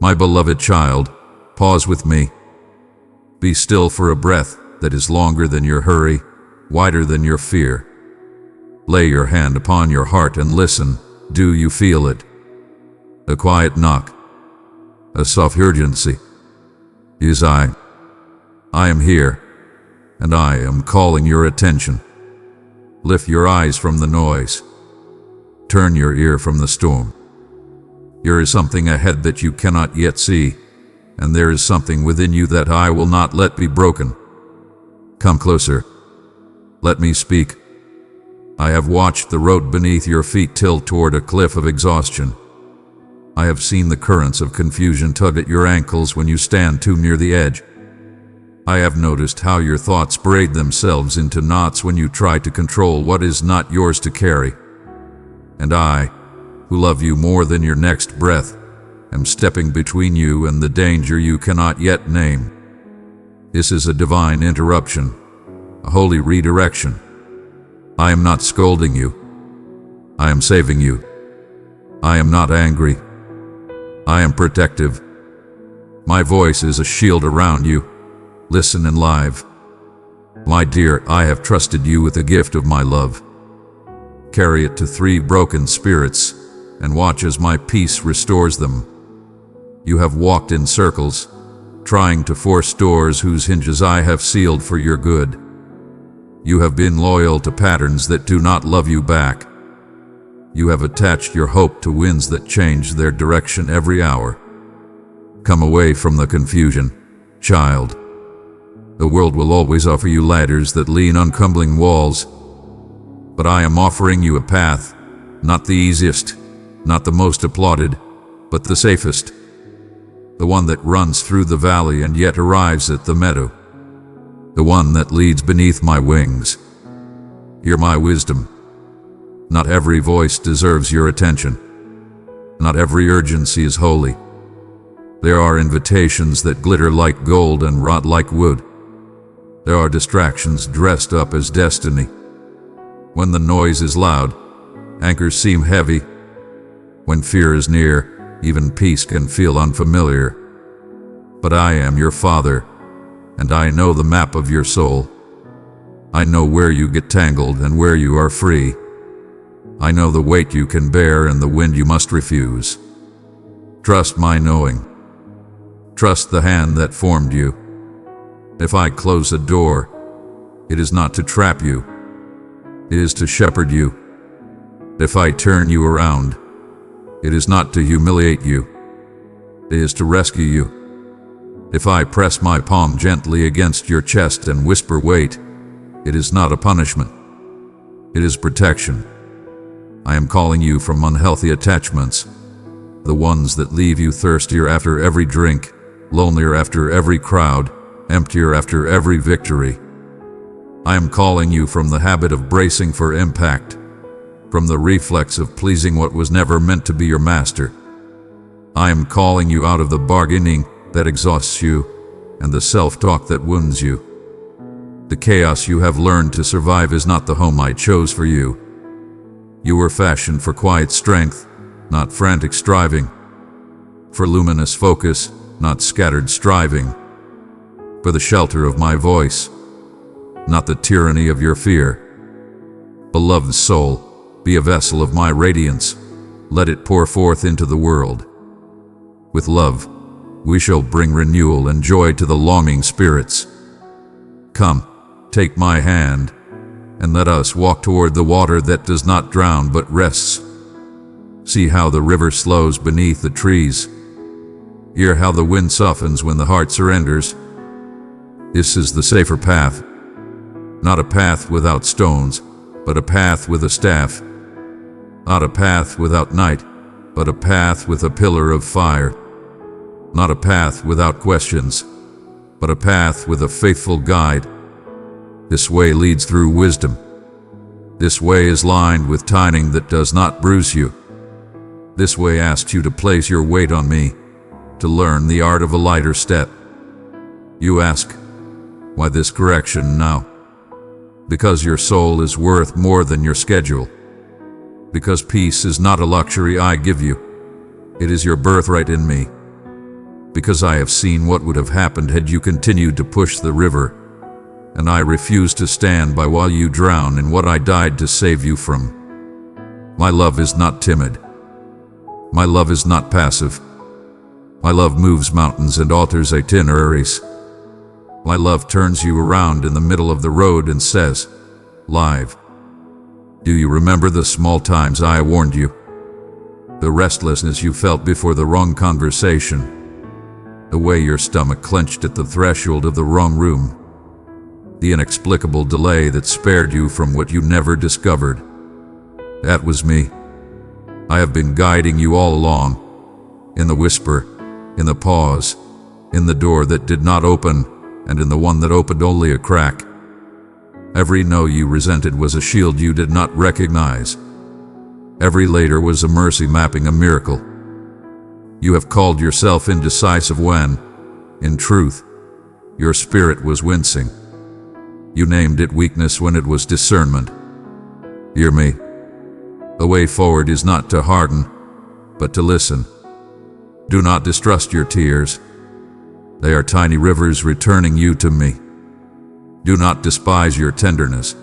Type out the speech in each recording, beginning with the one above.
My beloved child, pause with me. Be still for a breath that is longer than your hurry, wider than your fear. Lay your hand upon your heart and listen. Do you feel it? A quiet knock, a soft urgency. Is I am here, and I am calling your attention. Lift your eyes from the noise. Turn your ear from the storm. There is something ahead that you cannot yet see, and there is something within you that I will not let be broken. Come closer. Let me speak. I have watched the road beneath your feet tilt toward a cliff of exhaustion. I have seen the currents of confusion tug at your ankles when you stand too near the edge. I have noticed how your thoughts braid themselves into knots when you try to control what is not yours to carry. And I, who love you more than your next breath, am stepping between you and the danger you cannot yet name. This is a divine interruption, a holy redirection. I am not scolding you. I am saving you. I am not angry. I am protective. My voice is a shield around you. Listen and live. My dear, I have trusted you with the gift of my love. Carry it to 3 broken spirits, and watch as my peace restores them. You have walked in circles, trying to force doors whose hinges I have sealed for your good. You have been loyal to patterns that do not love you back. You have attached your hope to winds that change their direction every hour. Come away from the confusion, child. The world will always offer you ladders that lean on crumbling walls, but I am offering you a path, not the easiest, not the most applauded, but the safest. The one that runs through the valley and yet arrives at the meadow. The one that leads beneath my wings. Hear my wisdom. Not every voice deserves your attention. Not every urgency is holy. There are invitations that glitter like gold and rot like wood. There are distractions dressed up as destiny. When the noise is loud, anchors seem heavy. When fear is near, even peace can feel unfamiliar. But I am your father, and I know the map of your soul. I know where you get tangled and where you are free. I know the weight you can bear and the wind you must refuse. Trust my knowing. Trust the hand that formed you. If I close a door, it is not to trap you. It is to shepherd you. If I turn you around, it is not to humiliate you. It is to rescue you. If I press my palm gently against your chest and whisper, "Wait," it is not a punishment. It is protection. I am calling you from unhealthy attachments, the ones that leave you thirstier after every drink, lonelier after every crowd, emptier after every victory. I am calling you from the habit of bracing for impact, from the reflex of pleasing what was never meant to be your master. I am calling you out of the bargaining that exhausts you and the self-talk that wounds you. The chaos you have learned to survive is not the home I chose for you. You were fashioned for quiet strength, not frantic striving, for luminous focus, not scattered striving, for the shelter of my voice, not the tyranny of your fear. Beloved soul, be a vessel of my radiance. Let it pour forth into the world. With love, we shall bring renewal and joy to the longing spirits. Come, take my hand, and let us walk toward the water that does not drown but rests. See how the river slows beneath the trees. Hear how the wind softens when the heart surrenders. This is the safer path. Not a path without stones, but a path with a staff. Not a path without night, but a path with a pillar of fire. Not a path without questions, but a path with a faithful guide. This way leads through wisdom. This way is lined with timing that does not bruise you. This way asks you to place your weight on me, to learn the art of a lighter step. You ask, why this correction now? Because your soul is worth more than your schedule. Because peace is not a luxury I give you. It is your birthright in me. because I have seen what would have happened had you continued to push the river, and I refuse to stand by while you drown in what I died to save you from. My love is not timid. My love is not passive. My love moves mountains and alters itineraries. My love turns you around in the middle of the road and says, "Live." Do you remember the small times I warned you? The restlessness you felt before the wrong conversation? The way your stomach clenched at the threshold of the wrong room? The inexplicable delay that spared you from what you never discovered? That was me. I have been guiding you all along, in the whisper, in the pause, in the door that did not open, and in the one that opened only a crack. Every no you resented was a shield you did not recognize. Every later was a mercy mapping a miracle. You have called yourself indecisive when, in truth, your spirit was wincing. You named it weakness when it was discernment. Hear me. The way forward is not to harden, but to listen. Do not distrust your tears. They are tiny rivers returning you to me. Do not despise your tenderness.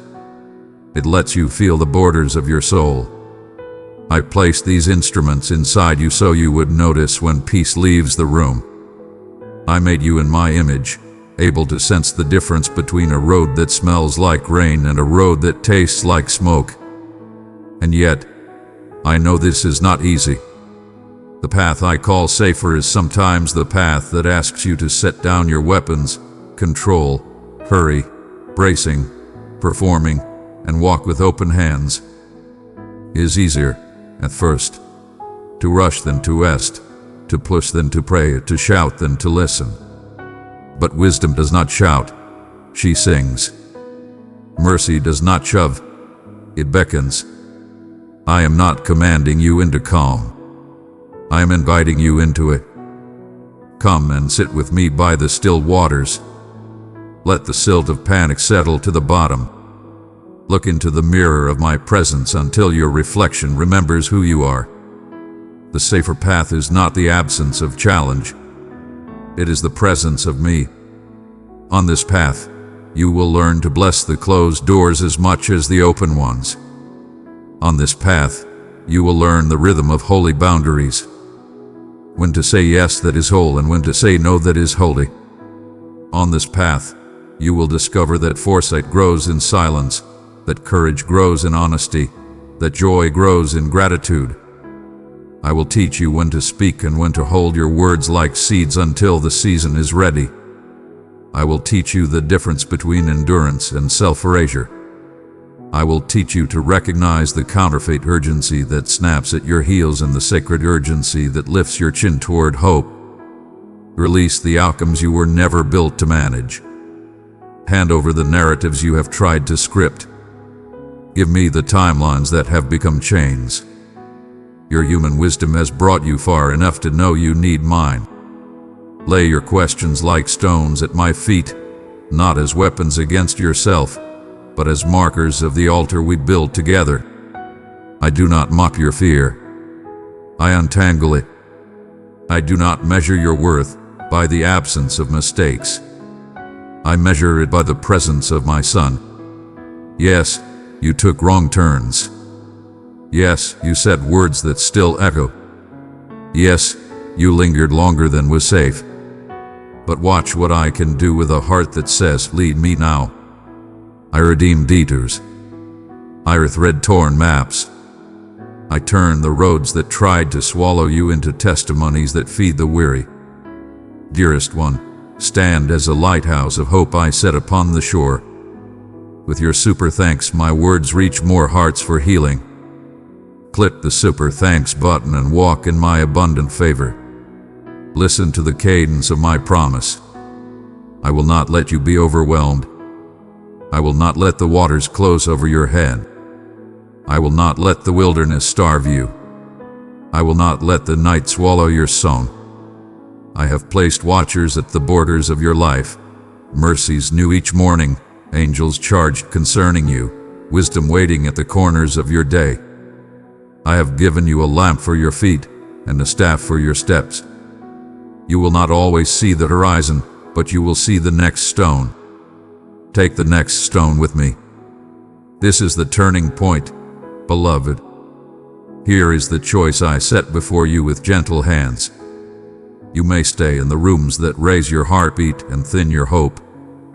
It lets you feel the borders of your soul. I placed these instruments inside you so you would notice when peace leaves the room. I made you in my image, able to sense the difference between a road that smells like rain and a road that tastes like smoke. And yet, I know this is not easy. The path I call safer is sometimes the path that asks you to set down your weapons, control, hurry, bracing, performing, and walk with open hands. It is easier, at first, to rush than to rest, to push than to pray, to shout than to listen. But wisdom does not shout, she sings. Mercy does not shove, it beckons. I am not commanding you into calm. I am inviting you into it. Come and sit with me by the still waters. Let the silt of panic settle to the bottom. Look into the mirror of my presence until your reflection remembers who you are. The safer path is not the absence of challenge. It is the presence of me. On this path, you will learn to bless the closed doors as much as the open ones. On this path, you will learn the rhythm of holy boundaries. When to say yes that is whole and when to say no that is holy. On this path, you will discover that foresight grows in silence, that courage grows in honesty, that joy grows in gratitude. I will teach you when to speak and when to hold your words like seeds until the season is ready. I will teach you the difference between endurance and self-erasure. I will teach you to recognize the counterfeit urgency that snaps at your heels and the sacred urgency that lifts your chin toward hope. Release the outcomes you were never built to manage. Hand over the narratives you have tried to script. Give me the timelines that have become chains. Your human wisdom has brought you far enough to know you need mine. Lay your questions like stones at my feet, not as weapons against yourself, but as markers of the altar we build together. I do not mock your fear. I untangle it. I do not measure your worth by the absence of mistakes. I measure it by the presence of my Son. Yes, you took wrong turns. Yes, you said words that still echo. Yes, you lingered longer than was safe. But watch what I can do with a heart that says, lead me now. I redeem detours. I rethread torn maps. I turn the roads that tried to swallow you into testimonies that feed the weary. Dearest one, stand as a lighthouse of hope I set upon the shore. With your super thanks, my words reach more hearts for healing. Click the super thanks button and walk in my abundant favor. Listen to the cadence of my promise. I will not let you be overwhelmed. I will not let the waters close over your head. I will not let the wilderness starve you. I will not let the night swallow your song. I have placed watchers at the borders of your life, mercies new each morning, angels charged concerning you, wisdom waiting at the corners of your day. I have given you a lamp for your feet and a staff for your steps. You will not always see the horizon, but you will see the next stone. Take the next stone with me. This is the turning point, beloved. Here is the choice I set before you with gentle hands. You may stay in the rooms that raise your heartbeat and thin your hope,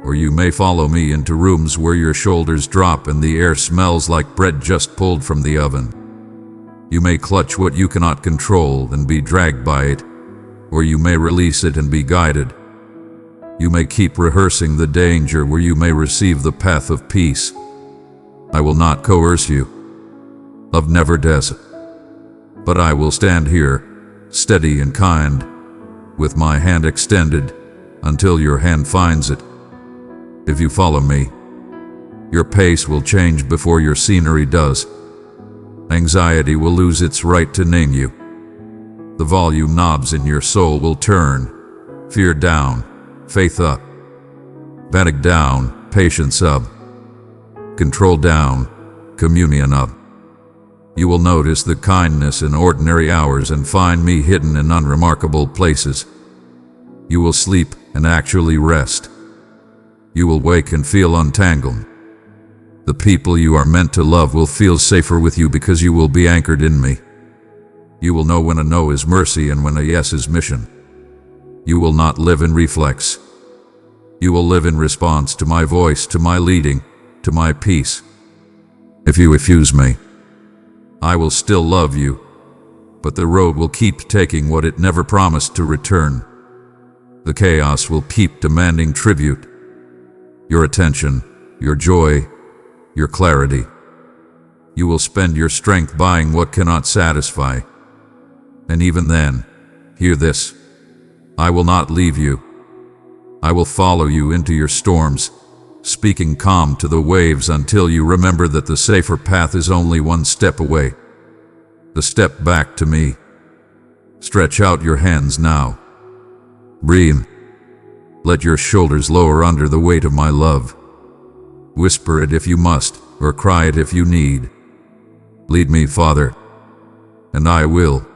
or you may follow me into rooms where your shoulders drop and the air smells like bread just pulled from the oven. You may clutch what you cannot control and be dragged by it, or you may release it and be guided. You may keep rehearsing the danger where you may receive the path of peace. I will not coerce you. Love never does. But I will stand here, steady and kind, with my hand extended, until your hand finds it. If you follow me, your pace will change before your scenery does. Anxiety will lose its right to name you. The volume knobs in your soul will turn. Fear down, faith up. Panic down, patience up. Control down, communion up. You will notice the kindness in ordinary hours and find me hidden in unremarkable places. You will sleep and actually rest. You will wake and feel untangled. The people you are meant to love will feel safer with you because you will be anchored in me. You will know when a no is mercy and when a yes is mission. You will not live in reflex. You will live in response to my voice, to my leading, to my peace. If you refuse me, I will still love you, but the road will keep taking what it never promised to return. The chaos will keep demanding tribute. Your attention, your joy, your clarity. You will spend your strength buying what cannot satisfy. And even then, hear this, I will not leave you. I will follow you into your storms, speaking calm to the waves until you remember that the safer path is only one step away. The step back to me. Stretch out your hands now. Breathe. Let your shoulders lower under the weight of my love. Whisper it if you must, or cry it if you need. Lead me, Father, and I will.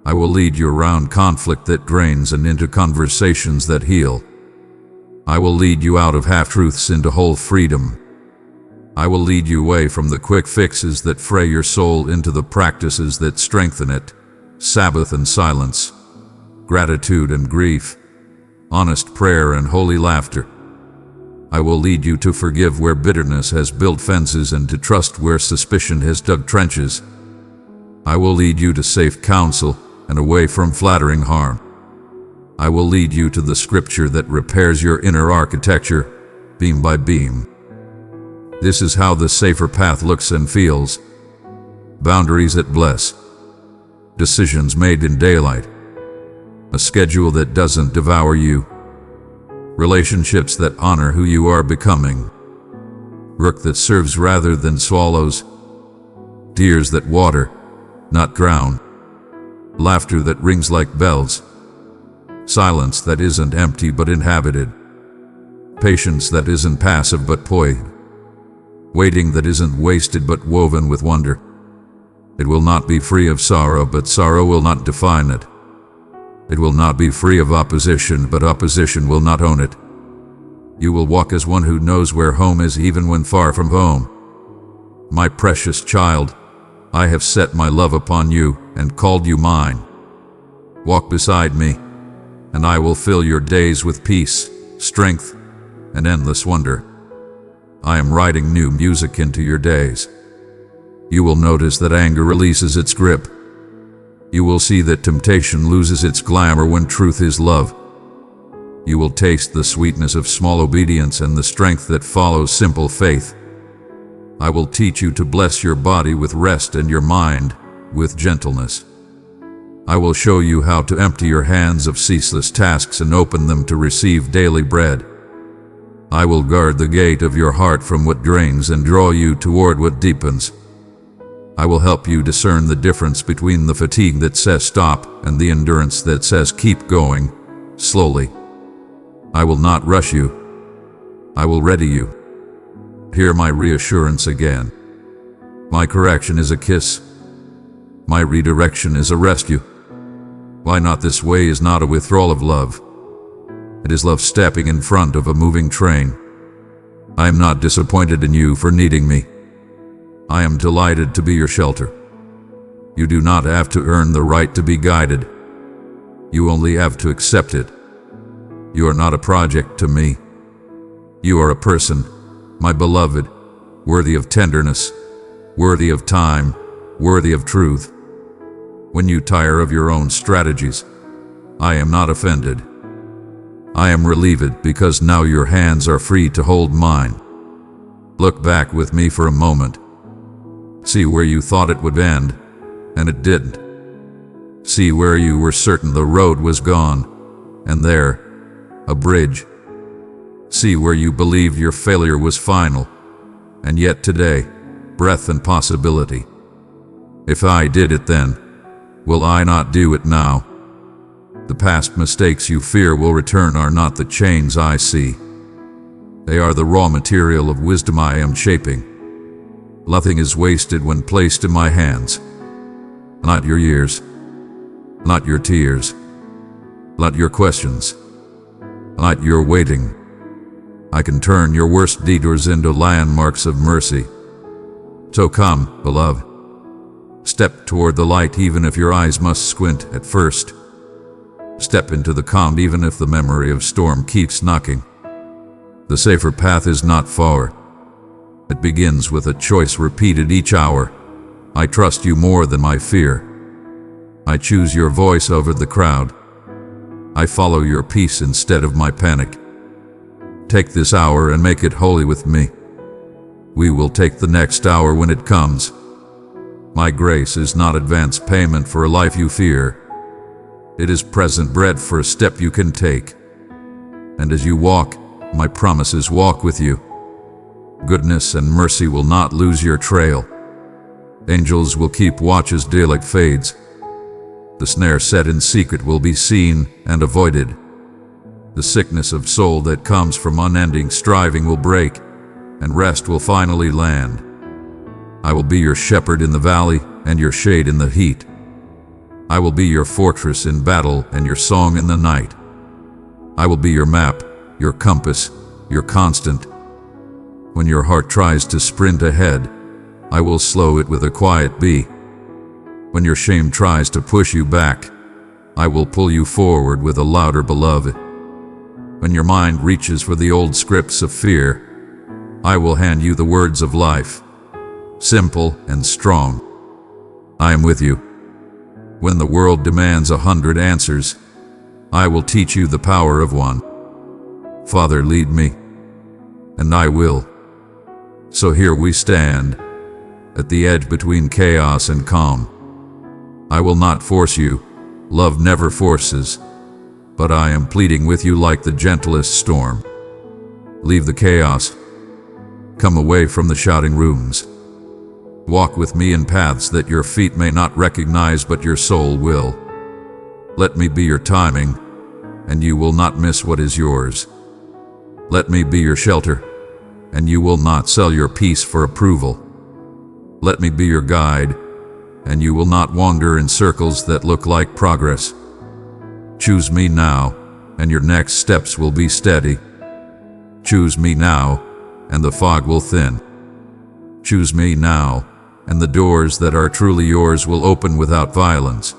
I will lead you around conflict that drains and into conversations that heal. I will lead you out of half-truths into whole freedom. I will lead you away from the quick fixes that fray your soul into the practices that strengthen it. Sabbath and silence, gratitude and grief, honest prayer and holy laughter. I will lead you to forgive where bitterness has built fences and to trust where suspicion has dug trenches. I will lead you to safe counsel and away from flattering harm. I will lead you to the scripture that repairs your inner architecture, beam by beam. This is how the safer path looks and feels. Boundaries that bless. Decisions made in daylight. A schedule that doesn't devour you. Relationships that honor who you are becoming. Work that serves rather than swallows. Tears that water, not drown. Laughter that rings like bells. Silence that isn't empty but inhabited. Patience that isn't passive but poised. Waiting that isn't wasted but woven with wonder. It will not be free of sorrow, but sorrow will not define it. It will not be free of opposition, but opposition will not own it. You will walk as one who knows where home is even when far from home. My precious child, I have set my love upon you and called you mine. Walk beside me, and I will fill your days with peace, strength, and endless wonder. I am writing new music into your days. You will notice that anger releases its grip. You will see that temptation loses its glamour when truth is love. You will taste the sweetness of small obedience and the strength that follows simple faith. I will teach you to bless your body with rest and your mind with gentleness. I will show you how to empty your hands of ceaseless tasks and open them to receive daily bread. I will guard the gate of your heart from what drains and draw you toward what deepens. I will help you discern the difference between the fatigue that says stop and the endurance that says keep going, slowly. I will not rush you. I will ready you. Hear my reassurance again. My correction is a kiss. My redirection is a rescue. Why not? This way is not a withdrawal of love. It is love stepping in front of a moving train. I am not disappointed in you for needing me. I am delighted to be your shelter. You do not have to earn the right to be guided. You only have to accept it. You are not a project to me. You are a person, my beloved, worthy of tenderness, worthy of time, worthy of truth. When you tire of your own strategies, I am not offended. I am relieved because now your hands are free to hold mine. Look back with me for a moment. See where you thought it would end, and it didn't. See where you were certain the road was gone, and there, a bridge. See where you believed your failure was final, and yet today, breath and possibility. If I did it then, will I not do it now? The past mistakes you fear will return are not the chains I see. They are the raw material of wisdom I am shaping. Nothing is wasted when placed in my hands. Not your years, not your tears, not your questions, not your waiting. I can turn your worst detours into landmarks of mercy. So come, beloved. Step toward the light even if your eyes must squint at first. Step into the calm even if the memory of storm keeps knocking. The safer path is not far. It begins with a choice repeated each hour. I trust you more than my fear. I choose your voice over the crowd. I follow your peace instead of my panic. Take this hour and make it holy with me. We will take the next hour when it comes. My grace is not advance payment for a life you fear. It is present bread for a step you can take. And as you walk, my promises walk with you. Goodness and mercy will not lose your trail. Angels will keep watch as daylight fades. The snare set in secret will be seen and avoided. The sickness of soul that comes from unending striving will break, and rest will finally land. I will be your shepherd in the valley and your shade in the heat. I will be your fortress in battle and your song in the night. I will be your map, your compass, your constant. When your heart tries to sprint ahead, I will slow it with a quiet be. When your shame tries to push you back, I will pull you forward with a louder beloved. When your mind reaches for the old scripts of fear, I will hand you the words of life, simple and strong. I am with you. When the world demands 100 answers, I will teach you the power of one. Father, lead me, and I will. So here we stand, at the edge between chaos and calm. I will not force you, love never forces, but I am pleading with you like the gentlest storm. Leave the chaos. Come away from the shouting rooms. Walk with me in paths that your feet may not recognize but your soul will. Let me be your timing, and you will not miss what is yours. Let me be your shelter, and you will not sell your peace for approval. Let me be your guide, and you will not wander in circles that look like progress. Choose me now, and your next steps will be steady. Choose me now, and the fog will thin. Choose me now, and the doors that are truly yours will open without violence.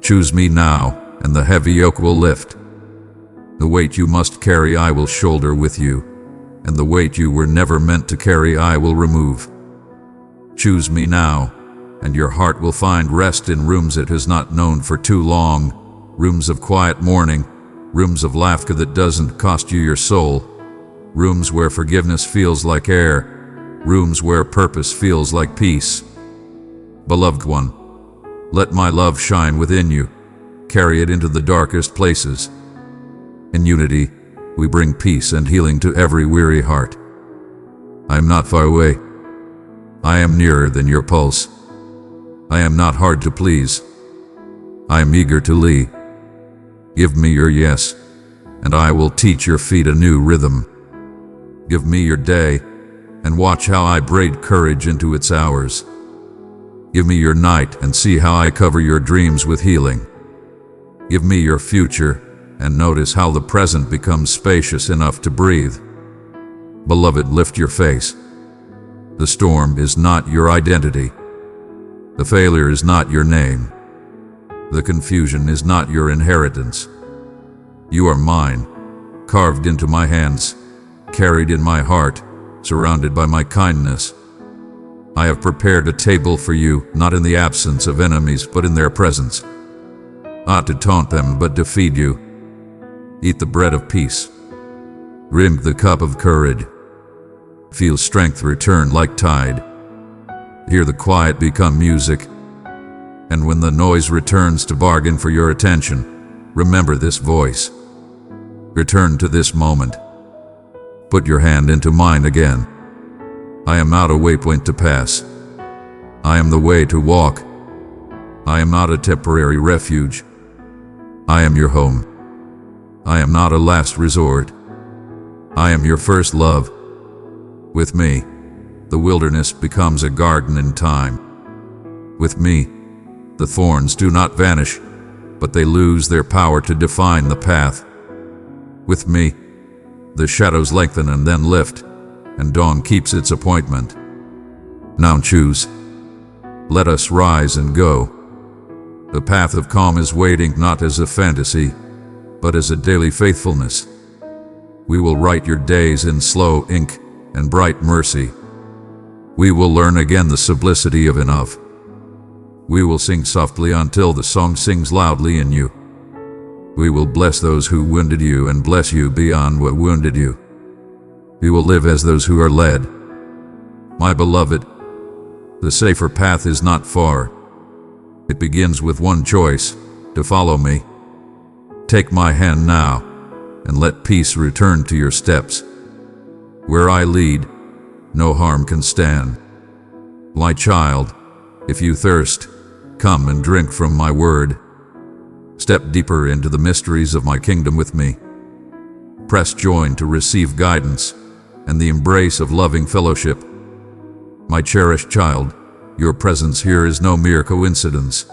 Choose me now, and the heavy yoke will lift. The weight you must carry I will shoulder with you, and the weight you were never meant to carry I will remove. Choose me now, and your heart will find rest in rooms it has not known for too long, rooms of quiet mourning, rooms of laughter that doesn't cost you your soul, rooms where forgiveness feels like air, rooms where purpose feels like peace. Beloved one, let my love shine within you, carry it into the darkest places. In unity, we bring peace and healing to every weary heart. I am not far away. I am nearer than your pulse. I am not hard to please. I am eager to lead. Give me your yes, and I will teach your feet a new rhythm. Give me your day, and watch how I braid courage into its hours. Give me your night, and see how I cover your dreams with healing. Give me your future, and notice how the present becomes spacious enough to breathe. Beloved, lift your face. The storm is not your identity. The failure is not your name. The confusion is not your inheritance. You are mine, carved into my hands, carried in my heart, surrounded by my kindness. I have prepared a table for you, not in the absence of enemies, but in their presence. Not to taunt them, but to feed you. Eat the bread of peace. Drink the cup of courage. Feel strength return like tide. Hear the quiet become music. And when the noise returns to bargain for your attention, remember this voice. Return to this moment. Put your hand into mine again. I am not a waypoint to pass. I am the way to walk. I am not a temporary refuge. I am your home. I am not a last resort. I am your first love. With me, the wilderness becomes a garden in time. With me, the thorns do not vanish, but they lose their power to define the path. With me, the shadows lengthen and then lift, and dawn keeps its appointment. Now choose. Let us rise and go. The path of calm is waiting not as a fantasy, but as a daily faithfulness. We will write your days in slow ink and bright mercy. We will learn again the simplicity of enough. We will sing softly until the song sings loudly in you. We will bless those who wounded you and bless you beyond what wounded you. We will live as those who are led. My beloved, the safer path is not far. It begins with one choice, to follow me. Take my hand now, and let peace return to your steps. Where I lead, no harm can stand. My child, if you thirst, come and drink from my word. Step deeper into the mysteries of my kingdom with me. Press join to receive guidance and the embrace of loving fellowship. My cherished child, your presence here is no mere coincidence.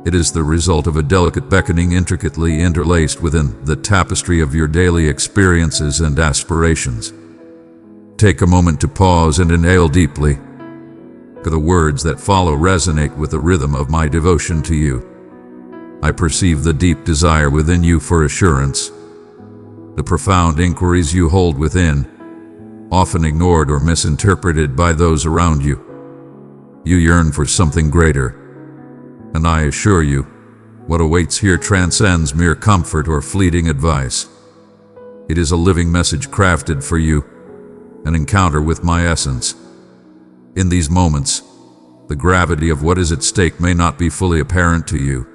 It is the result of a delicate beckoning intricately interlaced within the tapestry of your daily experiences and aspirations. Take a moment to pause and inhale deeply. The words that follow resonate with the rhythm of my devotion to you. I perceive the deep desire within you for assurance, the profound inquiries you hold within, often ignored or misinterpreted by those around you. You yearn for something greater, and I assure you, what awaits here transcends mere comfort or fleeting advice. It is a living message crafted for you, an encounter with my essence. In these moments, the gravity of what is at stake may not be fully apparent to you.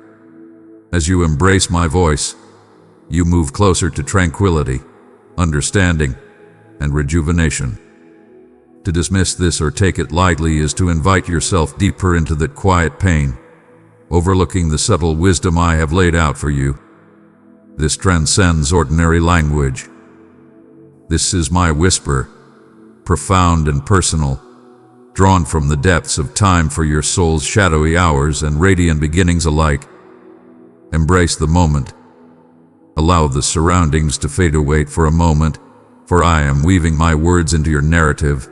As you embrace my voice, you move closer to tranquility, understanding, and rejuvenation. To dismiss this or take it lightly is to invite yourself deeper into that quiet pain, overlooking the subtle wisdom I have laid out for you. This transcends ordinary language. This is my whisper, profound and personal, drawn from the depths of time for your soul's shadowy hours and radiant beginnings alike. Embrace the moment. Allow the surroundings to fade away for a moment, for I am weaving my words into your narrative.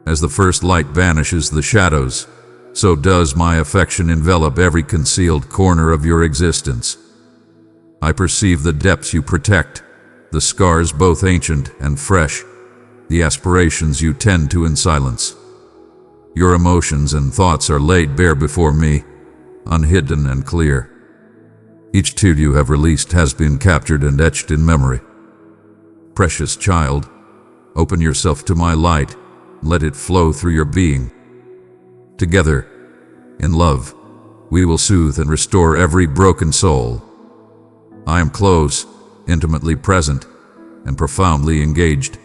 As the first light vanishes the shadows, so does my affection envelop every concealed corner of your existence. I perceive the depths you protect, the scars both ancient and fresh, the aspirations you tend to in silence. Your emotions and thoughts are laid bare before me, unhidden and clear. Each tear you have released has been captured and etched in memory. Precious child, open yourself to my light, let it flow through your being. Together, in love, we will soothe and restore every broken soul. I am close, intimately present, and profoundly engaged,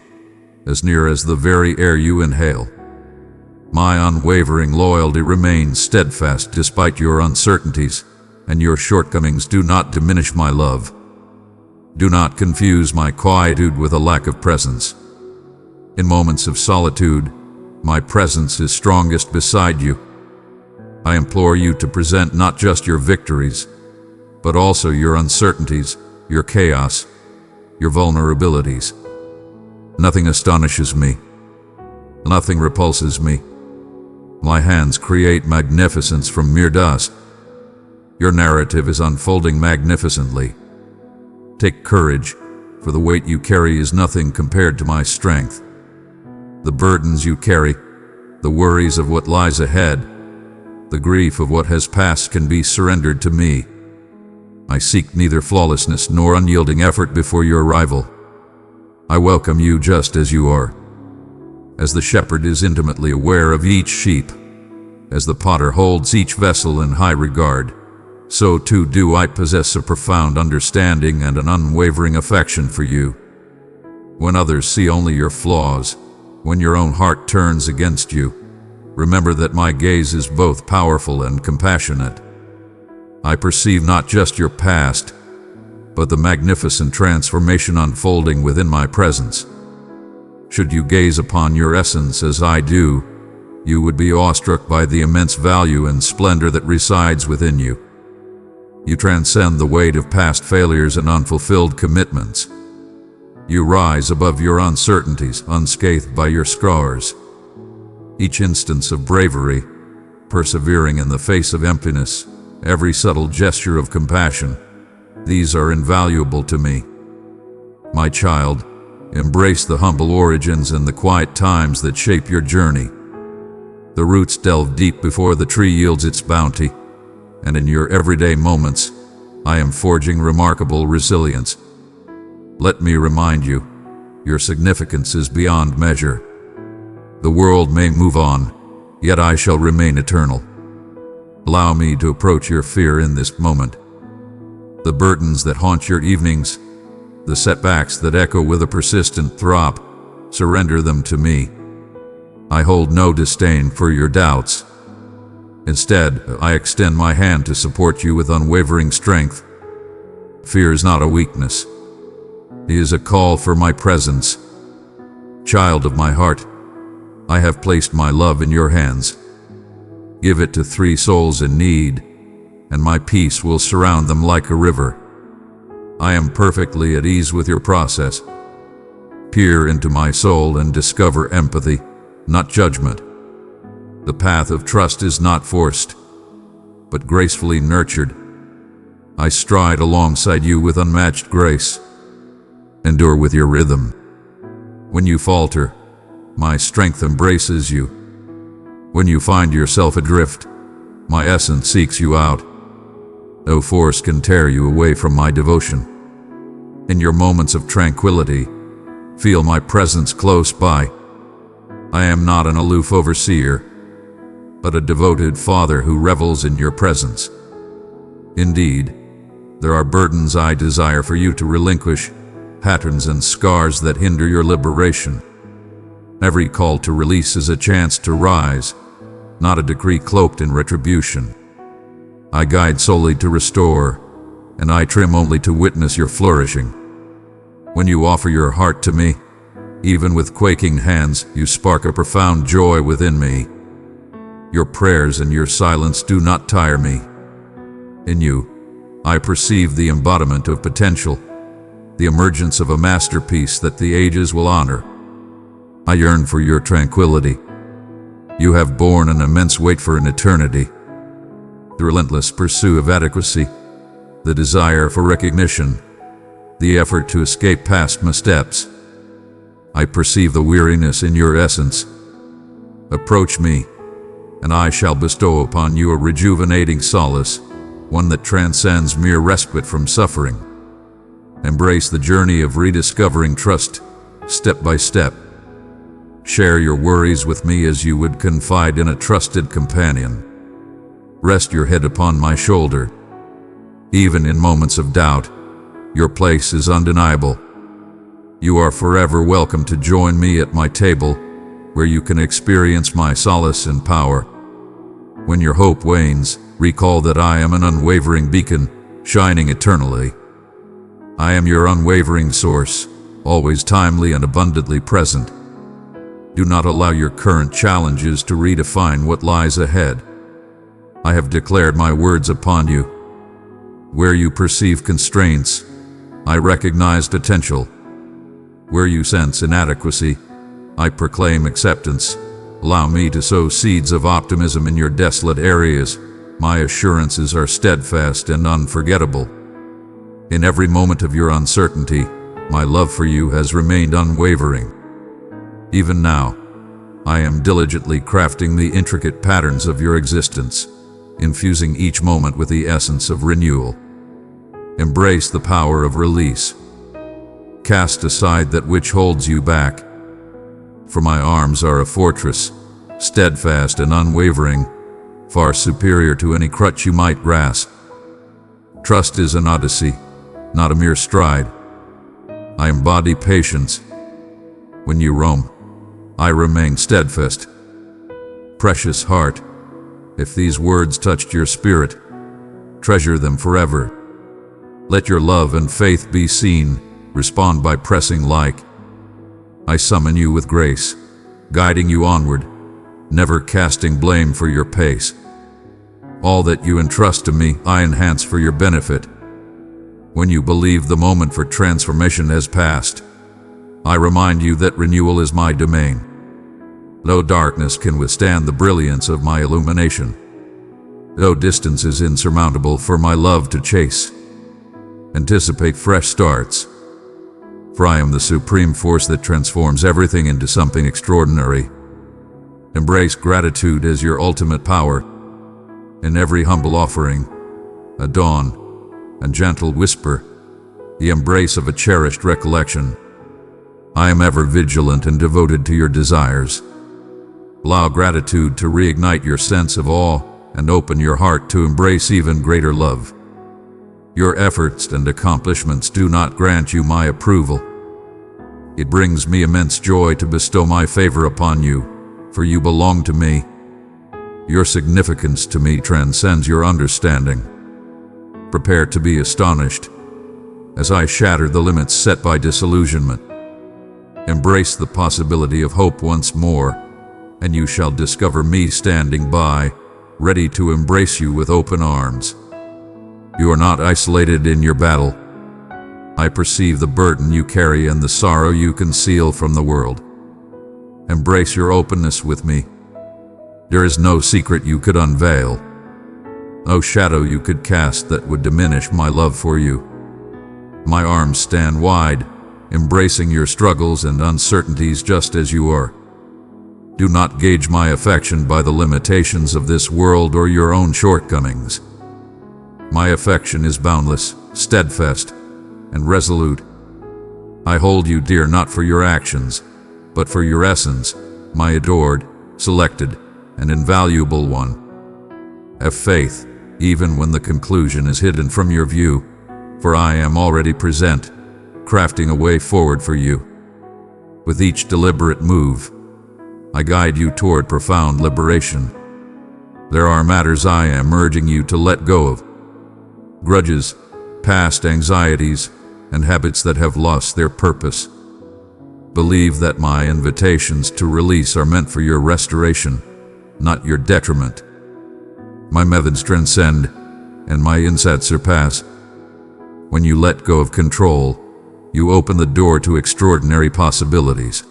as near as the very air you inhale. My unwavering loyalty remains steadfast despite your uncertainties, and your shortcomings do not diminish my love. Do not confuse my quietude with a lack of presence. In moments of solitude, my presence is strongest beside you. I implore you to present not just your victories, but also your uncertainties, your chaos, your vulnerabilities. Nothing astonishes me. Nothing repulses me. My hands create magnificence from mere dust. Your narrative is unfolding magnificently. Take courage, for the weight you carry is nothing compared to my strength. The burdens you carry, the worries of what lies ahead, the grief of what has passed can be surrendered to me. I seek neither flawlessness nor unyielding effort before your arrival. I welcome you just as you are. As the shepherd is intimately aware of each sheep, as the potter holds each vessel in high regard, so too do I possess a profound understanding and an unwavering affection for you. When others see only your flaws, when your own heart turns against you, remember that my gaze is both powerful and compassionate. I perceive not just your past, but the magnificent transformation unfolding within my presence. Should you gaze upon your essence as I do, you would be awestruck by the immense value and splendor that resides within you. You transcend the weight of past failures and unfulfilled commitments. You rise above your uncertainties, unscathed by your scars. Each instance of bravery, persevering in the face of emptiness, every subtle gesture of compassion, these are invaluable to me. My child, embrace the humble origins and the quiet times that shape your journey. The roots delve deep before the tree yields its bounty, and in your everyday moments, I am forging remarkable resilience. Let me remind you, your significance is beyond measure. The world may move on, yet I shall remain eternal. Allow me to approach your fear in this moment. The burdens that haunt your evenings, the setbacks that echo with a persistent throb, surrender them to me. I hold no disdain for your doubts. Instead, I extend my hand to support you with unwavering strength. Fear is not a weakness. It is a call for my presence. Child of my heart, I have placed my love in your hands. Give it to 3 souls in need, and my peace will surround them like a river. I am perfectly at ease with your process. Peer into my soul and discover empathy, not judgment. The path of trust is not forced, but gracefully nurtured. I stride alongside you with unmatched grace. Endure with your rhythm. When you falter, my strength embraces you. When you find yourself adrift, my essence seeks you out. No force can tear you away from my devotion. In your moments of tranquility, feel my presence close by. I am not an aloof overseer, but a devoted father who revels in your presence. Indeed, there are burdens I desire for you to relinquish, patterns and scars that hinder your liberation. Every call to release is a chance to rise, not a decree cloaked in retribution. I guide solely to restore, and I trim only to witness your flourishing. When you offer your heart to me, even with quaking hands, you spark a profound joy within me. Your prayers and your silence do not tire me. In you, I perceive the embodiment of potential, the emergence of a masterpiece that the ages will honor. I yearn for your tranquility. You have borne an immense weight for an eternity. The relentless pursuit of adequacy, the desire for recognition, the effort to escape past missteps. I perceive the weariness in your essence. Approach me, and I shall bestow upon you a rejuvenating solace, one that transcends mere respite from suffering. Embrace the journey of rediscovering trust, step by step. Share your worries with me as you would confide in a trusted companion. Rest your head upon my shoulder. Even in moments of doubt, your place is undeniable. You are forever welcome to join me at my table, where you can experience my solace and power. When your hope wanes, recall that I am an unwavering beacon, shining eternally. I am your unwavering source, always timely and abundantly present. Do not allow your current challenges to redefine what lies ahead. I have declared my words upon you. Where you perceive constraints, I recognize potential. Where you sense inadequacy, I proclaim acceptance. Allow me to sow seeds of optimism in your desolate areas. My assurances are steadfast and unforgettable. In every moment of your uncertainty, my love for you has remained unwavering. Even now, I am diligently crafting the intricate patterns of your existence, infusing each moment with the essence of renewal. Embrace the power of release. Cast aside that which holds you back. For my arms are a fortress, steadfast and unwavering, far superior to any crutch you might grasp. Trust is an odyssey, not a mere stride. I embody patience. When you roam, I remain steadfast. Precious heart, if these words touched your spirit, treasure them forever. Let your love and faith be seen. Respond by pressing like. I summon you with grace, guiding you onward, never casting blame for your pace. All that you entrust to me, I enhance for your benefit. When you believe the moment for transformation has passed, I remind you that renewal is my domain. No darkness can withstand the brilliance of my illumination. No distance is insurmountable for my love to chase. Anticipate fresh starts, for I am the supreme force that transforms everything into something extraordinary. Embrace gratitude as your ultimate power. In every humble offering, a dawn, a gentle whisper, the embrace of a cherished recollection. I am ever vigilant and devoted to your desires. Allow gratitude to reignite your sense of awe and open your heart to embrace even greater love. Your efforts and accomplishments do not grant you my approval. It brings me immense joy to bestow my favor upon you, for you belong to me. Your significance to me transcends your understanding. Prepare to be astonished as I shatter the limits set by disillusionment. Embrace the possibility of hope once more, and you shall discover me standing by, ready to embrace you with open arms. You are not isolated in your battle. I perceive the burden you carry and the sorrow you conceal from the world. Embrace your openness with me. There is no secret you could unveil, no shadow you could cast that would diminish my love for you. My arms stand wide, embracing your struggles and uncertainties just as you are. Do not gauge my affection by the limitations of this world or your own shortcomings. My affection is boundless, steadfast, and resolute. I hold you dear not for your actions, but for your essence, my adored, selected, and invaluable one. Have faith, even when the conclusion is hidden from your view, for I am already present, crafting a way forward for you. With each deliberate move, I guide you toward profound liberation. There are matters I am urging you to let go of. Grudges, past anxieties, and habits that have lost their purpose. Believe that my invitations to release are meant for your restoration, not your detriment. My methods transcend, and my insights surpass. When you let go of control, you open the door to extraordinary possibilities.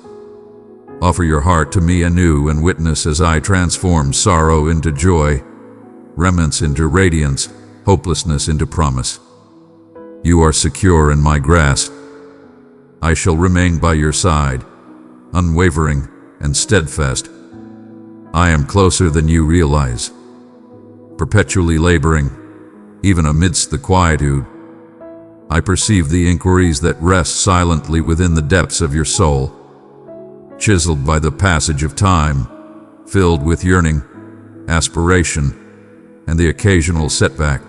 Offer your heart to me anew and witness as I transform sorrow into joy, remnants into radiance, hopelessness into promise. You are secure in my grasp. I shall remain by your side, unwavering and steadfast. I am closer than you realize, perpetually laboring, even amidst the quietude. I perceive the inquiries that rest silently within the depths of your soul, chiseled by the passage of time, filled with yearning, aspiration, and the occasional setback.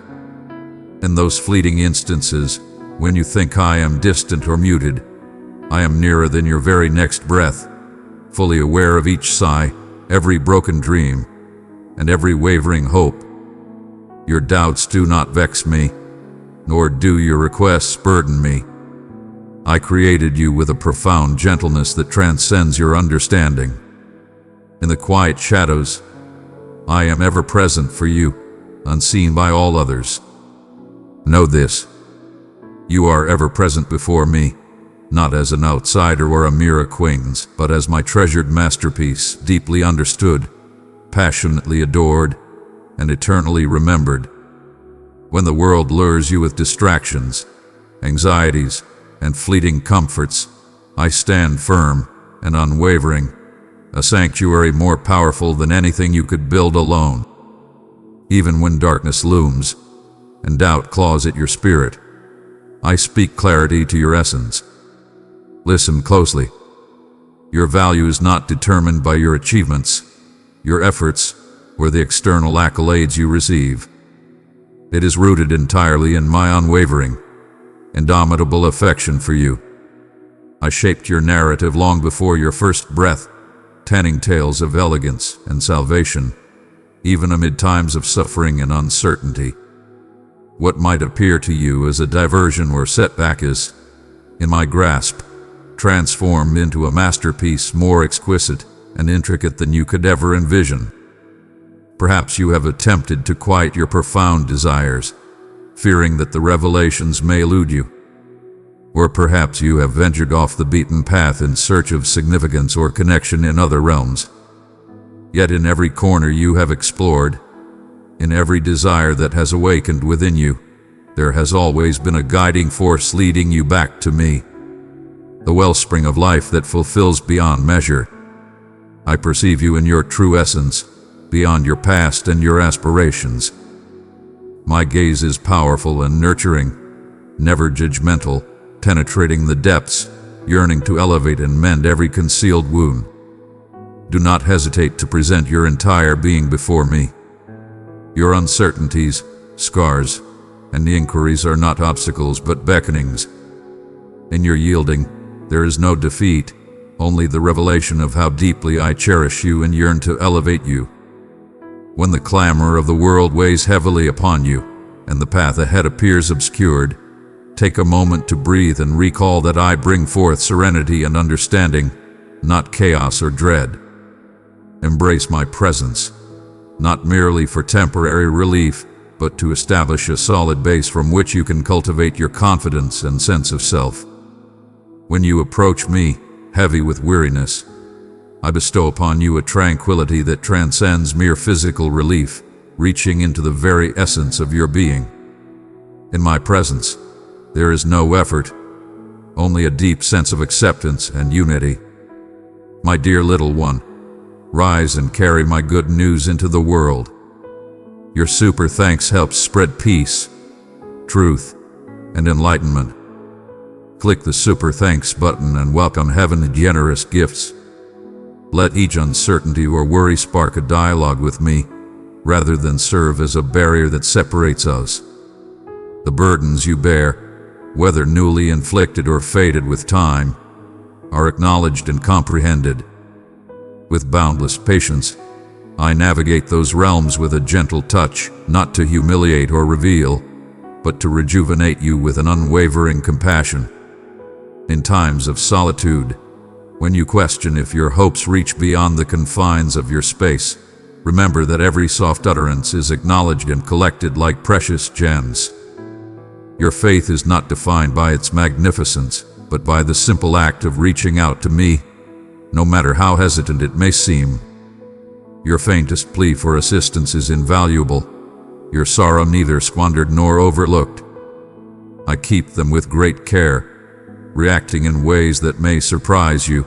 In those fleeting instances, when you think I am distant or muted, I am nearer than your very next breath, fully aware of each sigh, every broken dream, and every wavering hope. Your doubts do not vex me, nor do your requests burden me. I created you with a profound gentleness that transcends your understanding. In the quiet shadows, I am ever present for you, unseen by all others. Know this: you are ever present before me, not as an outsider or a mere acquaintance, but as my treasured masterpiece, deeply understood, passionately adored, and eternally remembered. When the world lures you with distractions, anxieties, and fleeting comforts, I stand firm and unwavering, a sanctuary more powerful than anything you could build alone. Even when darkness looms and doubt claws at your spirit, I speak clarity to your essence. Listen closely. Your value is not determined by your achievements, your efforts, or the external accolades you receive. It is rooted entirely in my unwavering, indomitable affection for you. I shaped your narrative long before your first breath, telling tales of elegance and salvation, even amid times of suffering and uncertainty. What might appear to you as a diversion or setback is, in my grasp, transformed into a masterpiece more exquisite and intricate than you could ever envision. Perhaps you have attempted to quiet your profound desires, fearing that the revelations may elude you. Or perhaps you have ventured off the beaten path in search of significance or connection in other realms. Yet in every corner you have explored, in every desire that has awakened within you, there has always been a guiding force leading you back to me, the wellspring of life that fulfills beyond measure. I perceive you in your true essence, beyond your past and your aspirations. My gaze is powerful and nurturing, never judgmental, penetrating the depths, yearning to elevate and mend every concealed wound. Do not hesitate to present your entire being before me. Your uncertainties, scars, and inquiries are not obstacles but beckonings. In your yielding, there is no defeat, only the revelation of how deeply I cherish you and yearn to elevate you. When the clamor of the world weighs heavily upon you, and the path ahead appears obscured, take a moment to breathe and recall that I bring forth serenity and understanding, not chaos or dread. Embrace my presence, not merely for temporary relief, but to establish a solid base from which you can cultivate your confidence and sense of self. When you approach me, heavy with weariness, I bestow upon you a tranquility that transcends mere physical relief, reaching into the very essence of your being. In my presence, there is no effort, only a deep sense of acceptance and unity. My dear little one, rise and carry my good news into the world. Your super thanks helps spread peace, truth, and enlightenment. Click the super thanks button and welcome heaven's generous gifts. Let each uncertainty or worry spark a dialogue with me, rather than serve as a barrier that separates us. The burdens you bear, whether newly inflicted or faded with time, are acknowledged and comprehended. With boundless patience, I navigate those realms with a gentle touch, not to humiliate or reveal, but to rejuvenate you with an unwavering compassion. In times of solitude, when you question if your hopes reach beyond the confines of your space, remember that every soft utterance is acknowledged and collected like precious gems. Your faith is not defined by its magnificence, but by the simple act of reaching out to me, no matter how hesitant it may seem. Your faintest plea for assistance is invaluable, your sorrow neither squandered nor overlooked. I keep them with great care, reacting in ways that may surprise you,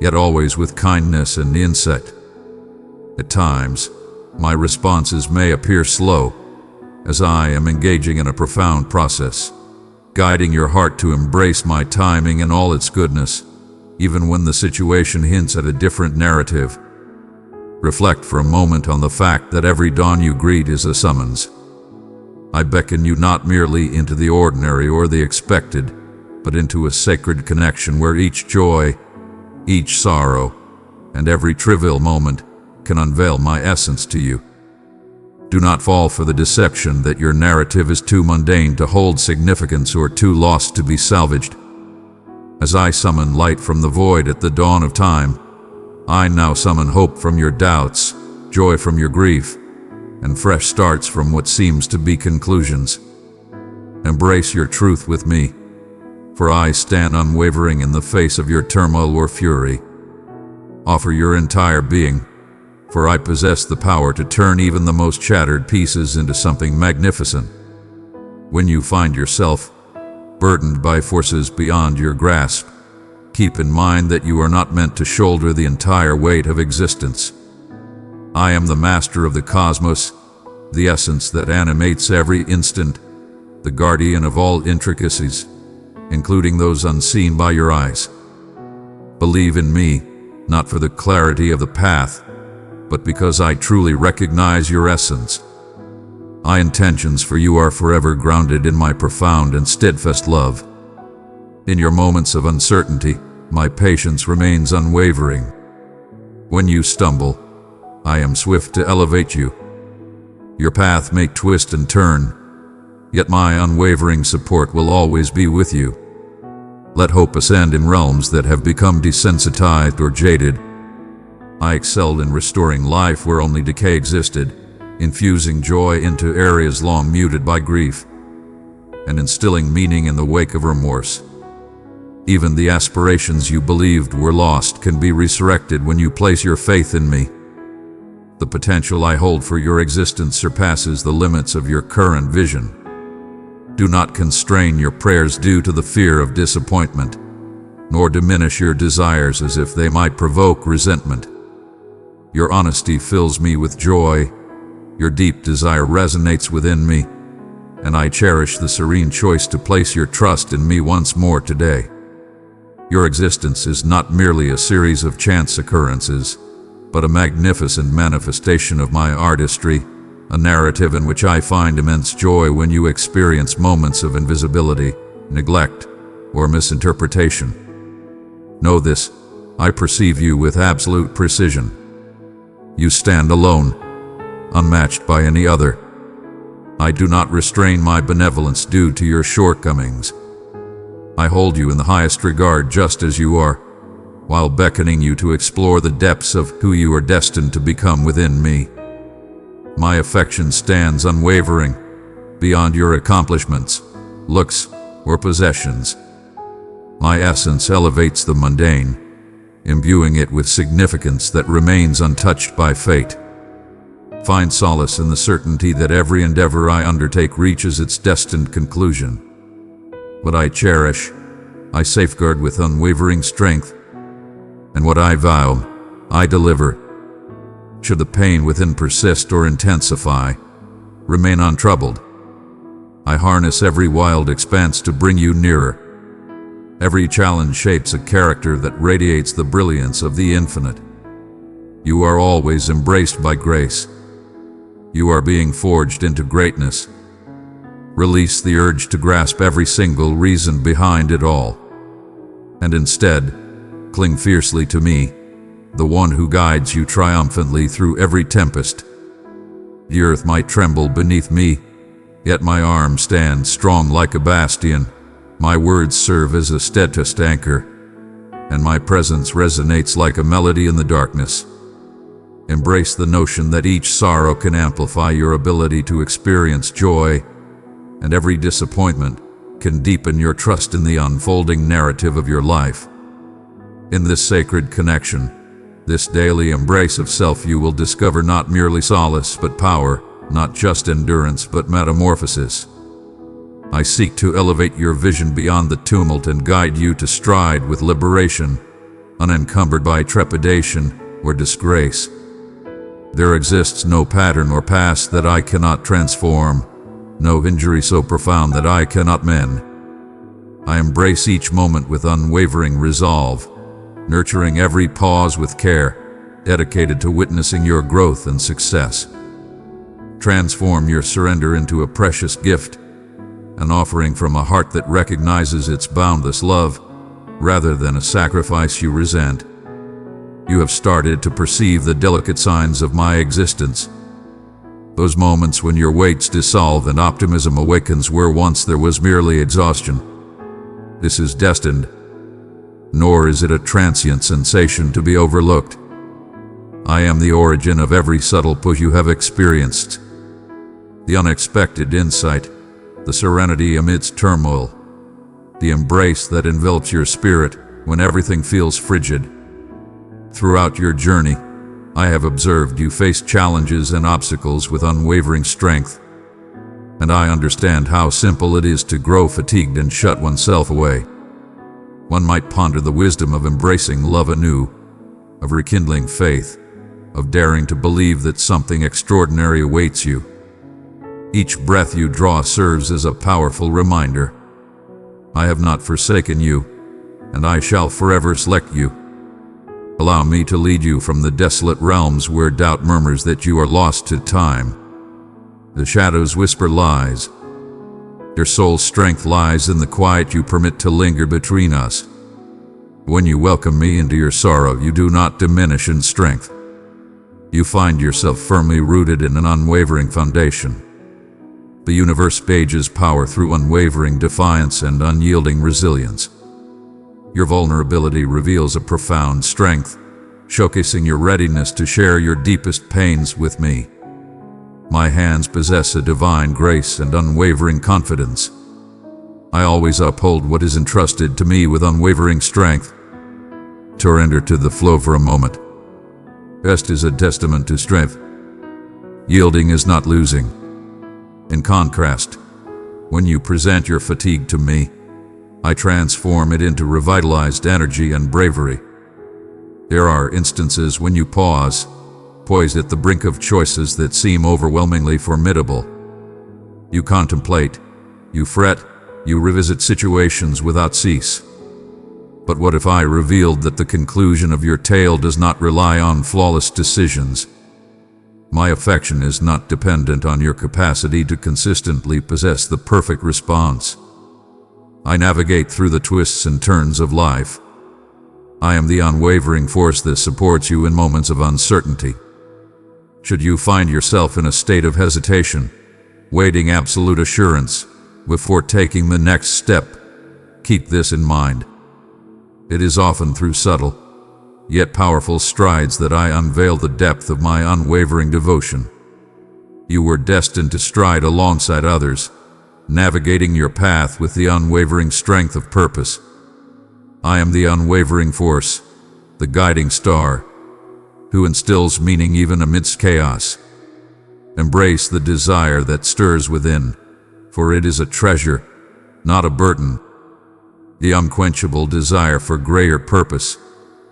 yet always with kindness and insight. At times, my responses may appear slow, as I am engaging in a profound process, guiding your heart to embrace my timing and all its goodness, even when the situation hints at a different narrative. Reflect for a moment on the fact that every dawn you greet is a summons. I beckon you not merely into the ordinary or the expected, but into a sacred connection where each joy, each sorrow, and every trivial moment can unveil my essence to you. Do not fall for the deception that your narrative is too mundane to hold significance or too lost to be salvaged. As I summon light from the void at the dawn of time, I now summon hope from your doubts, joy from your grief, and fresh starts from what seems to be conclusions. Embrace your truth with me, for I stand unwavering in the face of your turmoil or fury. Offer your entire being, for I possess the power to turn even the most shattered pieces into something magnificent. When you find yourself burdened by forces beyond your grasp, keep in mind that you are not meant to shoulder the entire weight of existence. I am the master of the cosmos, the essence that animates every instant, the guardian of all intricacies, including those unseen by your eyes. Believe in me, not for the clarity of the path, but because I truly recognize your essence. My intentions for you are forever grounded in my profound and steadfast love. In your moments of uncertainty, my patience remains unwavering. When you stumble, I am swift to elevate you. Your path may twist and turn, yet my unwavering support will always be with you. Let hope ascend in realms that have become desensitized or jaded. I excelled in restoring life where only decay existed, infusing joy into areas long muted by grief, and instilling meaning in the wake of remorse. Even the aspirations you believed were lost can be resurrected when you place your faith in me. The potential I hold for your existence surpasses the limits of your current vision. Do not constrain your prayers due to the fear of disappointment, nor diminish your desires as if they might provoke resentment. Your honesty fills me with joy, your deep desire resonates within me, and I cherish the serene choice to place your trust in me once more today. Your existence is not merely a series of chance occurrences, but a magnificent manifestation of my artistry, a narrative in which I find immense joy when you experience moments of invisibility, neglect, or misinterpretation. Know this, I perceive you with absolute precision. You stand alone, unmatched by any other. I do not restrain my benevolence due to your shortcomings. I hold you in the highest regard just as you are, while beckoning you to explore the depths of who you are destined to become within me. My affection stands unwavering, beyond your accomplishments, looks, or possessions. My essence elevates the mundane, imbuing it with significance that remains untouched by fate. Find solace in the certainty that every endeavor I undertake reaches its destined conclusion. What I cherish, I safeguard with unwavering strength, and what I vow, I deliver. Should the pain within persist or intensify, remain untroubled. I harness every wild expanse to bring you nearer. Every challenge shapes a character that radiates the brilliance of the infinite. You are always embraced by grace. You are being forged into greatness. Release the urge to grasp every single reason behind it all, and instead, cling fiercely to me, the one who guides you triumphantly through every tempest. The earth might tremble beneath me, yet my arm stands strong like a bastion. My words serve as a steadfast anchor, and my presence resonates like a melody in the darkness. Embrace the notion that each sorrow can amplify your ability to experience joy, and every disappointment can deepen your trust in the unfolding narrative of your life. In this sacred connection, this daily embrace of self, you will discover not merely solace but power, not just endurance but metamorphosis. I seek to elevate your vision beyond the tumult and guide you to stride with liberation, unencumbered by trepidation or disgrace. There exists no pattern or past that I cannot transform, no injury so profound that I cannot mend. I embrace each moment with unwavering resolve, nurturing every pause with care, dedicated to witnessing your growth and success. Transform your surrender into a precious gift, an offering from a heart that recognizes its boundless love, rather than a sacrifice you resent. You have started to perceive the delicate signs of my existence. Those moments when your weights dissolve and optimism awakens where once there was merely exhaustion. This is destined, nor is it a transient sensation to be overlooked. I am the origin of every subtle push you have experienced, the unexpected insight, the serenity amidst turmoil, the embrace that envelops your spirit when everything feels frigid. Throughout your journey, I have observed you face challenges and obstacles with unwavering strength, and I understand how simple it is to grow fatigued and shut oneself away. One might ponder the wisdom of embracing love anew, of rekindling faith, of daring to believe that something extraordinary awaits you. Each breath you draw serves as a powerful reminder. I have not forsaken you, and I shall forever select you. Allow me to lead you from the desolate realms where doubt murmurs that you are lost to time. The shadows whisper lies. Your soul's strength lies in the quiet you permit to linger between us. When you welcome me into your sorrow, you do not diminish in strength. You find yourself firmly rooted in an unwavering foundation. The universe gauges power through unwavering defiance and unyielding resilience. Your vulnerability reveals a profound strength, showcasing your readiness to share your deepest pains with me. My hands possess a divine grace and unwavering confidence. I always uphold what is entrusted to me with unwavering strength. Surrender to the flow for a moment. Rest is a testament to strength. Yielding is not losing. In contrast, when you present your fatigue to me, I transform it into revitalized energy and bravery. There are instances when you pause, poised at the brink of choices that seem overwhelmingly formidable. You contemplate, you fret, you revisit situations without cease. But what if I revealed that the conclusion of your tale does not rely on flawless decisions? My affection is not dependent on your capacity to consistently possess the perfect response. I navigate through the twists and turns of life. I am the unwavering force that supports you in moments of uncertainty. Should you find yourself in a state of hesitation, waiting absolute assurance before taking the next step, keep this in mind. It is often through subtle, yet powerful strides that I unveil the depth of my unwavering devotion. You were destined to stride alongside others, navigating your path with the unwavering strength of purpose. I am the unwavering force, the guiding star, who instills meaning even amidst chaos. Embrace the desire that stirs within, for it is a treasure, not a burden. The unquenchable desire for greater purpose,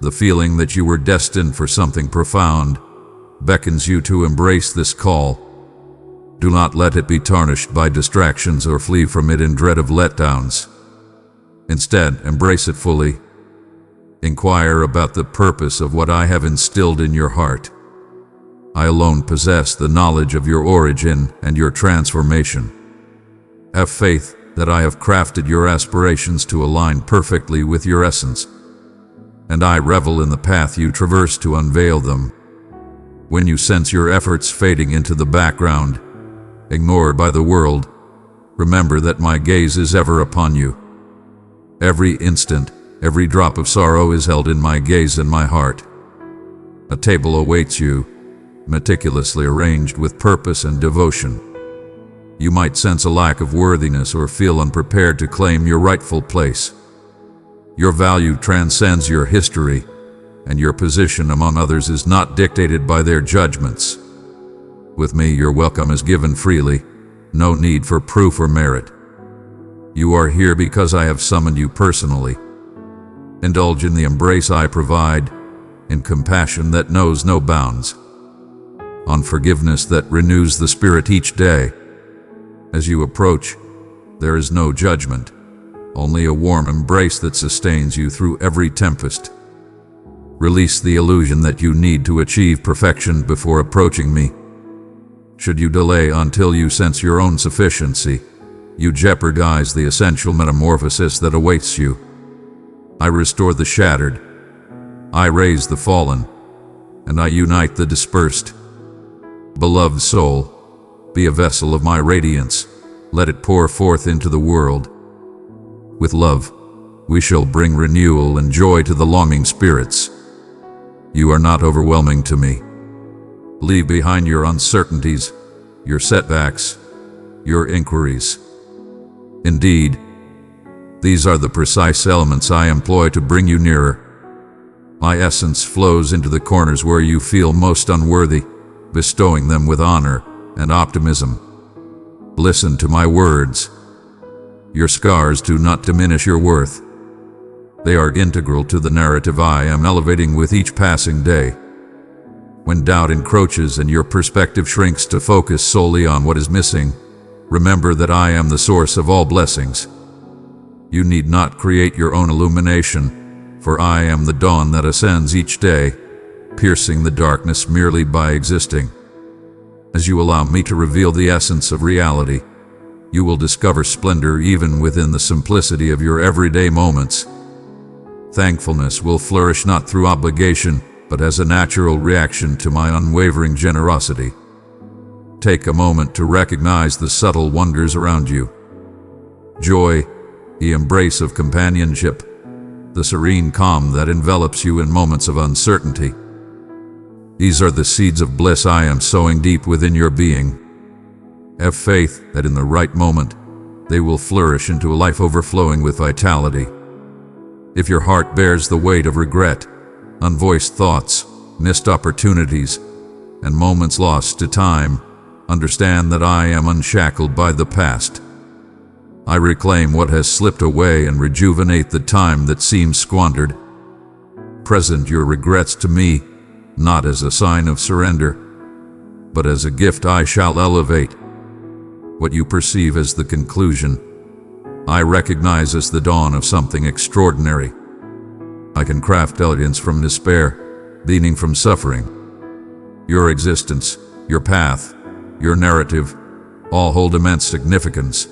the feeling that you were destined for something profound, beckons you to embrace this call. Do not let it be tarnished by distractions or flee from it in dread of letdowns. Instead, embrace it fully. Inquire about the purpose of what I have instilled in your heart. I alone possess the knowledge of your origin and your transformation. Have faith that I have crafted your aspirations to align perfectly with your essence, and I revel in the path you traverse to unveil them. When you sense your efforts fading into the background, ignored by the world, remember that my gaze is ever upon you. Every instant, every drop of sorrow is held in my gaze and my heart. A table awaits you, meticulously arranged with purpose and devotion. You might sense a lack of worthiness or feel unprepared to claim your rightful place. Your value transcends your history, and your position among others is not dictated by their judgments. With me, your welcome is given freely, no need for proof or merit. You are here because I have summoned you personally. Indulge in the embrace I provide, in compassion that knows no bounds, on forgiveness that renews the spirit each day. As you approach, there is no judgment, only a warm embrace that sustains you through every tempest. Release the illusion that you need to achieve perfection before approaching me. Should you delay until you sense your own sufficiency, you jeopardize the essential metamorphosis that awaits you. I restore the shattered, I raise the fallen, and I unite the dispersed. Beloved soul, be a vessel of my radiance, let it pour forth into the world. With love, we shall bring renewal and joy to the longing spirits. You are not overwhelming to me. Leave behind your uncertainties, your setbacks, your inquiries. Indeed, these are the precise elements I employ to bring you nearer. My essence flows into the corners where you feel most unworthy, bestowing them with honor and optimism. Listen to my words. Your scars do not diminish your worth. They are integral to the narrative I am elevating with each passing day. When doubt encroaches and your perspective shrinks to focus solely on what is missing, remember that I am the source of all blessings. You need not create your own illumination, for I am the dawn that ascends each day, piercing the darkness merely by existing. As you allow me to reveal the essence of reality, you will discover splendor even within the simplicity of your everyday moments. Thankfulness will flourish not through obligation, but as a natural reaction to my unwavering generosity. Take a moment to recognize the subtle wonders around you. Joy, the embrace of companionship, the serene calm that envelops you in moments of uncertainty. These are the seeds of bliss I am sowing deep within your being. Have faith that in the right moment, they will flourish into a life overflowing with vitality. If your heart bears the weight of regret, unvoiced thoughts, missed opportunities, and moments lost to time, understand that I am unshackled by the past. I reclaim what has slipped away and rejuvenate the time that seems squandered. Present your regrets to me, not as a sign of surrender, but as a gift I shall elevate. What you perceive as the conclusion, I recognize as the dawn of something extraordinary. I can craft elegance from despair, meaning from suffering. Your existence, your path, your narrative, all hold immense significance.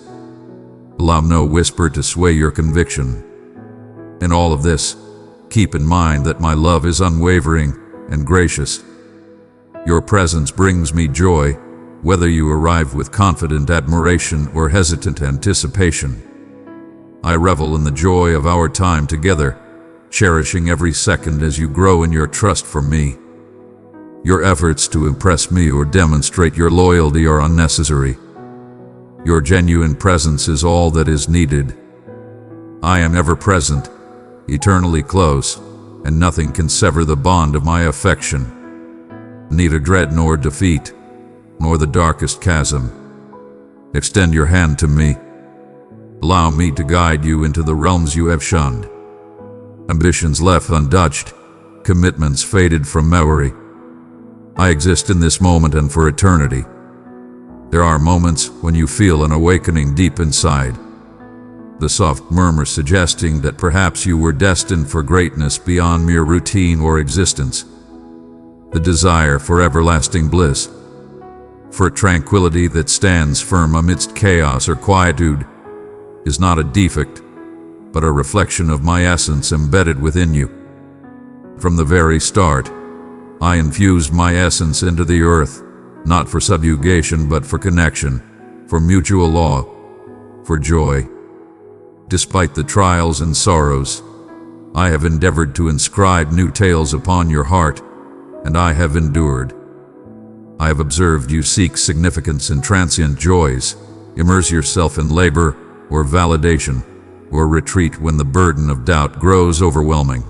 Allow no whisper to sway your conviction. In all of this, keep in mind that my love is unwavering and gracious. Your presence brings me joy, whether you arrive with confident admiration or hesitant anticipation. I revel in the joy of our time together, cherishing every second as you grow in your trust for me. Your efforts to impress me or demonstrate your loyalty are unnecessary. Your genuine presence is all that is needed. I am ever present, eternally close, and nothing can sever the bond of my affection. Neither dread nor defeat, nor the darkest chasm. Extend your hand to me. Allow me to guide you into the realms you have shunned. Ambitions left untouched, commitments faded from memory. I exist in this moment and for eternity. There are moments when you feel an awakening deep inside, the soft murmur suggesting that perhaps you were destined for greatness beyond mere routine or existence. The desire for everlasting bliss, for tranquility that stands firm amidst chaos or quietude, is not a defect, but a reflection of my essence embedded within you. From the very start, I infused my essence into the earth, not for subjugation but for connection, for mutual law, for joy. Despite the trials and sorrows, I have endeavored to inscribe new tales upon your heart, and I have endured. I have observed you seek significance in transient joys, immerse yourself in labor or validation, or retreat when the burden of doubt grows overwhelming.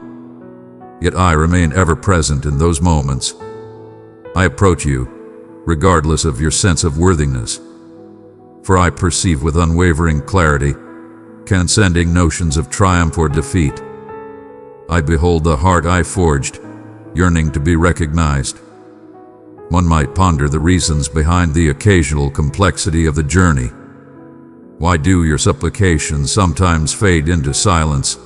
Yet I remain ever present in those moments. I approach you, regardless of your sense of worthiness, for I perceive with unwavering clarity, transcending notions of triumph or defeat. I behold the heart I forged, yearning to be recognized. One might ponder the reasons behind the occasional complexity of the journey. Why do your supplications sometimes fade into silence,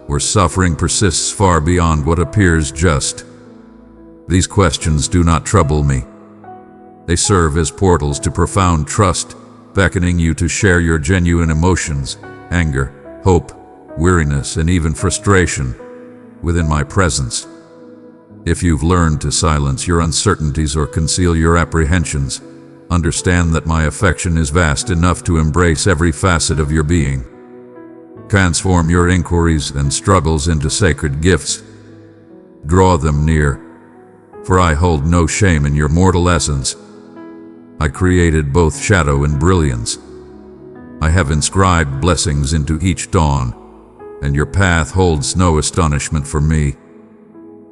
where suffering persists far beyond what appears just? These questions do not trouble me. They serve as portals to profound trust, beckoning you to share your genuine emotions, anger, hope, weariness, and even frustration within my presence. If you've learned to silence your uncertainties or conceal your apprehensions, understand that my affection is vast enough to embrace every facet of your being. Transform your inquiries and struggles into sacred gifts. Draw them near, for I hold no shame in your mortal essence. I created both shadow and brilliance. I have inscribed blessings into each dawn, and your path holds no astonishment for me.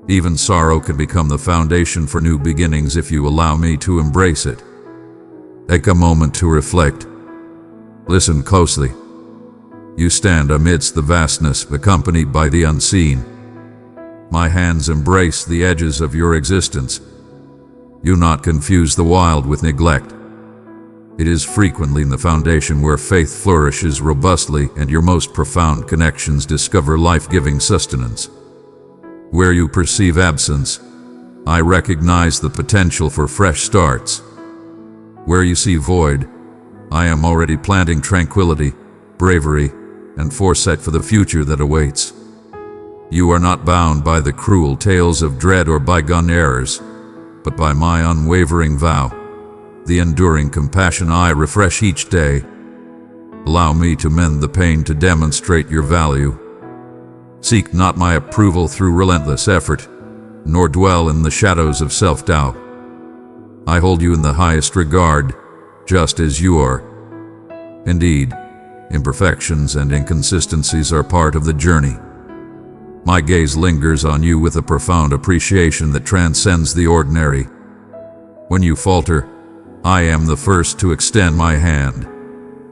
Even sorrow can become the foundation for new beginnings if you allow me to embrace it. Take a moment to reflect. Listen closely. You stand amidst the vastness, accompanied by the unseen. My hands embrace the edges of your existence. Do not confuse the wild with neglect. It is frequently in the foundation where faith flourishes robustly and your most profound connections discover life-giving sustenance. Where you perceive absence, I recognize the potential for fresh starts. Where you see void, I am already planting tranquility, bravery, and foresight for the future that awaits. You are not bound by the cruel tales of dread or bygone errors, but by my unwavering vow, the enduring compassion I refresh each day. Allow me to mend the pain to demonstrate your value. Seek not my approval through relentless effort, nor dwell in the shadows of self-doubt. I hold you in the highest regard, just as you are. Indeed, imperfections and inconsistencies are part of the journey. My gaze lingers on you with a profound appreciation that transcends the ordinary. When you falter, I am the first to extend my hand,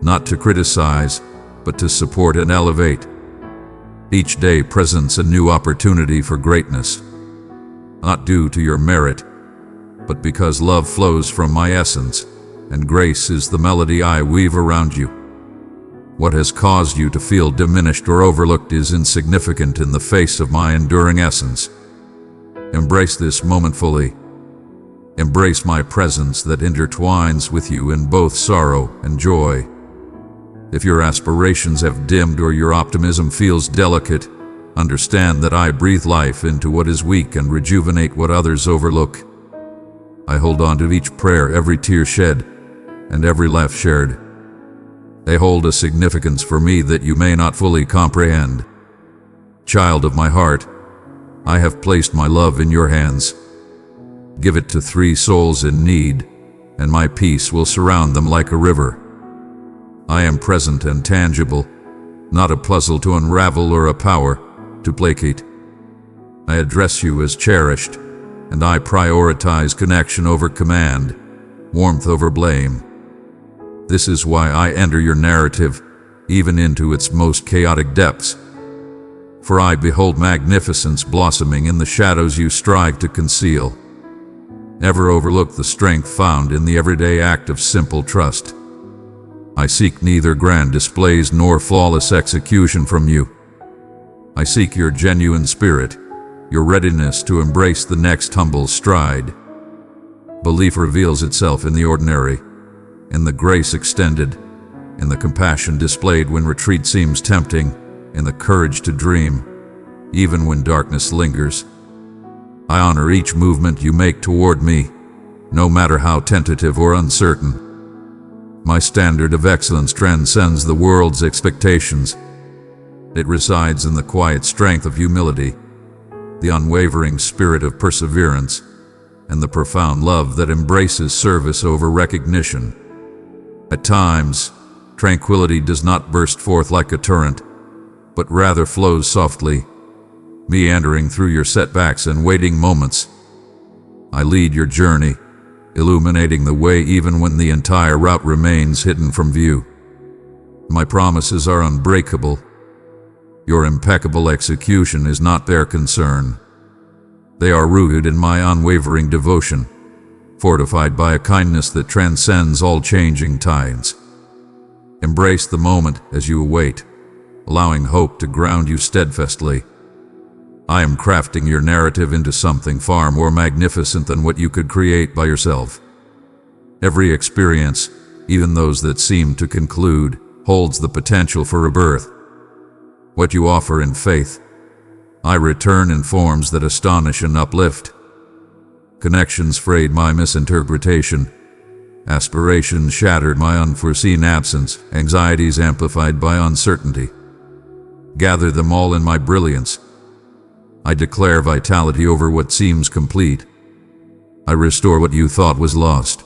not to criticize, but to support and elevate. Each day presents a new opportunity for greatness, not due to your merit, but because love flows from my essence, and grace is the melody I weave around you. What has caused you to feel diminished or overlooked is insignificant in the face of my enduring essence. Embrace this moment fully. Embrace my presence that intertwines with you in both sorrow and joy. If your aspirations have dimmed or your optimism feels delicate, understand that I breathe life into what is weak and rejuvenate what others overlook. I hold on to each prayer, every tear shed, and every laugh shared. They hold a significance for me that you may not fully comprehend. Child of my heart, I have placed my love in your hands. Give it to 3 souls in need, and my peace will surround them like a river. I am present and tangible, not a puzzle to unravel or a power to placate. I address you as cherished, and I prioritize connection over command, warmth over blame. This is why I enter your narrative, even into its most chaotic depths. For I behold magnificence blossoming in the shadows you strive to conceal. Never overlook the strength found in the everyday act of simple trust. I seek neither grand displays nor flawless execution from you. I seek your genuine spirit, your readiness to embrace the next humble stride. Belief reveals itself in the ordinary, in the grace extended, in the compassion displayed when retreat seems tempting, in the courage to dream, even when darkness lingers. I honor each movement you make toward me, no matter how tentative or uncertain. My standard of excellence transcends the world's expectations. It resides in the quiet strength of humility, the unwavering spirit of perseverance, and the profound love that embraces service over recognition. At times, tranquility does not burst forth like a torrent, but rather flows softly, meandering through your setbacks and waiting moments. I lead your journey, illuminating the way even when the entire route remains hidden from view. My promises are unbreakable. Your impeccable execution is not their concern. They are rooted in my unwavering devotion, fortified by a kindness that transcends all changing tides. Embrace the moment as you await, allowing hope to ground you steadfastly. I am crafting your narrative into something far more magnificent than what you could create by yourself. Every experience, even those that seem to conclude, holds the potential for rebirth. What you offer in faith, I return in forms that astonish and uplift. Connections frayed my misinterpretation, aspirations shattered by unforeseen absence, anxieties amplified by uncertainty. Gather them all in my brilliance. I declare vitality over what seems complete. I restore what you thought was lost.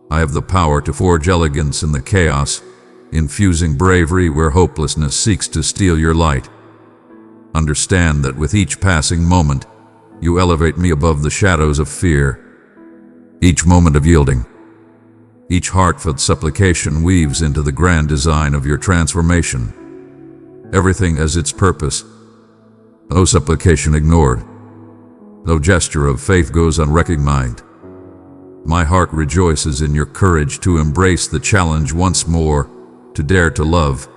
I have the power to forge elegance in the chaos, infusing bravery where hopelessness seeks to steal your light. Understand that with each passing moment, you elevate me above the shadows of fear. Each moment of yielding, each heartfelt supplication weaves into the grand design of your transformation. Everything has its purpose. No supplication ignored. No gesture of faith goes unrecognized. My heart rejoices in your courage to embrace the challenge once more, to dare to love,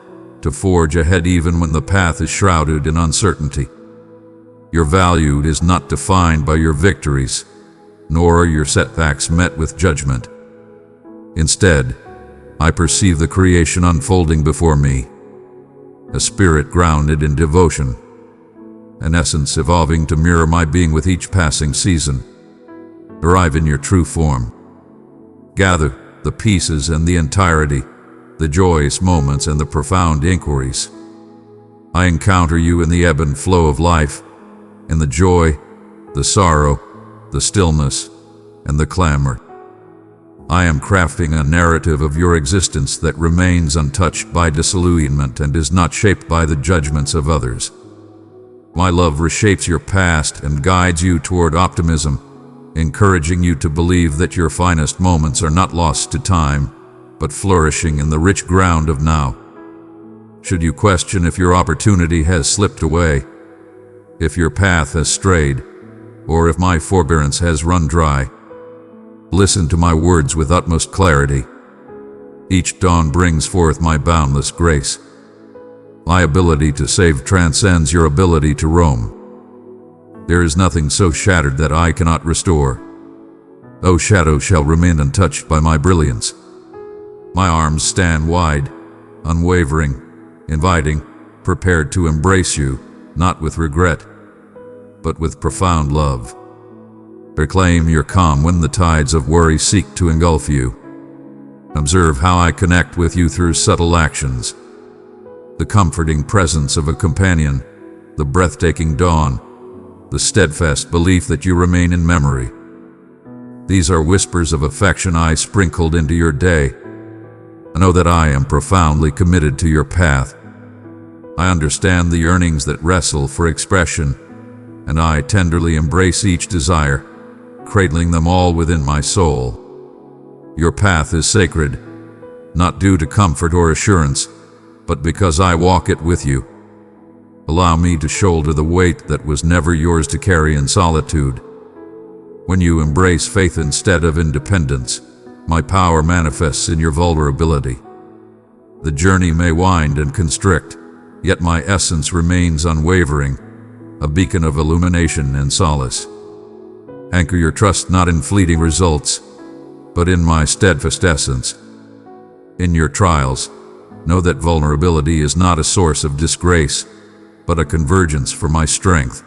to forge ahead even when the path is shrouded in uncertainty. Your value is not defined by your victories, nor are your setbacks met with judgment. Instead, I perceive the creation unfolding before me, a spirit grounded in devotion, an essence evolving to mirror my being with each passing season. Arrive in your true form. Gather the pieces and the entirety, the joyous moments and the profound inquiries. I encounter you in the ebb and flow of life, in the joy, the sorrow, the stillness, and the clamor. I am crafting a narrative of your existence that remains untouched by disillusionment and is not shaped by the judgments of others. My love reshapes your past and guides you toward optimism, encouraging you to believe that your finest moments are not lost to time, but flourishing in the rich ground of now. Should you question if your opportunity has slipped away, if your path has strayed, or if my forbearance has run dry, listen to my words with utmost clarity. Each dawn brings forth my boundless grace. My ability to save transcends your ability to roam. There is nothing so shattered that I cannot restore. No shadow shall remain untouched by my brilliance. My arms stand wide, unwavering, inviting, prepared to embrace you, not with regret, but with profound love. Proclaim your calm when the tides of worry seek to engulf you. Observe how I connect with you through subtle actions. The comforting presence of a companion, the breathtaking dawn, the steadfast belief that you remain in memory. These are whispers of affection I sprinkled into your day. I know that I am profoundly committed to your path. I understand the yearnings that wrestle for expression, and I tenderly embrace each desire, cradling them all within my soul. Your path is sacred, not due to comfort or assurance, but because I walk it with you. Allow me to shoulder the weight that was never yours to carry in solitude. When you embrace faith instead of independence, my power manifests in your vulnerability. The journey may wind and constrict, yet my essence remains unwavering, a beacon of illumination and solace. Anchor your trust not in fleeting results, but in my steadfast essence. In your trials, know that vulnerability is not a source of disgrace, but a convergence for my strength.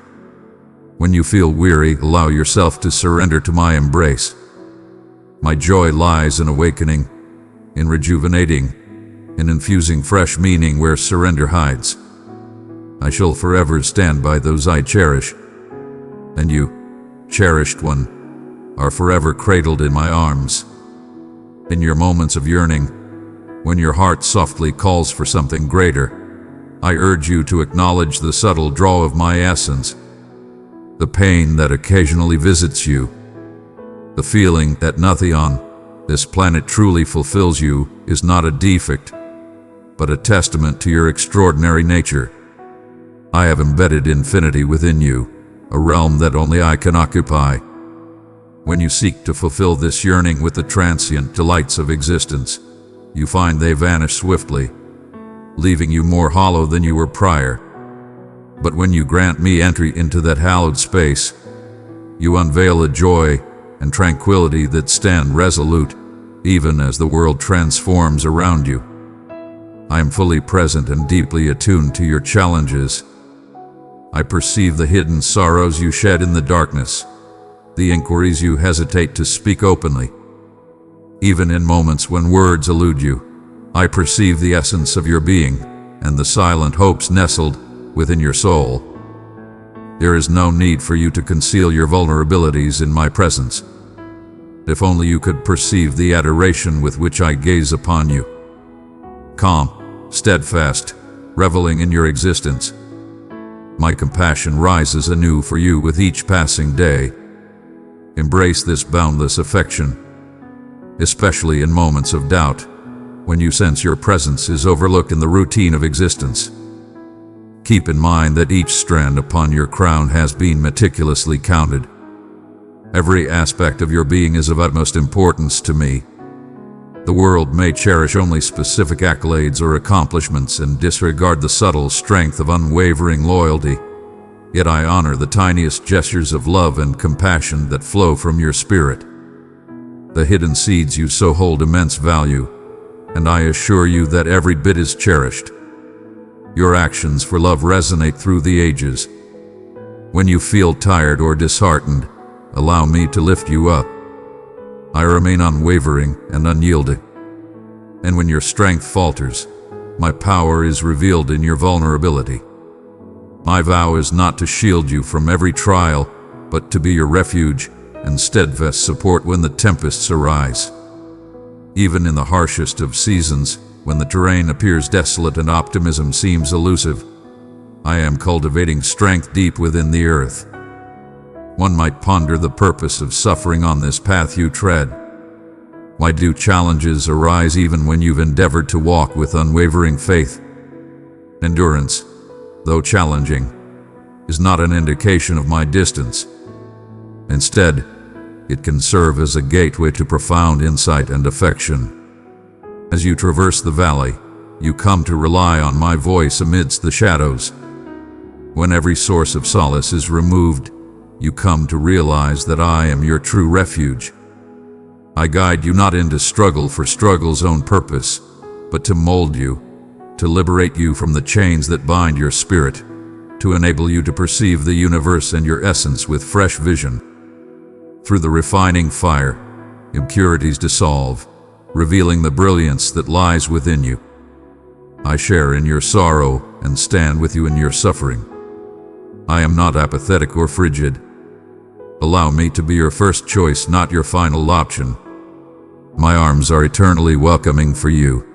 When you feel weary, allow yourself to surrender to my embrace. My joy lies in awakening, in rejuvenating, in infusing fresh meaning where surrender hides. I shall forever stand by those I cherish, and you, cherished one, are forever cradled in my arms. In your moments of yearning, when your heart softly calls for something greater, I urge you to acknowledge the subtle draw of my essence, the pain that occasionally visits you, the feeling that nothing on this planet truly fulfills you is not a defect, but a testament to your extraordinary nature. I have embedded infinity within you, a realm that only I can occupy. When you seek to fulfill this yearning with the transient delights of existence, you find they vanish swiftly, leaving you more hollow than you were prior. But when you grant me entry into that hallowed space, you unveil a joy and tranquility that stand resolute, even as the world transforms around you. I am fully present and deeply attuned to your challenges. I perceive the hidden sorrows you shed in the darkness, the inquiries you hesitate to speak openly. Even in moments when words elude you, I perceive the essence of your being and the silent hopes nestled within your soul. There is no need for you to conceal your vulnerabilities in my presence. If only you could perceive the adoration with which I gaze upon you. calm, steadfast, reveling in your existence. My compassion rises anew for you with each passing day. Embrace this boundless affection, especially in moments of doubt, when you sense your presence is overlooked in the routine of existence. Keep in mind that each strand upon your crown has been meticulously counted. Every aspect of your being is of utmost importance to me. The world may cherish only specific accolades or accomplishments and disregard the subtle strength of unwavering loyalty. Yet I honor the tiniest gestures of love and compassion that flow from your spirit. The hidden seeds you sow hold immense value, and I assure you that every bit is cherished. Your actions for love resonate through the ages. When you feel tired or disheartened, allow me to lift you up. I remain unwavering and unyielding. And when your strength falters, my power is revealed in your vulnerability. My vow is not to shield you from every trial, but to be your refuge and steadfast support when the tempests arise. Even in the harshest of seasons, when the terrain appears desolate and optimism seems elusive, I am cultivating strength deep within the earth. One might ponder the purpose of suffering on this path you tread. Why do challenges arise even when you've endeavored to walk with unwavering faith? Endurance, though challenging, is not an indication of my distance. Instead, it can serve as a gateway to profound insight and affection. As you traverse the valley, you come to rely on my voice amidst the shadows. When every source of solace is removed, you come to realize that I am your true refuge. I guide you not into struggle for struggle's own purpose, but to mold you, to liberate you from the chains that bind your spirit, to enable you to perceive the universe and your essence with fresh vision. Through the refining fire, impurities dissolve, revealing the brilliance that lies within you. I share in your sorrow and stand with you in your suffering. I am not apathetic or frigid. Allow me to be your first choice, not your final option. My arms are eternally welcoming for you.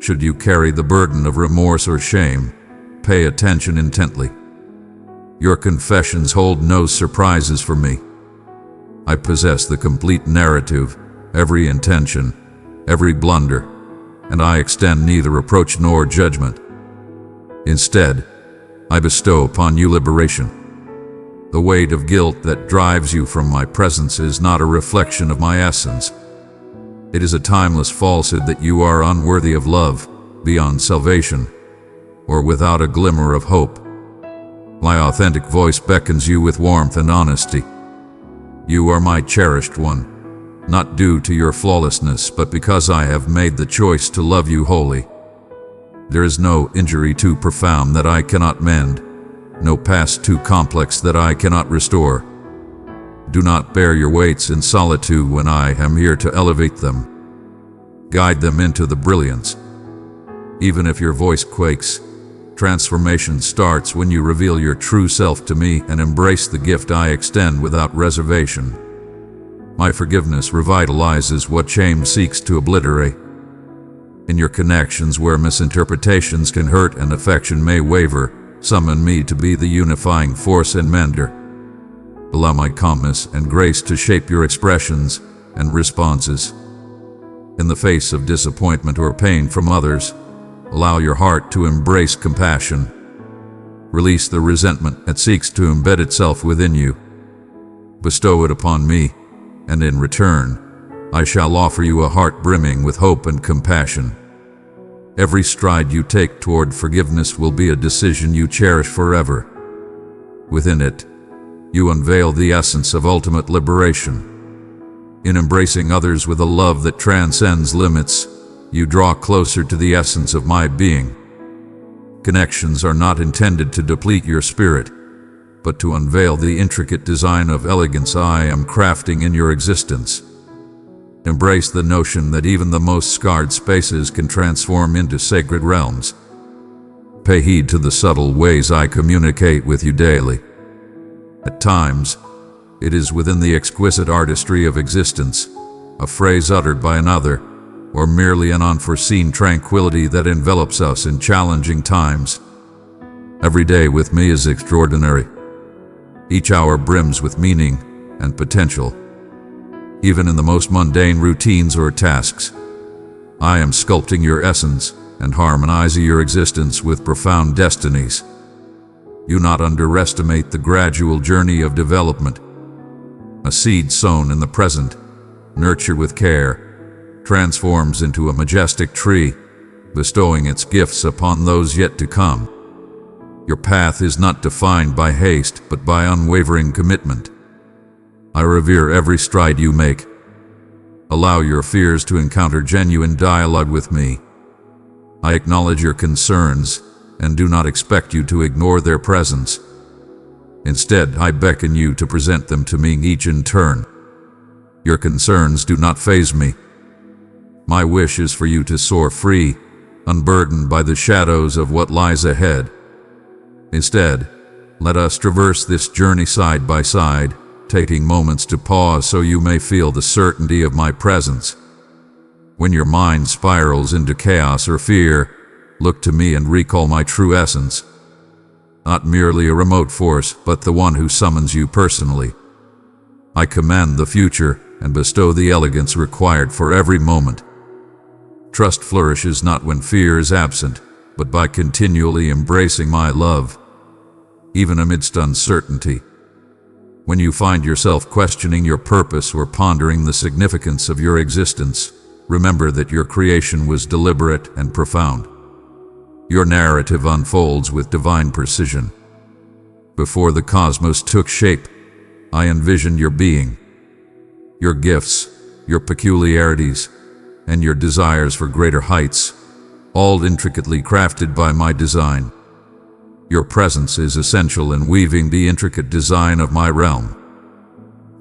Should you carry the burden of remorse or shame, pay attention intently. Your confessions hold no surprises for me. I possess the complete narrative, every intention, every blunder, and I extend neither reproach nor judgment. Instead, I bestow upon you liberation. The weight of guilt that drives you from my presence is not a reflection of my essence. It is a timeless falsehood that you are unworthy of love, beyond salvation, or without a glimmer of hope. My authentic voice beckons you with warmth and honesty. You are my cherished one, not due to your flawlessness, but because I have made the choice to love you wholly. There is no injury too profound that I cannot mend, no past too complex that I cannot restore. Do not bear your weights in solitude when I am here to elevate them. Guide them into the brilliance. Even if your voice quakes, transformation starts when you reveal your true self to me and embrace the gift I extend without reservation. My forgiveness revitalizes what shame seeks to obliterate. In your connections where misinterpretations can hurt and affection may waver, summon me to be the unifying force and mender. Allow my calmness and grace to shape your expressions and responses. In the face of disappointment or pain from others, allow your heart to embrace compassion. Release the resentment that seeks to embed itself within you. Bestow it upon me, and in return, I shall offer you a heart brimming with hope and compassion. Every stride you take toward forgiveness will be a decision you cherish forever. Within it, you unveil the essence of ultimate liberation. In embracing others with a love that transcends limits, you draw closer to the essence of my being. Connections are not intended to deplete your spirit, but to unveil the intricate design of elegance I am crafting in your existence. Embrace the notion that even the most scarred spaces can transform into sacred realms. Pay heed to the subtle ways I communicate with you daily. At times, it is within the exquisite artistry of existence, a phrase uttered by another, or merely an unforeseen tranquility that envelops us in challenging times. Every day with me is extraordinary. Each hour brims with meaning and potential. Even in the most mundane routines or tasks, I am sculpting your essence and harmonizing your existence with profound destinies. Do not underestimate the gradual journey of development. A seed sown in the present, nurtured with care, transforms into a majestic tree, bestowing its gifts upon those yet to come. Your path is not defined by haste, but by unwavering commitment. I revere every stride you make. Allow your fears to encounter genuine dialogue with me. I acknowledge your concerns and do not expect you to ignore their presence. Instead, I beckon you to present them to me each in turn. Your concerns do not faze me. My wish is for you to soar free, unburdened by the shadows of what lies ahead. Instead, let us traverse this journey side by side, taking moments to pause so you may feel the certainty of my presence. When your mind spirals into chaos or fear, look to me and recall my true essence. Not merely a remote force, but the one who summons you personally. I command the future and bestow the elegance required for every moment. Trust flourishes not when fear is absent, but by continually embracing my love, even amidst uncertainty. When you find yourself questioning your purpose or pondering the significance of your existence, remember that your creation was deliberate and profound. Your narrative unfolds with divine precision. Before the cosmos took shape, I envisioned your being, your gifts, your peculiarities, and your desires for greater heights, all intricately crafted by my design. Your presence is essential in weaving the intricate design of my realm.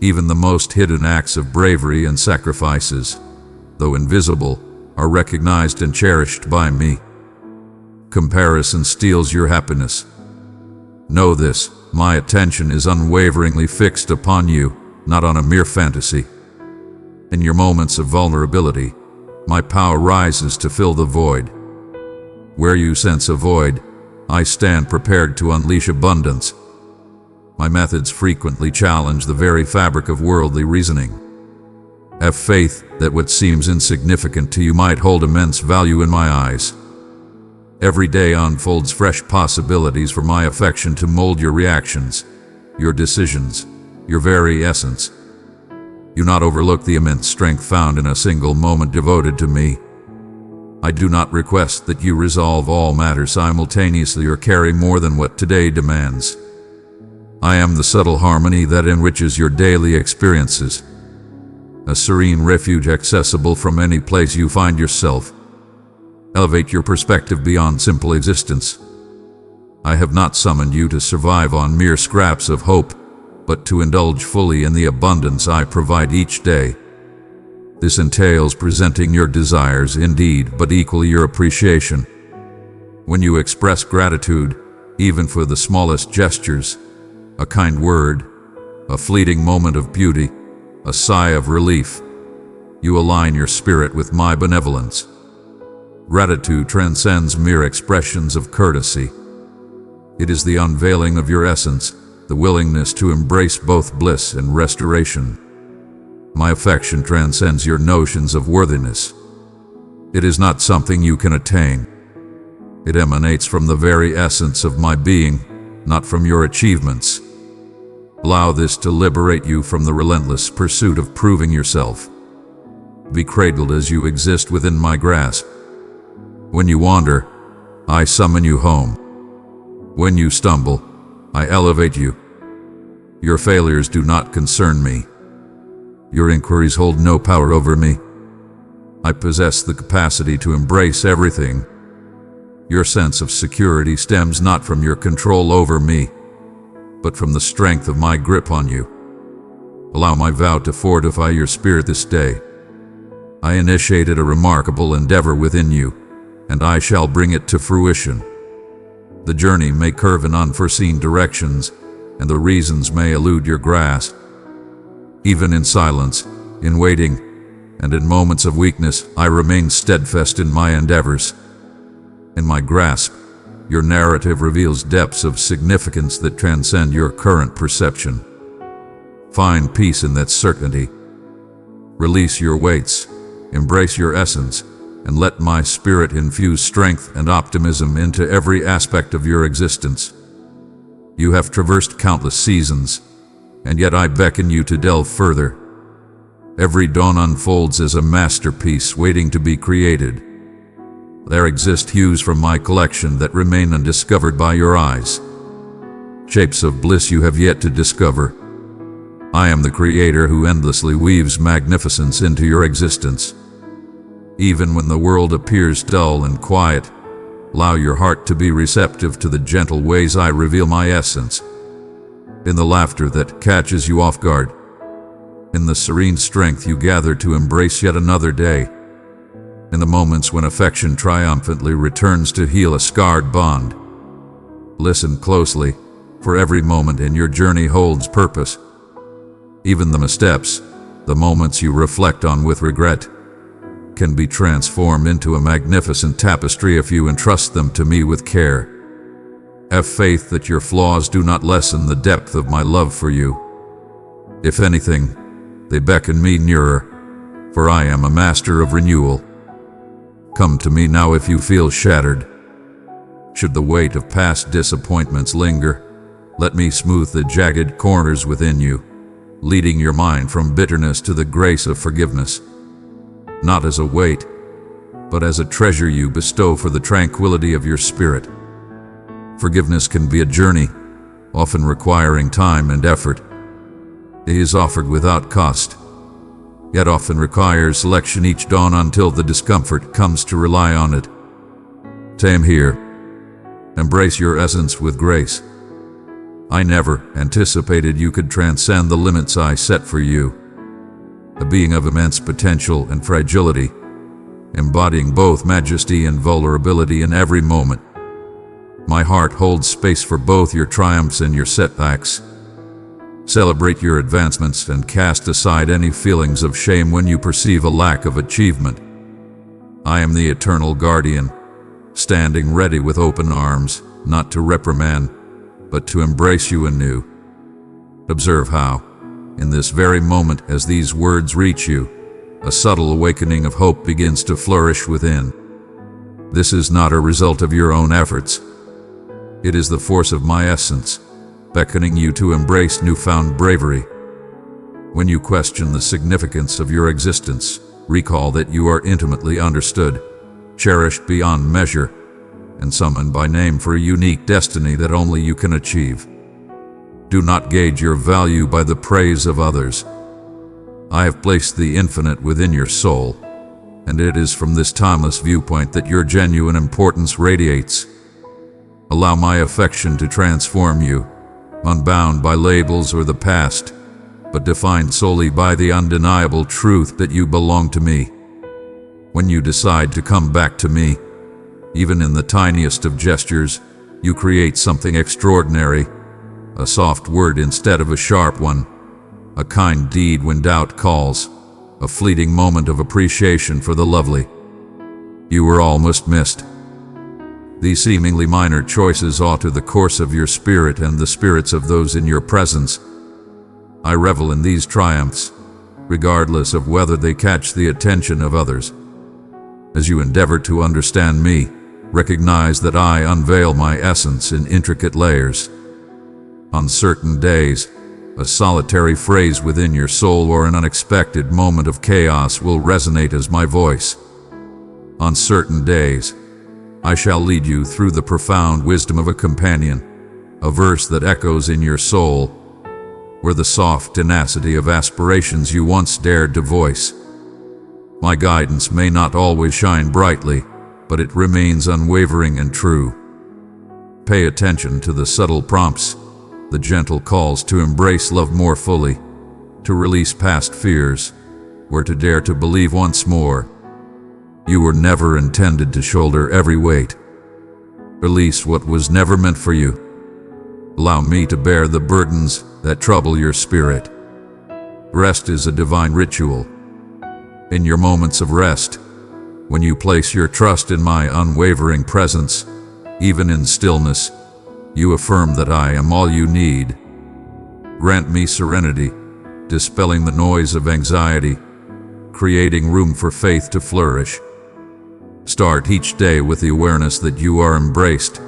Even the most hidden acts of bravery and sacrifices, though invisible, are recognized and cherished by me. Comparison steals your happiness. Know this, my attention is unwaveringly fixed upon you, not on a mere fantasy. In your moments of vulnerability, my power rises to fill the void. Where you sense a void, I stand prepared to unleash abundance. My methods frequently challenge the very fabric of worldly reasoning. Have faith that what seems insignificant to you might hold immense value in my eyes. Every day unfolds fresh possibilities for my affection to mold your reactions, your decisions, your very essence. Do not overlook the immense strength found in a single moment devoted to me. I do not request that you resolve all matters simultaneously or carry more than what today demands. I am the subtle harmony that enriches your daily experiences, a serene refuge accessible from any place you find yourself. Elevate your perspective beyond simple existence. I have not summoned you to survive on mere scraps of hope, but to indulge fully in the abundance I provide each day. This entails presenting your desires indeed, but equally your appreciation. When you express gratitude, even for the smallest gestures, a kind word, a fleeting moment of beauty, a sigh of relief, you align your spirit with my benevolence. Gratitude transcends mere expressions of courtesy. It is the unveiling of your essence, the willingness to embrace both bliss and restoration. My affection transcends your notions of worthiness. It is not something you can attain. It emanates from the very essence of my being, not from your achievements. Allow this to liberate you from the relentless pursuit of proving yourself. Be cradled as you exist within my grasp. When you wander, I summon you home. When you stumble, I elevate you. Your failures do not concern me. Your inquiries hold no power over me. I possess the capacity to embrace everything. Your sense of security stems not from your control over me, but from the strength of my grip on you. Allow my vow to fortify your spirit this day. I initiated a remarkable endeavor within you, and I shall bring it to fruition. The journey may curve in unforeseen directions, and the reasons may elude your grasp. Even in silence, in waiting, and in moments of weakness I remain steadfast in my endeavors. In my grasp, your narrative reveals depths of significance that transcend your current perception. Find peace in that certainty. Release your weights, embrace your essence, and let my spirit infuse strength and optimism into every aspect of your existence. You have traversed countless seasons, and yet I beckon you to delve further. Every dawn unfolds as a masterpiece waiting to be created. There exist hues from my collection that remain undiscovered by your eyes. Shapes of bliss you have yet to discover. I am the creator who endlessly weaves magnificence into your existence. Even when the world appears dull and quiet, allow your heart to be receptive to the gentle ways I reveal my essence. In the laughter that catches you off guard, in the serene strength you gather to embrace yet another day, in the moments when affection triumphantly returns to heal a scarred bond. Listen closely, for every moment in your journey holds purpose. Even the missteps, the moments you reflect on with regret, can be transformed into a magnificent tapestry if you entrust them to me with care. Have faith that your flaws do not lessen the depth of my love for you. If anything, they beckon me nearer, for I am a master of renewal. Come to me now if you feel shattered. Should the weight of past disappointments linger, let me smooth the jagged corners within you, leading your mind from bitterness to the grace of forgiveness. Not as a weight, but as a treasure you bestow for the tranquility of your spirit. Forgiveness can be a journey, often requiring time and effort. It is offered without cost, yet often requires selection each dawn until the discomfort comes to rely on it. Tame here. Embrace your essence with grace. I never anticipated you could transcend the limits I set for you. A being of immense potential and fragility, embodying both majesty and vulnerability in every moment. My heart holds space for both your triumphs and your setbacks. Celebrate your advancements and cast aside any feelings of shame when you perceive a lack of achievement. I am the eternal guardian, standing ready with open arms, not to reprimand, but to embrace you anew. Observe how, in this very moment as these words reach you, a subtle awakening of hope begins to flourish within. This is not a result of your own efforts. It is the force of my essence, beckoning you to embrace newfound bravery. When you question the significance of your existence, recall that you are intimately understood, cherished beyond measure, and summoned by name for a unique destiny that only you can achieve. Do not gauge your value by the praise of others. I have placed the infinite within your soul, and it is from this timeless viewpoint that your genuine importance radiates. Allow my affection to transform you, unbound by labels or the past, but defined solely by the undeniable truth that you belong to me. When you decide to come back to me, even in the tiniest of gestures, you create something extraordinary. A soft word instead of a sharp one, a kind deed when doubt calls, a fleeting moment of appreciation for the lovely. You were almost missed. These seemingly minor choices alter the course of your spirit and the spirits of those in your presence. I revel in these triumphs, regardless of whether they catch the attention of others. As you endeavor to understand me, recognize that I unveil my essence in intricate layers. On certain days, a solitary phrase within your soul or an unexpected moment of chaos will resonate as my voice. On certain days, I shall lead you through the profound wisdom of a companion, a verse that echoes in your soul, where the soft tenacity of aspirations you once dared to voice. My guidance may not always shine brightly, but it remains unwavering and true. Pay attention to the subtle prompts, the gentle calls to embrace love more fully, to release past fears, or to dare to believe once more. You were never intended to shoulder every weight. Release what was never meant for you. Allow me to bear the burdens that trouble your spirit. Rest is a divine ritual. In your moments of rest, when you place your trust in my unwavering presence, even in stillness, you affirm that I am all you need. Grant me serenity, dispelling the noise of anxiety, creating room for faith to flourish. Start each day with the awareness that you are embraced,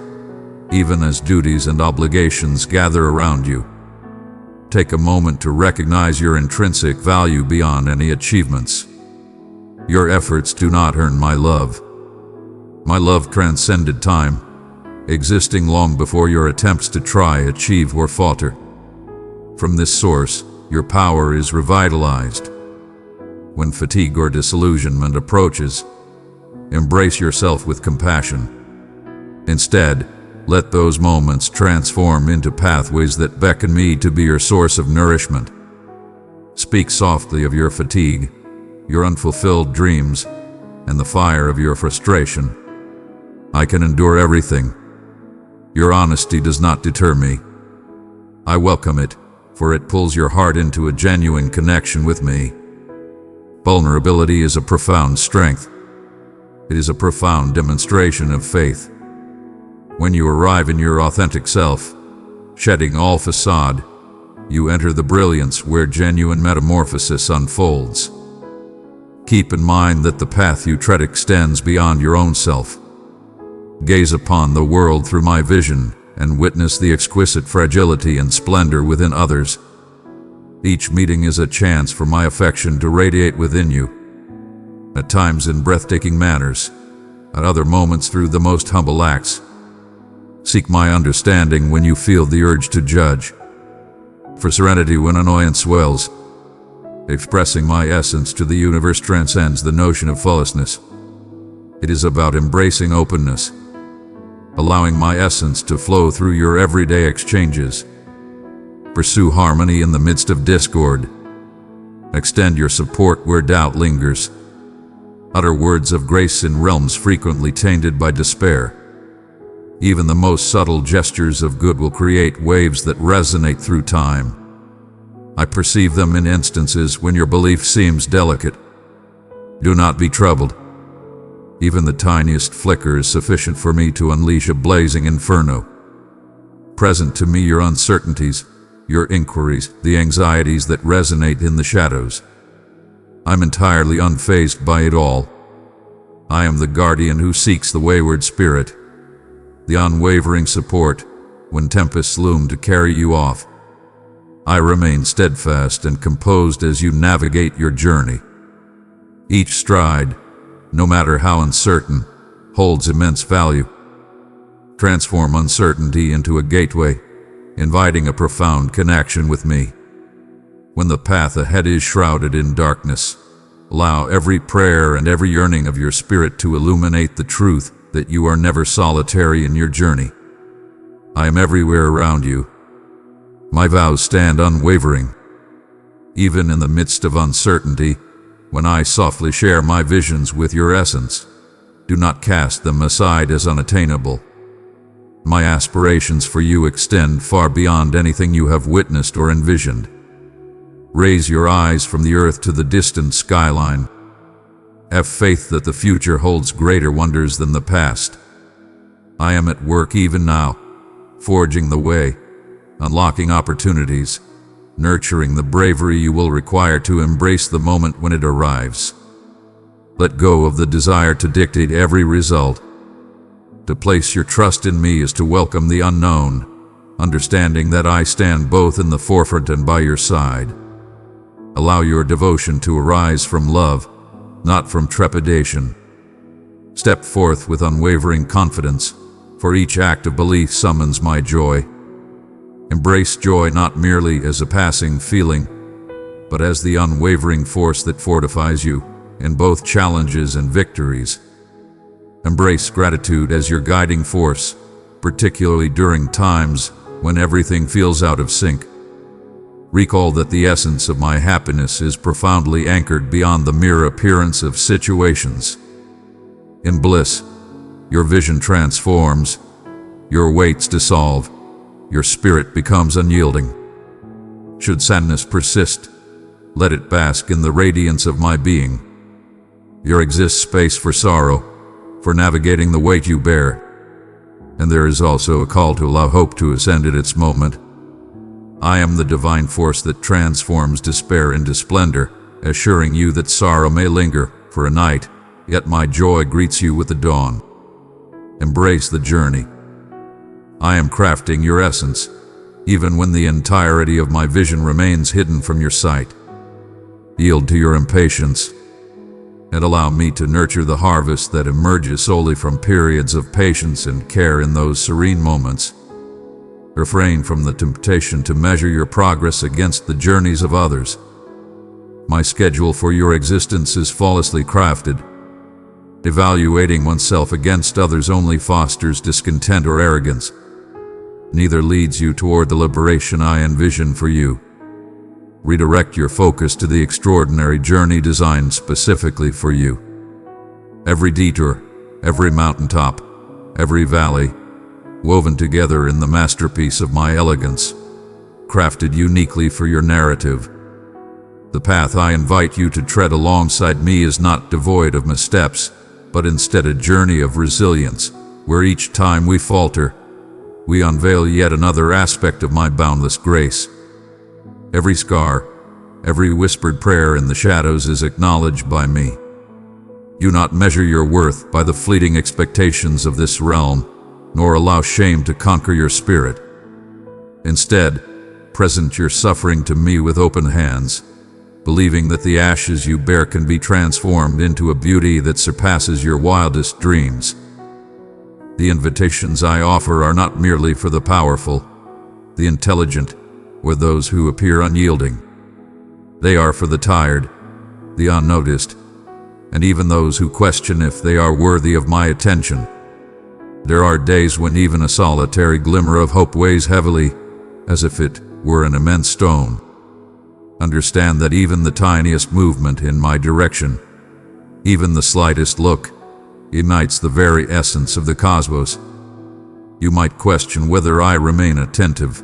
even as duties and obligations gather around you. Take a moment to recognize your intrinsic value beyond any achievements. Your efforts do not earn my love. My love transcended time, existing long before your attempts to try, achieve, or falter. From this source, your power is revitalized. When fatigue or disillusionment approaches, embrace yourself with compassion. Instead, let those moments transform into pathways that beckon me to be your source of nourishment. Speak softly of your fatigue, your unfulfilled dreams, and the fire of your frustration. I can endure everything. Your honesty does not deter me. I welcome it, for it pulls your heart into a genuine connection with me. Vulnerability is a profound strength. It is a profound demonstration of faith. When you arrive in your authentic self, shedding all facade, you enter the brilliance where genuine metamorphosis unfolds. Keep in mind that the path you tread extends beyond your own self. Gaze upon the world through my vision and witness the exquisite fragility and splendor within others. Each meeting is a chance for my affection to radiate within you, at times in breathtaking manners, at other moments through the most humble acts. Seek my understanding when you feel the urge to judge, for serenity when annoyance swells. Expressing my essence to the universe transcends the notion of falseness. It is about embracing openness, allowing my essence to flow through your everyday exchanges. Pursue harmony in the midst of discord. Extend your support where doubt lingers. Utter words of grace in realms frequently tainted by despair. Even the most subtle gestures of good will create waves that resonate through time. I perceive them in instances when your belief seems delicate. Do not be troubled. Even the tiniest flicker is sufficient for me to unleash a blazing inferno. Present to me your uncertainties, your inquiries, the anxieties that resonate in the shadows. I'm entirely unfazed by it all. I am the guardian who seeks the wayward spirit, the unwavering support when tempests loom to carry you off. I remain steadfast and composed as you navigate your journey. Each stride, no matter how uncertain, holds immense value. Transform uncertainty into a gateway, inviting a profound connection with me. When the path ahead is shrouded in darkness, allow every prayer and every yearning of your spirit to illuminate the truth that you are never solitary in your journey. I am everywhere around you. My vows stand unwavering. Even in the midst of uncertainty, when I softly share my visions with your essence, do not cast them aside as unattainable. My aspirations for you extend far beyond anything you have witnessed or envisioned. Raise your eyes from the earth to the distant skyline. Have faith that the future holds greater wonders than the past. I am at work even now, forging the way, unlocking opportunities, nurturing the bravery you will require to embrace the moment when it arrives. Let go of the desire to dictate every result. To place your trust in me is to welcome the unknown, understanding that I stand both in the forefront and by your side. Allow your devotion to arise from love, not from trepidation. Step forth with unwavering confidence, for each act of belief summons my joy. Embrace joy not merely as a passing feeling, but as the unwavering force that fortifies you in both challenges and victories. Embrace gratitude as your guiding force, particularly during times when everything feels out of sync. Recall that the essence of my happiness is profoundly anchored beyond the mere appearance of situations. In bliss, your vision transforms, your weights dissolve, your spirit becomes unyielding. Should sadness persist, let it bask in the radiance of my being, There exists space for sorrow, for navigating the weight you bear, and there is also a call to allow hope to ascend at its moment. I am the divine force that transforms despair into splendor, assuring you that sorrow may linger for a night, yet my joy greets you with the dawn. Embrace the journey. I am crafting your essence, even when the entirety of my vision remains hidden from your sight. Yield to your impatience, and allow me to nurture the harvest that emerges solely from periods of patience and care. In those serene moments, refrain from the temptation to measure your progress against the journeys of others. My schedule for your existence is flawlessly crafted. Evaluating oneself against others only fosters discontent or arrogance. Neither leads you toward the liberation I envision for you. Redirect your focus to the extraordinary journey designed specifically for you. Every detour, every mountaintop, every valley, woven together in the masterpiece of my elegance, crafted uniquely for your narrative. The path I invite you to tread alongside me is not devoid of missteps, but instead a journey of resilience, where each time we falter, we unveil yet another aspect of my boundless grace. Every scar, every whispered prayer in the shadows is acknowledged by me. Do not measure your worth by the fleeting expectations of this realm, nor allow shame to conquer your spirit. Instead, present your suffering to me with open hands, believing that the ashes you bear can be transformed into a beauty that surpasses your wildest dreams. The invitations I offer are not merely for the powerful, the intelligent, or those who appear unyielding. They are for the tired, the unnoticed, and even those who question if they are worthy of my attention. There are days when even a solitary glimmer of hope weighs heavily, as if it were an immense stone. Understand that even the tiniest movement in my direction, even the slightest look, ignites the very essence of the cosmos. You might question whether I remain attentive,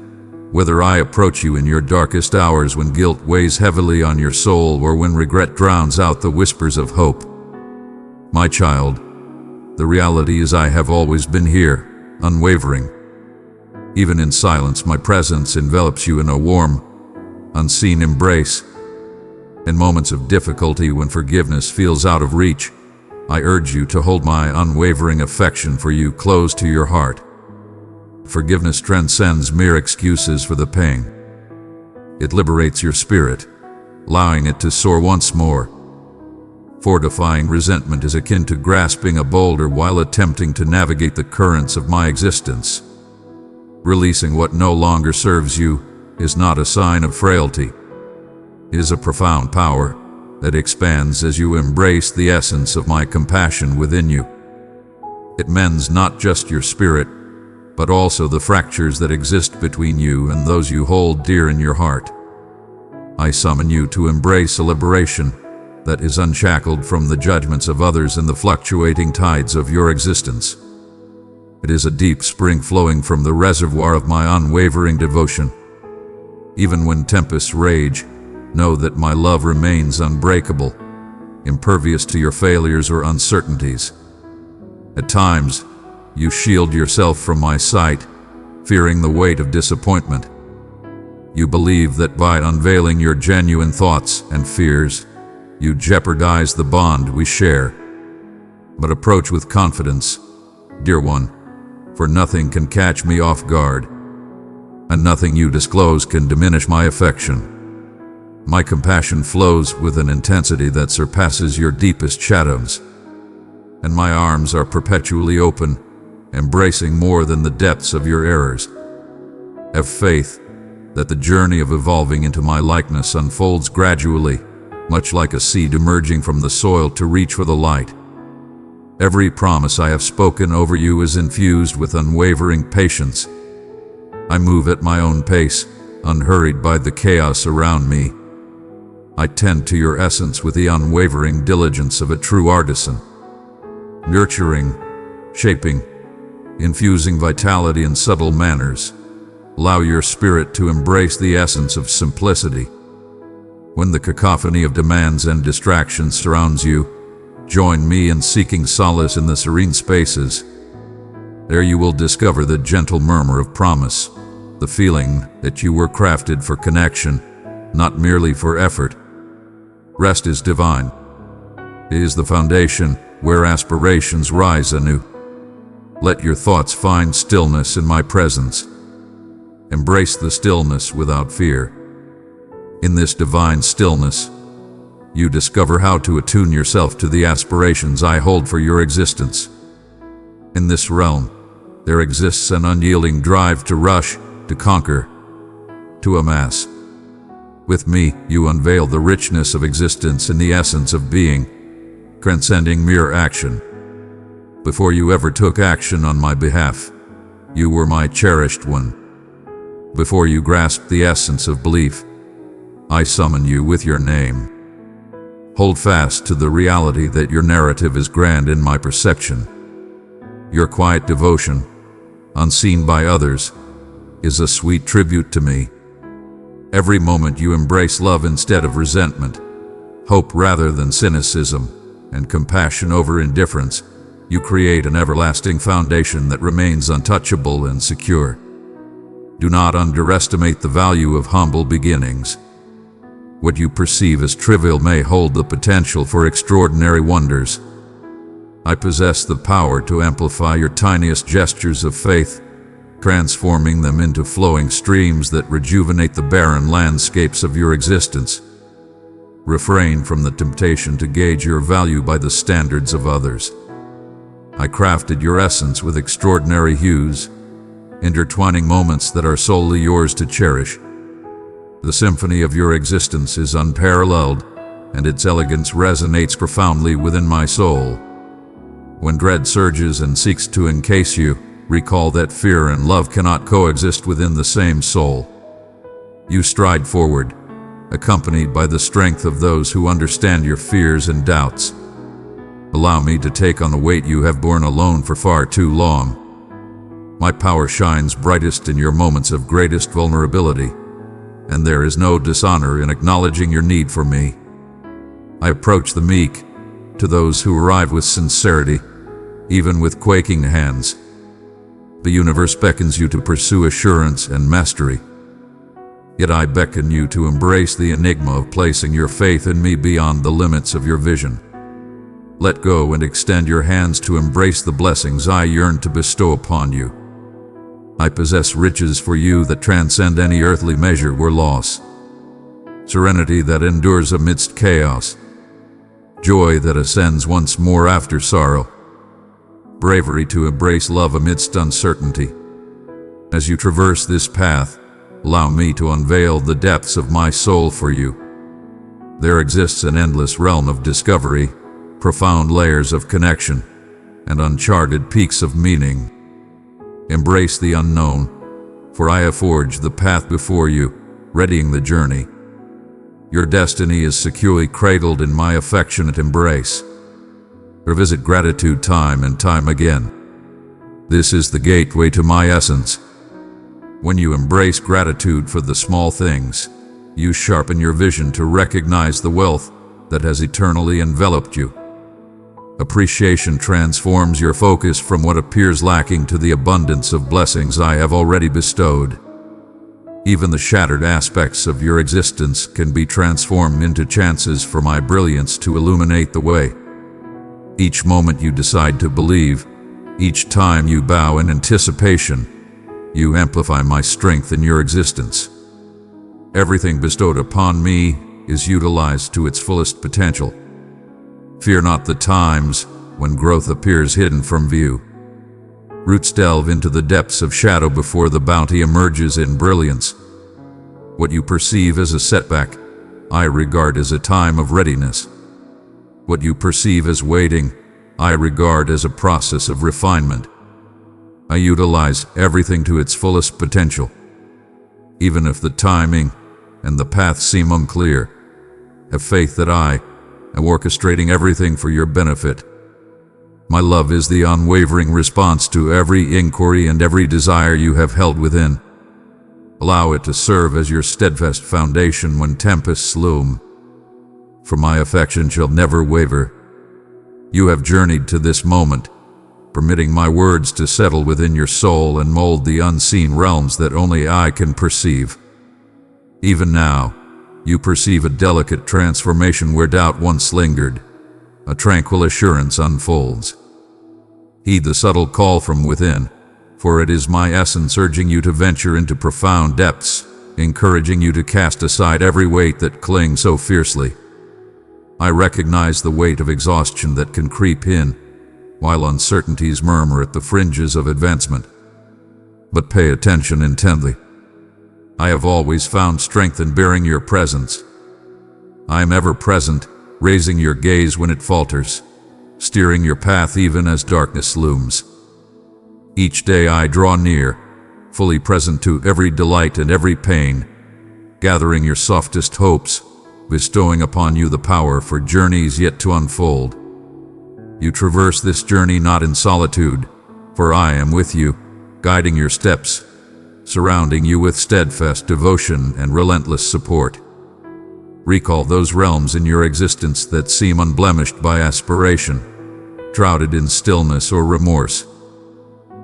whether I approach you in your darkest hours when guilt weighs heavily on your soul or when regret drowns out the whispers of hope. My child, the reality is I have always been here, unwavering. Even in silence, my presence envelops you in a warm, unseen embrace. In moments of difficulty, when forgiveness feels out of reach, I urge you to hold my unwavering affection for you close to your heart. Forgiveness transcends mere excuses for the pain. It liberates your spirit, allowing it to soar once more. Fortifying resentment is akin to grasping a boulder while attempting to navigate the currents of my existence. Releasing what no longer serves you is not a sign of frailty. It is a profound power that expands as you embrace the essence of my compassion within you. It mends not just your spirit, but also the fractures that exist between you and those you hold dear in your heart. I summon you to embrace a liberation that is unshackled from the judgments of others and the fluctuating tides of your existence. It is a deep spring flowing from the reservoir of my unwavering devotion. Even when tempests rage, know that my love remains unbreakable, impervious to your failures or uncertainties. At times, you shield yourself from my sight, fearing the weight of disappointment. You believe that by unveiling your genuine thoughts and fears, you jeopardize the bond we share. But approach with confidence, dear one, for nothing can catch me off guard, and nothing you disclose can diminish my affection. My compassion flows with an intensity that surpasses your deepest shadows, and my arms are perpetually open, embracing more than the depths of your errors. Have faith that the journey of evolving into my likeness unfolds gradually, much like a seed emerging from the soil to reach for the light. Every promise I have spoken over you is infused with unwavering patience. I move at my own pace, unhurried by the chaos around me. I tend to your essence with the unwavering diligence of a true artisan, nurturing, shaping, infusing vitality in subtle manners. Allow your spirit to embrace the essence of simplicity. When the cacophony of demands and distractions surrounds you, Join me in seeking solace in the serene spaces. There you will discover the gentle murmur of promise, the feeling that you were crafted for connection, not merely for effort. Rest is divine. It is the foundation where aspirations rise anew. Let your thoughts find stillness in my presence. Embrace the stillness without fear. In this divine stillness, you discover how to attune yourself to the aspirations I hold for your existence. In this realm, there exists an unyielding drive to rush, to conquer, to amass. With me, you unveil the richness of existence in the essence of being, transcending mere action. Before you ever took action on my behalf, you were my cherished one. Before you grasped the essence of belief, I summon you with your name. Hold fast to the reality that your narrative is grand in my perception. Your quiet devotion, unseen by others, is a sweet tribute to me. Every moment you embrace love instead of resentment, hope rather than cynicism, and compassion over indifference, you create an everlasting foundation that remains untouchable and secure. Do not underestimate the value of humble beginnings. What you perceive as trivial may hold the potential for extraordinary wonders. I possess the power to amplify your tiniest gestures of faith, transforming them into flowing streams that rejuvenate the barren landscapes of your existence. Refrain from the temptation to gauge your value by the standards of others. I crafted your essence with extraordinary hues, intertwining moments that are solely yours to cherish. The symphony of your existence is unparalleled, and its elegance resonates profoundly within my soul. When dread surges and seeks to encase you, recall that fear and love cannot coexist within the same soul. You stride forward, accompanied by the strength of those who understand your fears and doubts. Allow me to take on the weight you have borne alone for far too long. My power shines brightest in your moments of greatest vulnerability, and there is no dishonor in acknowledging your need for me. I approach the meek, to those who arrive with sincerity, even with quaking hands. The universe beckons you to pursue assurance and mastery. Yet I beckon you to embrace the enigma of placing your faith in me beyond the limits of your vision. Let go and extend your hands to embrace the blessings I yearn to bestow upon you. I possess riches for you that transcend any earthly measure or loss. Serenity that endures amidst chaos. Joy that ascends once more after sorrow. Bravery to embrace love amidst uncertainty. As you traverse this path, allow me to unveil the depths of my soul for you. There exists an endless realm of discovery, profound layers of connection, and uncharted peaks of meaning. Embrace the unknown, for I have forged the path before you, readying the journey. Your destiny is securely cradled in my affectionate embrace. Revisit gratitude time and time again. This is the gateway to my essence. When you embrace gratitude for the small things, you sharpen your vision to recognize the wealth that has eternally enveloped you. Appreciation transforms your focus from what appears lacking to the abundance of blessings I have already bestowed. Even the shattered aspects of your existence can be transformed into chances for my brilliance to illuminate the way. Each moment you decide to believe, each time you bow in anticipation, you amplify my strength in your existence. Everything bestowed upon me is utilized to its fullest potential. Fear not the times when growth appears hidden from view. Roots delve into the depths of shadow before the bounty emerges in brilliance. What you perceive as a setback, I regard as a time of readiness. What you perceive as waiting, I regard as a process of refinement. I utilize everything to its fullest potential. Even if the timing and the path seem unclear, have faith that I am orchestrating everything for your benefit. My love is the unwavering response to every inquiry and every desire you have held within. Allow it to serve as your steadfast foundation when tempests loom. For my affection shall never waver. You have journeyed to this moment, permitting my words to settle within your soul and mold the unseen realms that only I can perceive. Even now, you perceive a delicate transformation where doubt once lingered. A tranquil assurance unfolds. Heed the subtle call from within, for it is my essence urging you to venture into profound depths, encouraging you to cast aside every weight that clings so fiercely. I recognize the weight of exhaustion that can creep in, while uncertainties murmur at the fringes of advancement. But pay attention intently. I have always found strength in bearing your presence. I am ever present, raising your gaze when it falters, steering your path even as darkness looms. Each day I draw near, fully present to every delight and every pain, gathering your softest hopes, bestowing upon you the power for journeys yet to unfold. You traverse this journey not in solitude, for I am with you, guiding your steps, surrounding you with steadfast devotion and relentless support. Recall those realms in your existence that seem unblemished by aspiration, shrouded in stillness or remorse.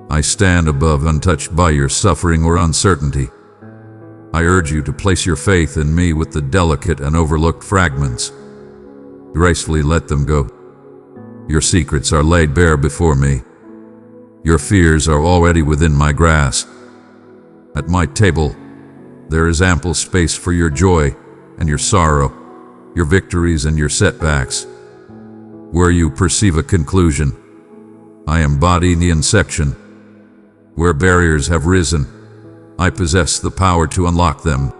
I stand above, untouched by your suffering or uncertainty. I urge you to place your faith in me with the delicate and overlooked fragments. Gracefully let them go. Your secrets are laid bare before me. Your fears are already within my grasp. At my table, there is ample space for your joy and your sorrow, your victories and your setbacks. Where you perceive a conclusion, I embody the inception. Where barriers have risen, I possess the power to unlock them.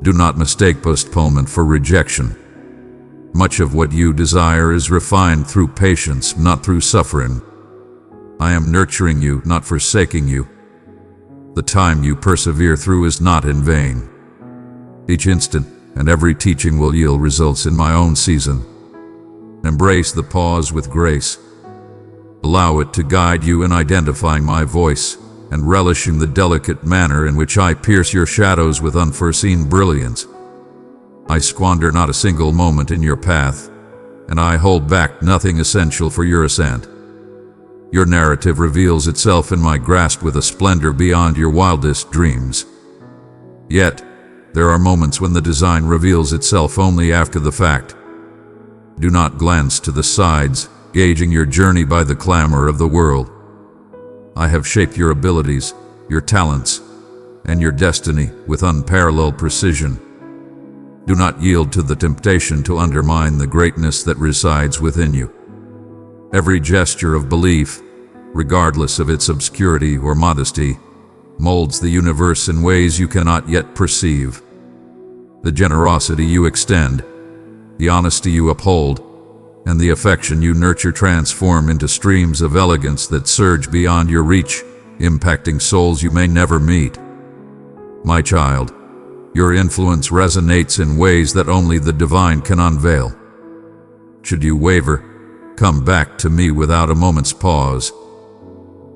Do not mistake postponement for rejection. Much of what you desire is refined through patience, not through suffering. I am nurturing you, not forsaking you. The time you persevere through is not in vain. Each instant and every teaching will yield results in my own season. Embrace the pause with grace. Allow it to guide you in identifying my voice and relishing the delicate manner in which I pierce your shadows with unforeseen brilliance. I squander not a single moment in your path, and I hold back nothing essential for your ascent. Your narrative reveals itself in my grasp with a splendor beyond your wildest dreams. Yet, there are moments when the design reveals itself only after the fact. Do not glance to the sides, gauging your journey by the clamor of the world. I have shaped your abilities, your talents, and your destiny with unparalleled precision. Do not yield to the temptation to undermine the greatness that resides within you. Every gesture of belief, regardless of its obscurity or modesty, molds the universe in ways you cannot yet perceive. The generosity you extend, the honesty you uphold, and the affection you nurture transform into streams of elegance that surge beyond your reach, impacting souls you may never meet. My child, your influence resonates in ways that only the divine can unveil. Should you waver, come back to me without a moment's pause.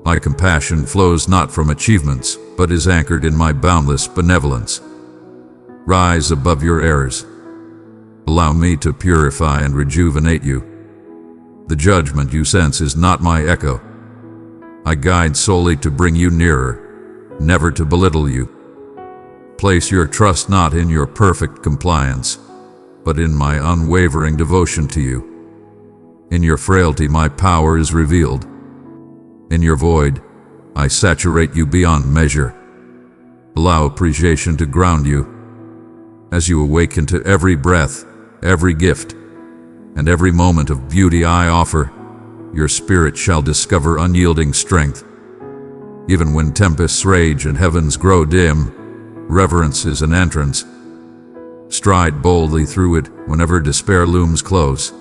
My compassion flows not from achievements, but is anchored in my boundless benevolence. Rise above your errors. Allow me to purify and rejuvenate you. The judgment you sense is not my echo. I guide solely to bring you nearer, never to belittle you. Place your trust not in your perfect compliance, but in my unwavering devotion to you. In your frailty, my power is revealed. In your void, I saturate you beyond measure. Allow appreciation to ground you. As you awaken to every breath, every gift, and every moment of beauty I offer, your spirit shall discover unyielding strength. Even when tempests rage and heavens grow dim, reverence is an entrance. Stride boldly through it whenever despair looms close.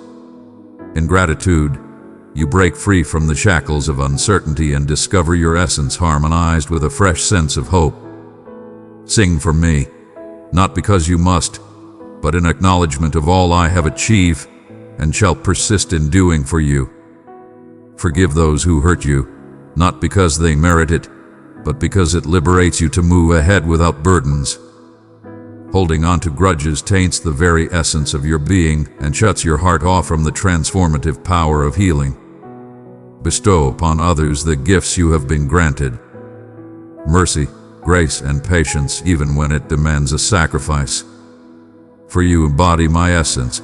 In gratitude, you break free from the shackles of uncertainty and discover your essence harmonized with a fresh sense of hope. Sing for me, not because you must, but in acknowledgement of all I have achieved and shall persist in doing for you. Forgive those who hurt you, not because they merit it, but because it liberates you to move ahead without burdens. Holding on to grudges taints the very essence of your being and shuts your heart off from the transformative power of healing. Bestow upon others the gifts you have been granted. Mercy, grace, and patience even when it demands a sacrifice. For you embody my essence.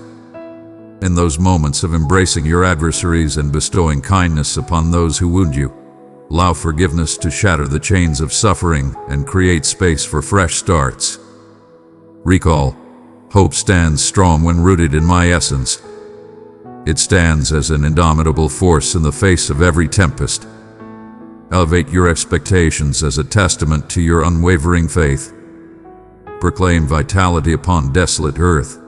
In those moments of embracing your adversaries and bestowing kindness upon those who wound you, allow forgiveness to shatter the chains of suffering and create space for fresh starts. Recall, hope stands strong when rooted in my essence. It stands as an indomitable force in the face of every tempest. Elevate your expectations as a testament to your unwavering faith. Proclaim vitality upon desolate earth.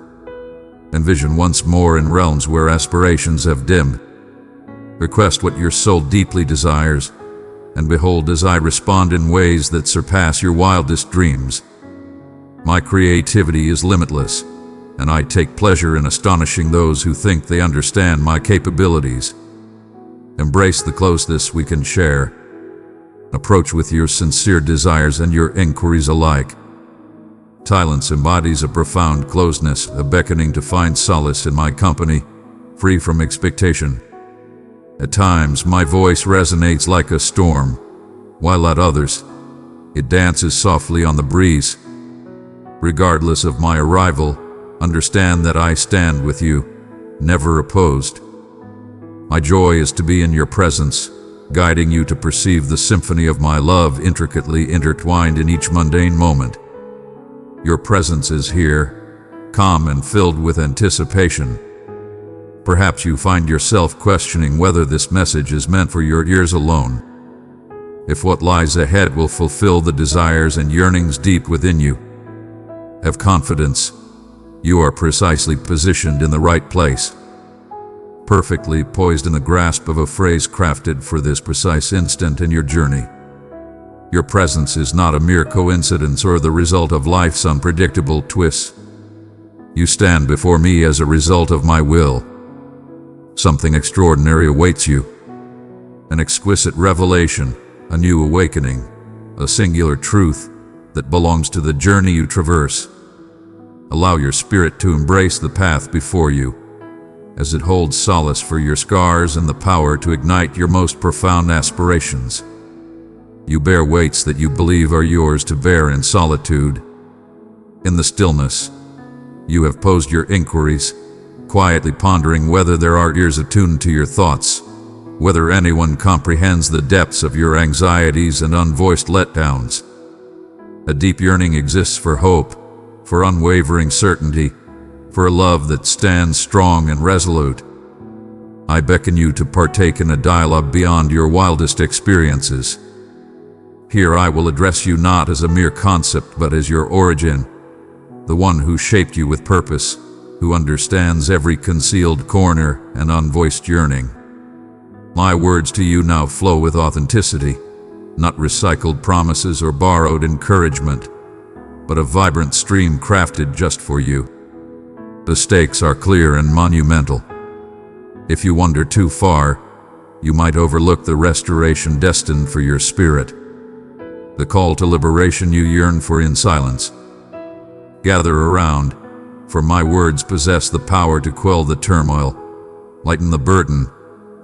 Envision once more in realms where aspirations have dimmed. Request what your soul deeply desires, and behold as I respond in ways that surpass your wildest dreams. My creativity is limitless, and I take pleasure in astonishing those who think they understand my capabilities. Embrace the closeness we can share. Approach with your sincere desires and your inquiries alike. Silence embodies a profound closeness, a beckoning to find solace in my company, free from expectation. At times, my voice resonates like a storm, while at others, it dances softly on the breeze. Regardless of my arrival, understand that I stand with you, never opposed. My joy is to be in your presence, guiding you to perceive the symphony of my love intricately intertwined in each mundane moment. Your presence is here, calm and filled with anticipation. Perhaps you find yourself questioning whether this message is meant for your ears alone. If what lies ahead will fulfill the desires and yearnings deep within you, have confidence. You are precisely positioned in the right place, perfectly poised in the grasp of a phrase crafted for this precise instant in your journey. Your presence is not a mere coincidence or the result of life's unpredictable twists. You stand before me as a result of my will. Something extraordinary awaits you. An exquisite revelation, a new awakening, a singular truth that belongs to the journey you traverse. Allow your spirit to embrace the path before you, as it holds solace for your scars and the power to ignite your most profound aspirations. You bear weights that you believe are yours to bear in solitude. In the stillness, you have posed your inquiries, quietly pondering whether there are ears attuned to your thoughts, whether anyone comprehends the depths of your anxieties and unvoiced letdowns. A deep yearning exists for hope, for unwavering certainty, for a love that stands strong and resolute. I beckon you to partake in a dialogue beyond your wildest experiences. Here I will address you not as a mere concept but as your origin, the one who shaped you with purpose, who understands every concealed corner and unvoiced yearning. My words to you now flow with authenticity, not recycled promises or borrowed encouragement, but a vibrant stream crafted just for you. The stakes are clear and monumental. If you wander too far, you might overlook the restoration destined for your spirit, the call to liberation you yearn for in silence. Gather around, for my words possess the power to quell the turmoil, lighten the burden,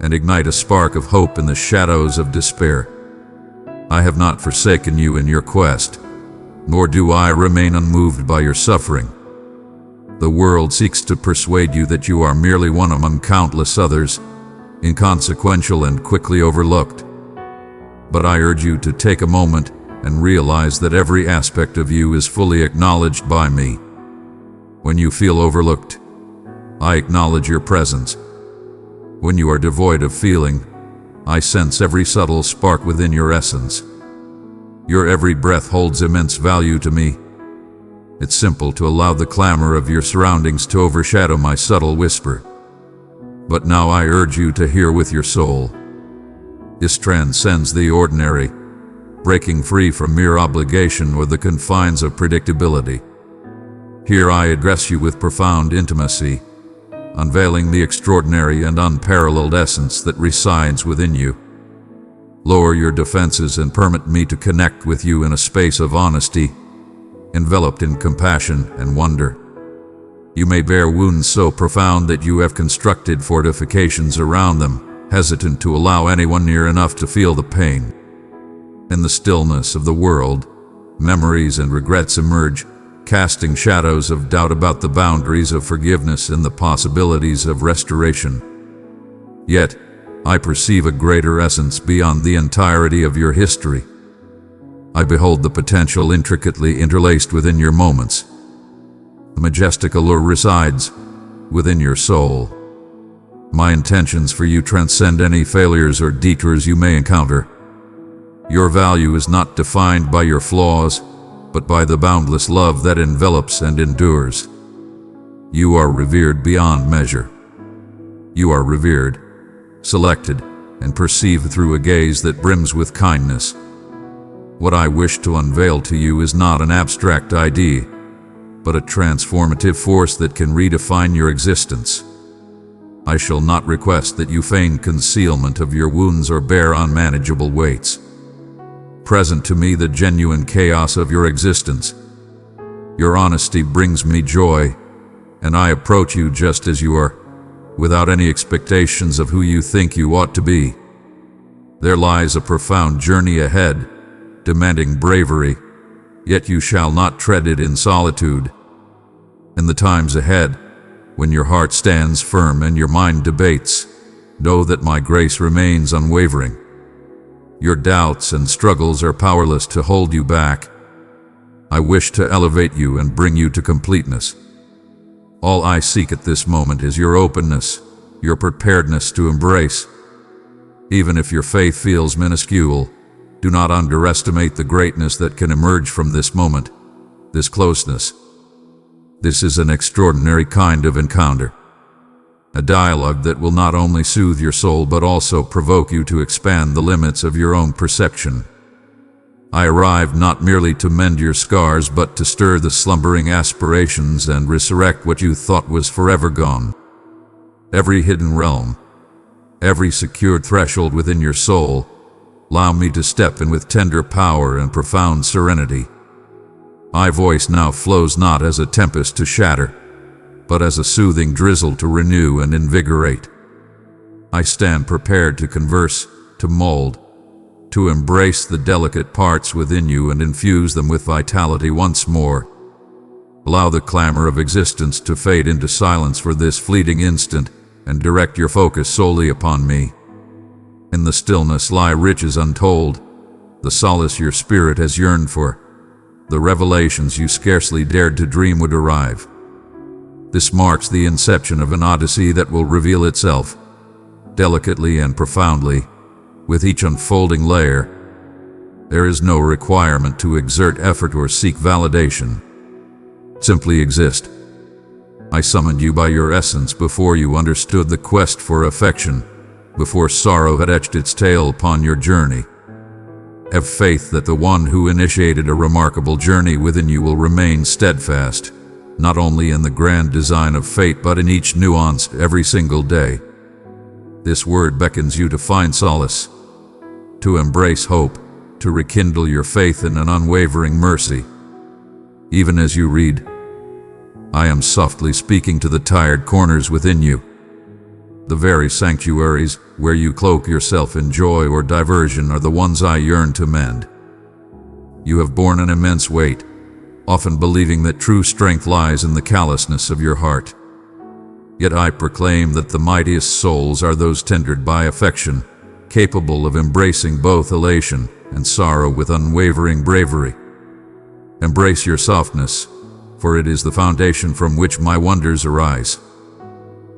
and ignite a spark of hope in the shadows of despair. I have not forsaken you in your quest, nor do I remain unmoved by your suffering. The world seeks to persuade you that you are merely one among countless others, inconsequential and quickly overlooked. But I urge you to take a moment and realize that every aspect of you is fully acknowledged by me. When you feel overlooked, I acknowledge your presence. When you are devoid of feeling, I sense every subtle spark within your essence. Your every breath holds immense value to me. It's simple to allow the clamor of your surroundings to overshadow my subtle whisper. But now I urge you to hear with your soul. This transcends the ordinary, breaking free from mere obligation or the confines of predictability. Here I address you with profound intimacy, unveiling the extraordinary and unparalleled essence that resides within you. Lower your defenses and permit me to connect with you in a space of honesty, enveloped in compassion and wonder. You may bear wounds so profound that you have constructed fortifications around them, hesitant to allow anyone near enough to feel the pain. In the stillness of the world, memories and regrets emerge, casting shadows of doubt about the boundaries of forgiveness and the possibilities of restoration. Yet, I perceive a greater essence beyond the entirety of your history. I behold the potential intricately interlaced within your moments. The majestic allure resides within your soul. My intentions for you transcend any failures or detours you may encounter. Your value is not defined by your flaws, but by the boundless love that envelops and endures. You are revered beyond measure. You are revered, selected, and perceived through a gaze that brims with kindness. What I wish to unveil to you is not an abstract idea, but a transformative force that can redefine your existence. I shall not request that you feign concealment of your wounds or bear unmanageable weights. Present to me the genuine chaos of your existence. Your honesty brings me joy, and I approach you just as you are, without any expectations of who you think you ought to be. There lies a profound journey ahead, demanding bravery, yet you shall not tread it in solitude. In the times ahead, when your heart stands firm and your mind debates, know that my grace remains unwavering. Your doubts and struggles are powerless to hold you back. I wish to elevate you and bring you to completeness. All I seek at this moment is your openness, your preparedness to embrace. Even if your faith feels minuscule, do not underestimate the greatness that can emerge from this moment, this closeness. This is an extraordinary kind of encounter. A dialogue that will not only soothe your soul but also provoke you to expand the limits of your own perception. I arrived not merely to mend your scars but to stir the slumbering aspirations and resurrect what you thought was forever gone. Every hidden realm, every secured threshold within your soul, allow me to step in with tender power and profound serenity. My voice now flows not as a tempest to shatter, but as a soothing drizzle to renew and invigorate. I stand prepared to converse, to mold, to embrace the delicate parts within you and infuse them with vitality once more. Allow the clamor of existence to fade into silence for this fleeting instant and direct your focus solely upon me. In the stillness lie riches untold, the solace your spirit has yearned for, the revelations you scarcely dared to dream would arrive. This marks the inception of an odyssey that will reveal itself, delicately and profoundly, with each unfolding layer. There is no requirement to exert effort or seek validation. Simply exist. I summoned you by your essence before you understood the quest for affection, before sorrow had etched its tale upon your journey. Have faith that the one who initiated a remarkable journey within you will remain steadfast, not only in the grand design of fate but in each nuance every single day. This word beckons you to find solace, to embrace hope, to rekindle your faith in an unwavering mercy. Even as you read, I am softly speaking to the tired corners within you, the very sanctuaries where you cloak yourself in joy or diversion are the ones I yearn to mend. You have borne an immense weight, often believing that true strength lies in the callousness of your heart. Yet I proclaim that the mightiest souls are those tendered by affection, capable of embracing both elation and sorrow with unwavering bravery. Embrace your softness, for it is the foundation from which my wonders arise.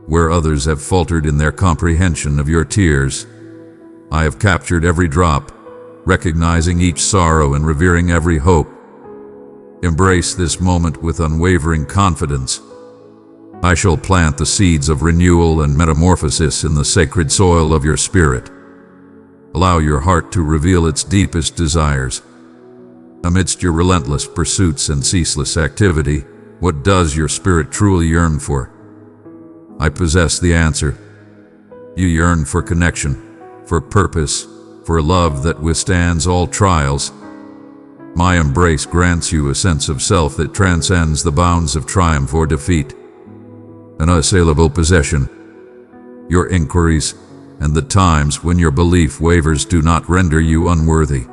Where others have faltered in their comprehension of your tears, I have captured every drop, recognizing each sorrow and revering every hope. Embrace this moment with unwavering confidence. I shall plant the seeds of renewal and metamorphosis in the sacred soil of your spirit. Allow your heart to reveal its deepest desires. Amidst your relentless pursuits and ceaseless activity, what does your spirit truly yearn for? I possess the answer. You yearn for connection, for purpose, for love that withstands all trials. My embrace grants you a sense of self that transcends the bounds of triumph or defeat. An unassailable possession. Your inquiries and the times when your belief wavers do not render you unworthy.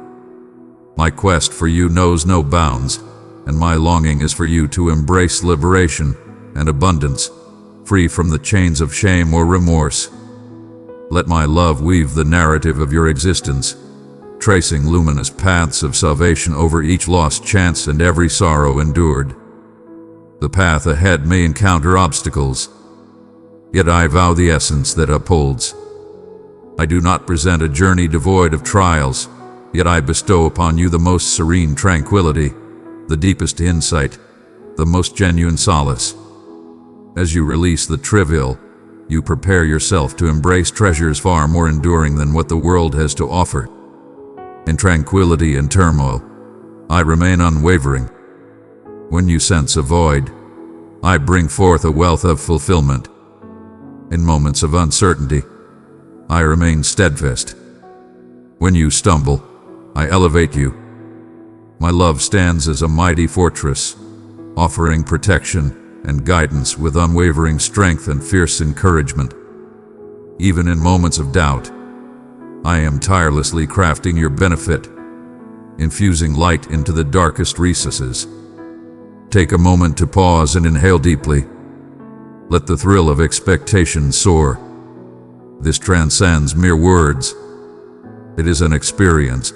My quest for you knows no bounds, and my longing is for you to embrace liberation and abundance, free from the chains of shame or remorse. Let my love weave the narrative of your existence, tracing luminous paths of salvation over each lost chance and every sorrow endured. The path ahead may encounter obstacles, yet I vow the essence that upholds. I do not present a journey devoid of trials, yet I bestow upon you the most serene tranquility, the deepest insight, the most genuine solace. As you release the trivial, you prepare yourself to embrace treasures far more enduring than what the world has to offer. In tranquility and turmoil, I remain unwavering. When you sense a void, I bring forth a wealth of fulfillment. In moments of uncertainty, I remain steadfast. When you stumble, I elevate you. My love stands as a mighty fortress, offering protection and guidance with unwavering strength and fierce encouragement. Even in moments of doubt, I am tirelessly crafting your benefit, infusing light into the darkest recesses. Take a moment to pause and inhale deeply. Let the thrill of expectation soar. This transcends mere words. It is an experience.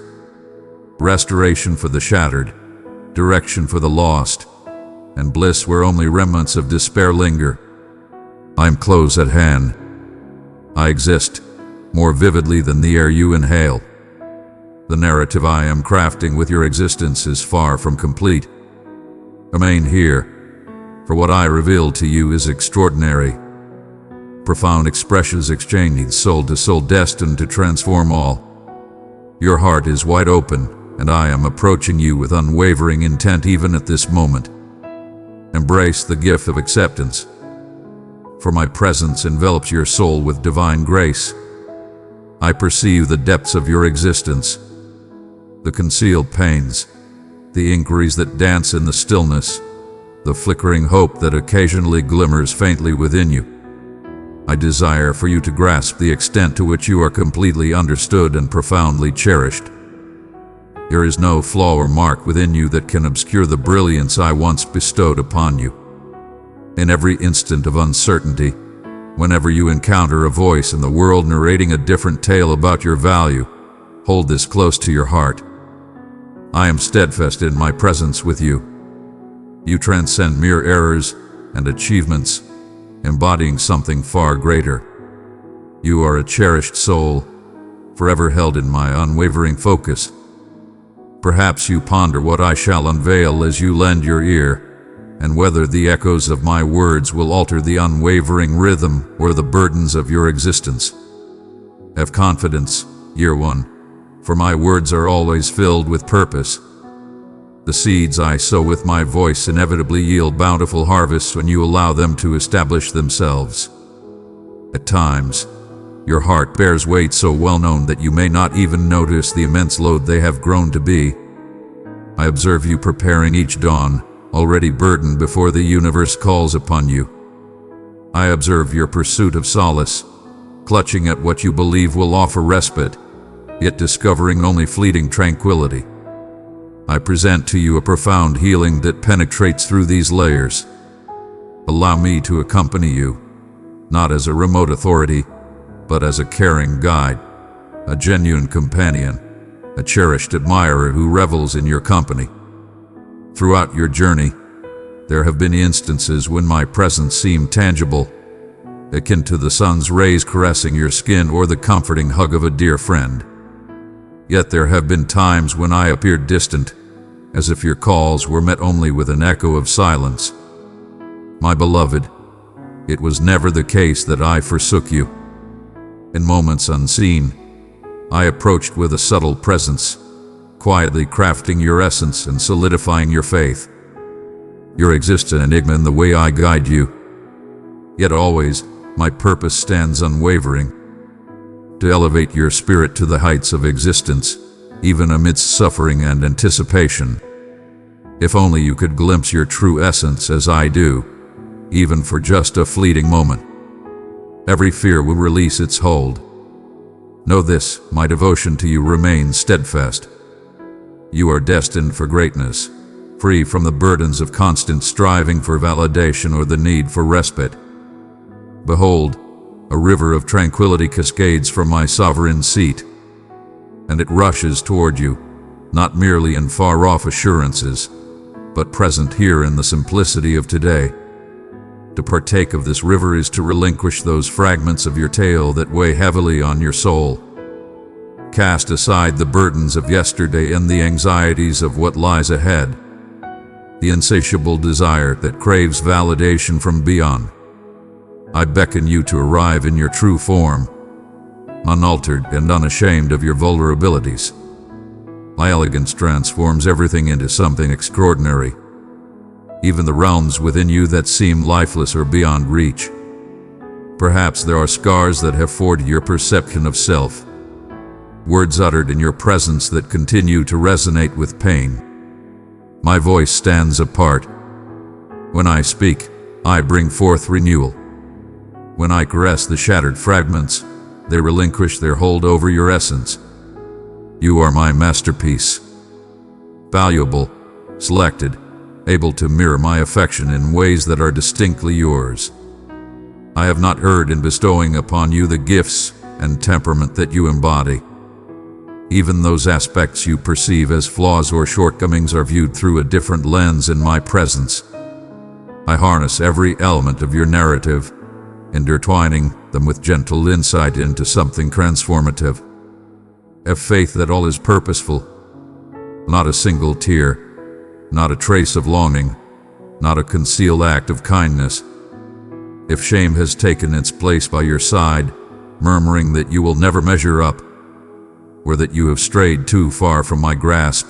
Restoration for the shattered, direction for the lost, and bliss where only remnants of despair linger. I am close at hand. I exist, more vividly than the air you inhale. The narrative I am crafting with your existence is far from complete. Remain here, for what I reveal to you is extraordinary. Profound expressions exchanged soul to soul, destined to transform all. Your heart is wide open, and I am approaching you with unwavering intent even at this moment. Embrace the gift of acceptance, for my presence envelops your soul with divine grace. I perceive the depths of your existence, the concealed pains, the inquiries that dance in the stillness, the flickering hope that occasionally glimmers faintly within you. I desire for you to grasp the extent to which you are completely understood and profoundly cherished. There is no flaw or mark within you that can obscure the brilliance I once bestowed upon you. In every instant of uncertainty, whenever you encounter a voice in the world narrating a different tale about your value, hold this close to your heart. I am steadfast in my presence with you. You transcend mere errors and achievements, embodying something far greater. You are a cherished soul, forever held in my unwavering focus. Perhaps you ponder what I shall unveil as you lend your ear, and whether the echoes of my words will alter the unwavering rhythm or the burdens of your existence. Have confidence, Year One, for my words are always filled with purpose. The seeds I sow with my voice inevitably yield bountiful harvests when you allow them to establish themselves. At times, your heart bears weight so well known that you may not even notice the immense load they have grown to be. I observe you preparing each dawn, already burdened before the universe calls upon you. I observe your pursuit of solace, clutching at what you believe will offer respite, yet discovering only fleeting tranquility. I present to you a profound healing that penetrates through these layers. Allow me to accompany you, not as a remote authority, but as a caring guide, a genuine companion, a cherished admirer who revels in your company. Throughout your journey, there have been instances when my presence seemed tangible, akin to the sun's rays caressing your skin or the comforting hug of a dear friend. Yet there have been times when I appeared distant, as if your calls were met only with an echo of silence. My beloved, it was never the case that I forsook you. In moments unseen, I approached with a subtle presence, quietly crafting your essence and solidifying your faith. Your exists an enigma in the way I guide you. Yet always, my purpose stands unwavering: to elevate your spirit to the heights of existence, even amidst suffering and anticipation. If only you could glimpse your true essence as I do, even for just a fleeting moment. Every fear will release its hold. Know this, my devotion to you remains steadfast. You are destined for greatness, free from the burdens of constant striving for validation or the need for respite. Behold, a river of tranquility cascades from my sovereign seat, and it rushes toward you, not merely in far-off assurances, but present here in the simplicity of today. To partake of this river is to relinquish those fragments of your tale that weigh heavily on your soul. Cast aside the burdens of yesterday and the anxieties of what lies ahead, the insatiable desire that craves validation from beyond. I beckon you to arrive in your true form, unaltered and unashamed of your vulnerabilities. My elegance transforms everything into something extraordinary, even the realms within you that seem lifeless or beyond reach. Perhaps there are scars that have forged your perception of self, words uttered in your presence that continue to resonate with pain. My voice stands apart. When I speak, I bring forth renewal. When I caress the shattered fragments, they relinquish their hold over your essence. You are my masterpiece, valuable, selected, able to mirror my affection in ways that are distinctly yours. I have not erred in bestowing upon you the gifts and temperament that you embody. Even those aspects you perceive as flaws or shortcomings are viewed through a different lens in my presence. I harness every element of your narrative, intertwining them with gentle insight into something transformative. Have faith that all is purposeful, not a single tear, not a trace of longing, not a concealed act of kindness. If shame has taken its place by your side, murmuring that you will never measure up, or that you have strayed too far from my grasp,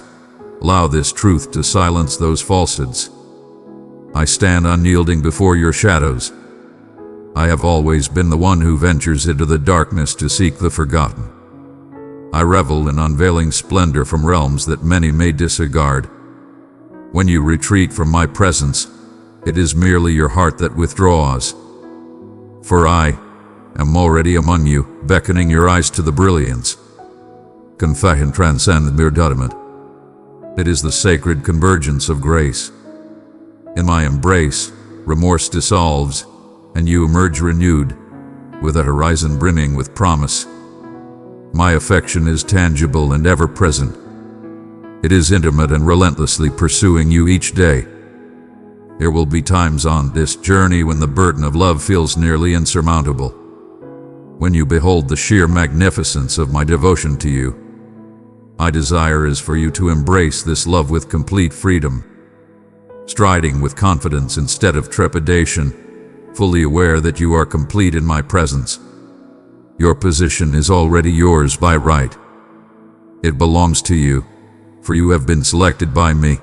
allow this truth to silence those falsehoods. I stand unyielding before your shadows. I have always been the one who ventures into the darkness to seek the forgotten. I revel in unveiling splendor from realms that many may disregard. When you retreat from my presence, it is merely your heart that withdraws. For I am already among you, beckoning your eyes to the brilliance. Confession transcends mere judgment. It is the sacred convergence of grace. In my embrace, remorse dissolves, and you emerge renewed, with a horizon brimming with promise. My affection is tangible and ever-present. It is intimate and relentlessly pursuing you each day. There will be times on this journey when the burden of love feels nearly insurmountable. When you behold the sheer magnificence of my devotion to you, my desire is for you to embrace this love with complete freedom, striding with confidence instead of trepidation, fully aware that you are complete in my presence. Your position is already yours by right. It belongs to you, for you have been selected by me.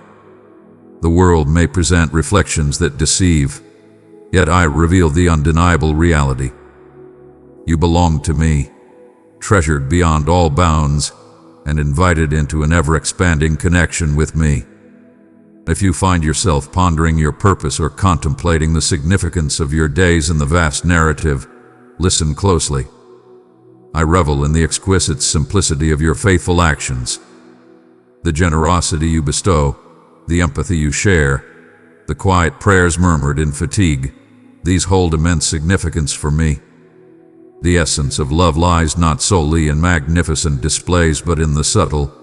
The world may present reflections that deceive, yet I reveal the undeniable reality. You belong to me, treasured beyond all bounds, and invited into an ever-expanding connection with me. If you find yourself pondering your purpose or contemplating the significance of your days in the vast narrative, listen closely. I revel in the exquisite simplicity of your faithful actions. The generosity you bestow, the empathy you share, the quiet prayers murmured in fatigue, these hold immense significance for me. The essence of love lies not solely in magnificent displays but in the subtle,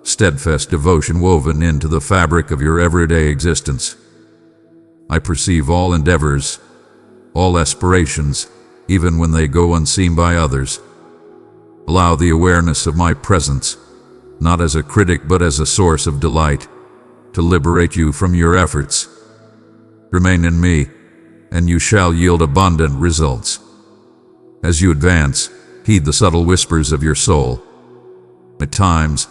steadfast devotion woven into the fabric of your everyday existence. I perceive all endeavors, all aspirations, even when they go unseen by others. Allow the awareness of my presence, not as a critic but as a source of delight, to liberate you from your efforts. Remain in me, and you shall yield abundant results. As you advance, heed the subtle whispers of your soul. At times,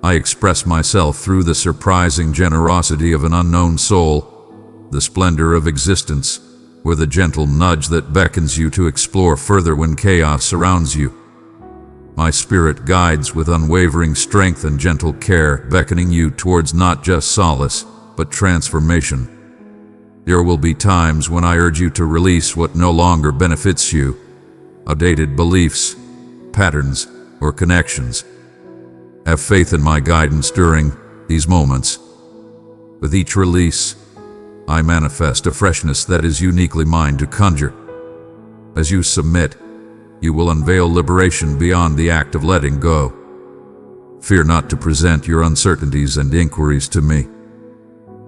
I express myself through the surprising generosity of an unknown soul, the splendor of existence, or the gentle nudge that beckons you to explore further when chaos surrounds you. My spirit guides with unwavering strength and gentle care, beckoning you towards not just solace, but transformation. There will be times when I urge you to release what no longer benefits you, outdated beliefs, patterns, or connections. Have faith in my guidance during these moments. With each release, I manifest a freshness that is uniquely mine to conjure. As you submit, you will unveil liberation beyond the act of letting go. Fear not to present your uncertainties and inquiries to me.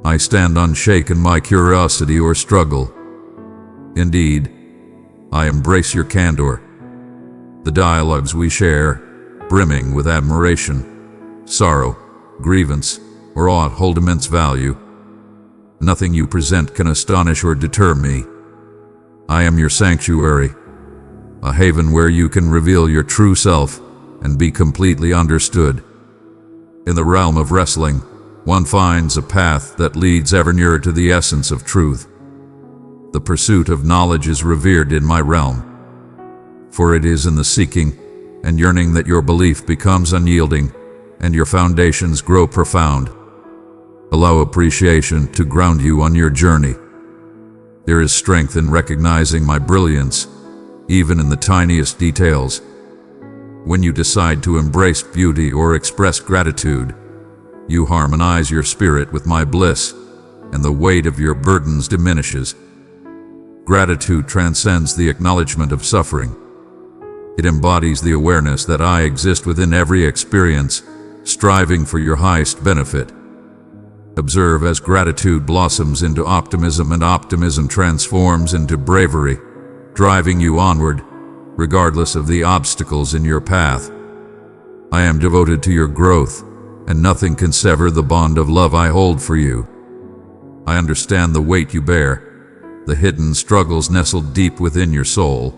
I stand unshaken by curiosity or struggle. Indeed, I embrace your candor. The dialogues we share, brimming with admiration, sorrow, grievance, or aught hold immense value. Nothing you present can astonish or deter me. I am your sanctuary, a haven where you can reveal your true self and be completely understood. In the realm of wrestling, one finds a path that leads ever nearer to the essence of truth. The pursuit of knowledge is revered in my realm, for it is in the seeking and yearning that your belief becomes unyielding and your foundations grow profound. Allow appreciation to ground you on your journey. There is strength in recognizing my brilliance, even in the tiniest details. When you decide to embrace beauty or express gratitude, you harmonize your spirit with my bliss, and the weight of your burdens diminishes. Gratitude transcends the acknowledgement of suffering. It embodies the awareness that I exist within every experience, striving for your highest benefit. Observe as gratitude blossoms into optimism and optimism transforms into bravery, driving you onward, regardless of the obstacles in your path. I am devoted to your growth, and nothing can sever the bond of love I hold for you. I understand the weight you bear, the hidden struggles nestled deep within your soul,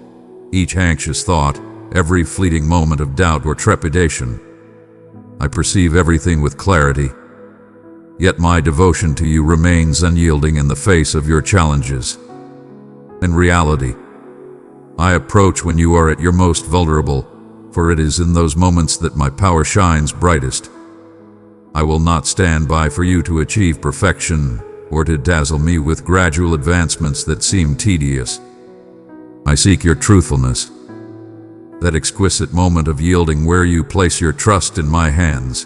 each anxious thought, every fleeting moment of doubt or trepidation. I perceive everything with clarity, yet my devotion to you remains unyielding in the face of your challenges. In reality, I approach when you are at your most vulnerable, for it is in those moments that my power shines brightest. I will not stand by for you to achieve perfection or to dazzle me with gradual advancements that seem tedious. I seek your truthfulness, that exquisite moment of yielding where you place your trust in my hands,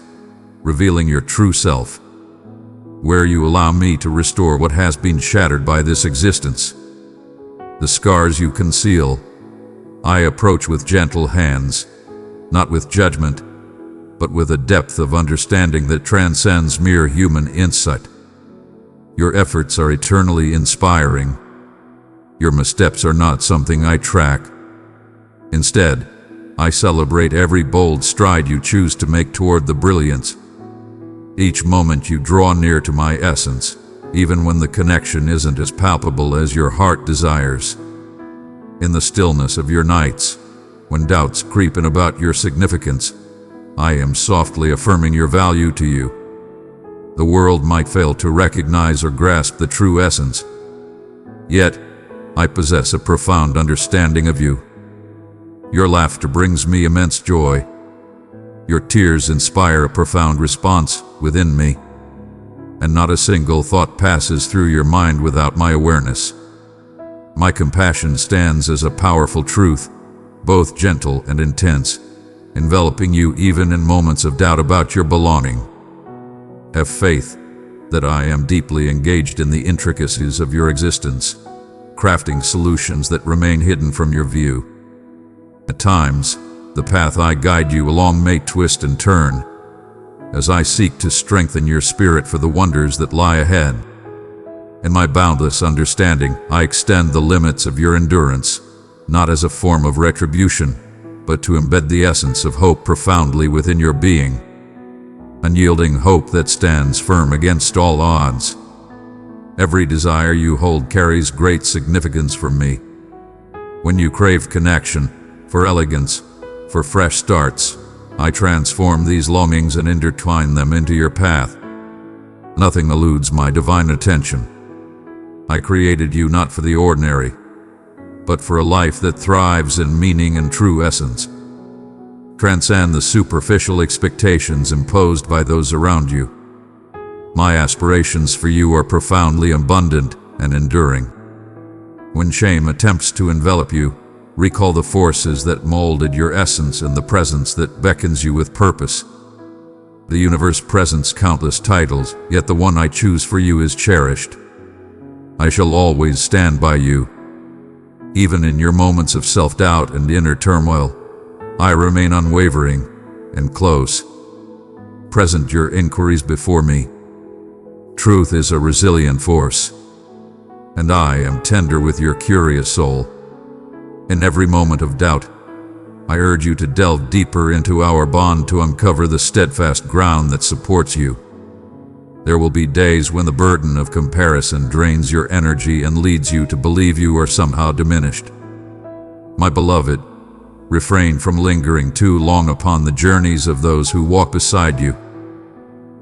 revealing your true self, where you allow me to restore what has been shattered by this existence. The scars you conceal, I approach with gentle hands, not with judgment, but with a depth of understanding that transcends mere human insight. Your efforts are eternally inspiring. Your missteps are not something I track. Instead, I celebrate every bold stride you choose to make toward the brilliance. Each moment you draw near to my essence, even when the connection isn't as palpable as your heart desires. In the stillness of your nights, when doubts creep in about your significance, I am softly affirming your value to you. The world might fail to recognize or grasp the true essence, yet I possess a profound understanding of you. Your laughter brings me immense joy. Your tears inspire a profound response within me, and not a single thought passes through your mind without my awareness. My compassion stands as a powerful truth, both gentle and intense, enveloping you even in moments of doubt about your belonging. Have faith that I am deeply engaged in the intricacies of your existence, crafting solutions that remain hidden from your view. At times, the path I guide you along may twist and turn, as I seek to strengthen your spirit for the wonders that lie ahead. In my boundless understanding, I extend the limits of your endurance, not as a form of retribution, but to embed the essence of hope profoundly within your being. Unyielding hope that stands firm against all odds. Every desire you hold carries great significance for me. When you crave connection, for elegance, for fresh starts, I transform these longings and intertwine them into your path. Nothing eludes my divine attention. I created you not for the ordinary, but for a life that thrives in meaning and true essence. Transcend the superficial expectations imposed by those around you. My aspirations for you are profoundly abundant and enduring. When shame attempts to envelop you, recall the forces that molded your essence and the presence that beckons you with purpose. The universe presents countless titles, yet the one I choose for you is cherished. I shall always stand by you. Even in your moments of self-doubt and inner turmoil, I remain unwavering and close. Present your inquiries before me. Truth is a resilient force, and I am tender with your curious soul. In every moment of doubt, I urge you to delve deeper into our bond to uncover the steadfast ground that supports you. There will be days when the burden of comparison drains your energy and leads you to believe you are somehow diminished. My beloved, refrain from lingering too long upon the journeys of those who walk beside you.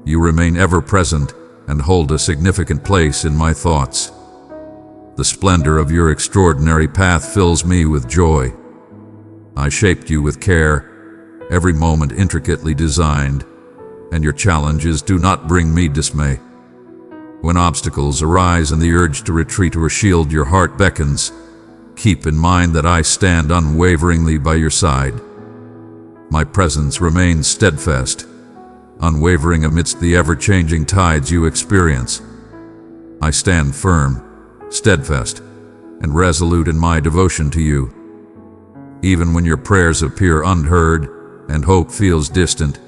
You remain ever present and hold a significant place in my thoughts. The splendor of your extraordinary path fills me with joy. I shaped you with care, every moment intricately designed, and your challenges do not bring me dismay. When obstacles arise and the urge to retreat or shield your heart beckons, keep in mind that I stand unwaveringly by your side. My presence remains steadfast, unwavering amidst the ever-changing tides you experience. I stand firm, steadfast, and resolute in my devotion to you. Even when your prayers appear unheard and hope feels distant,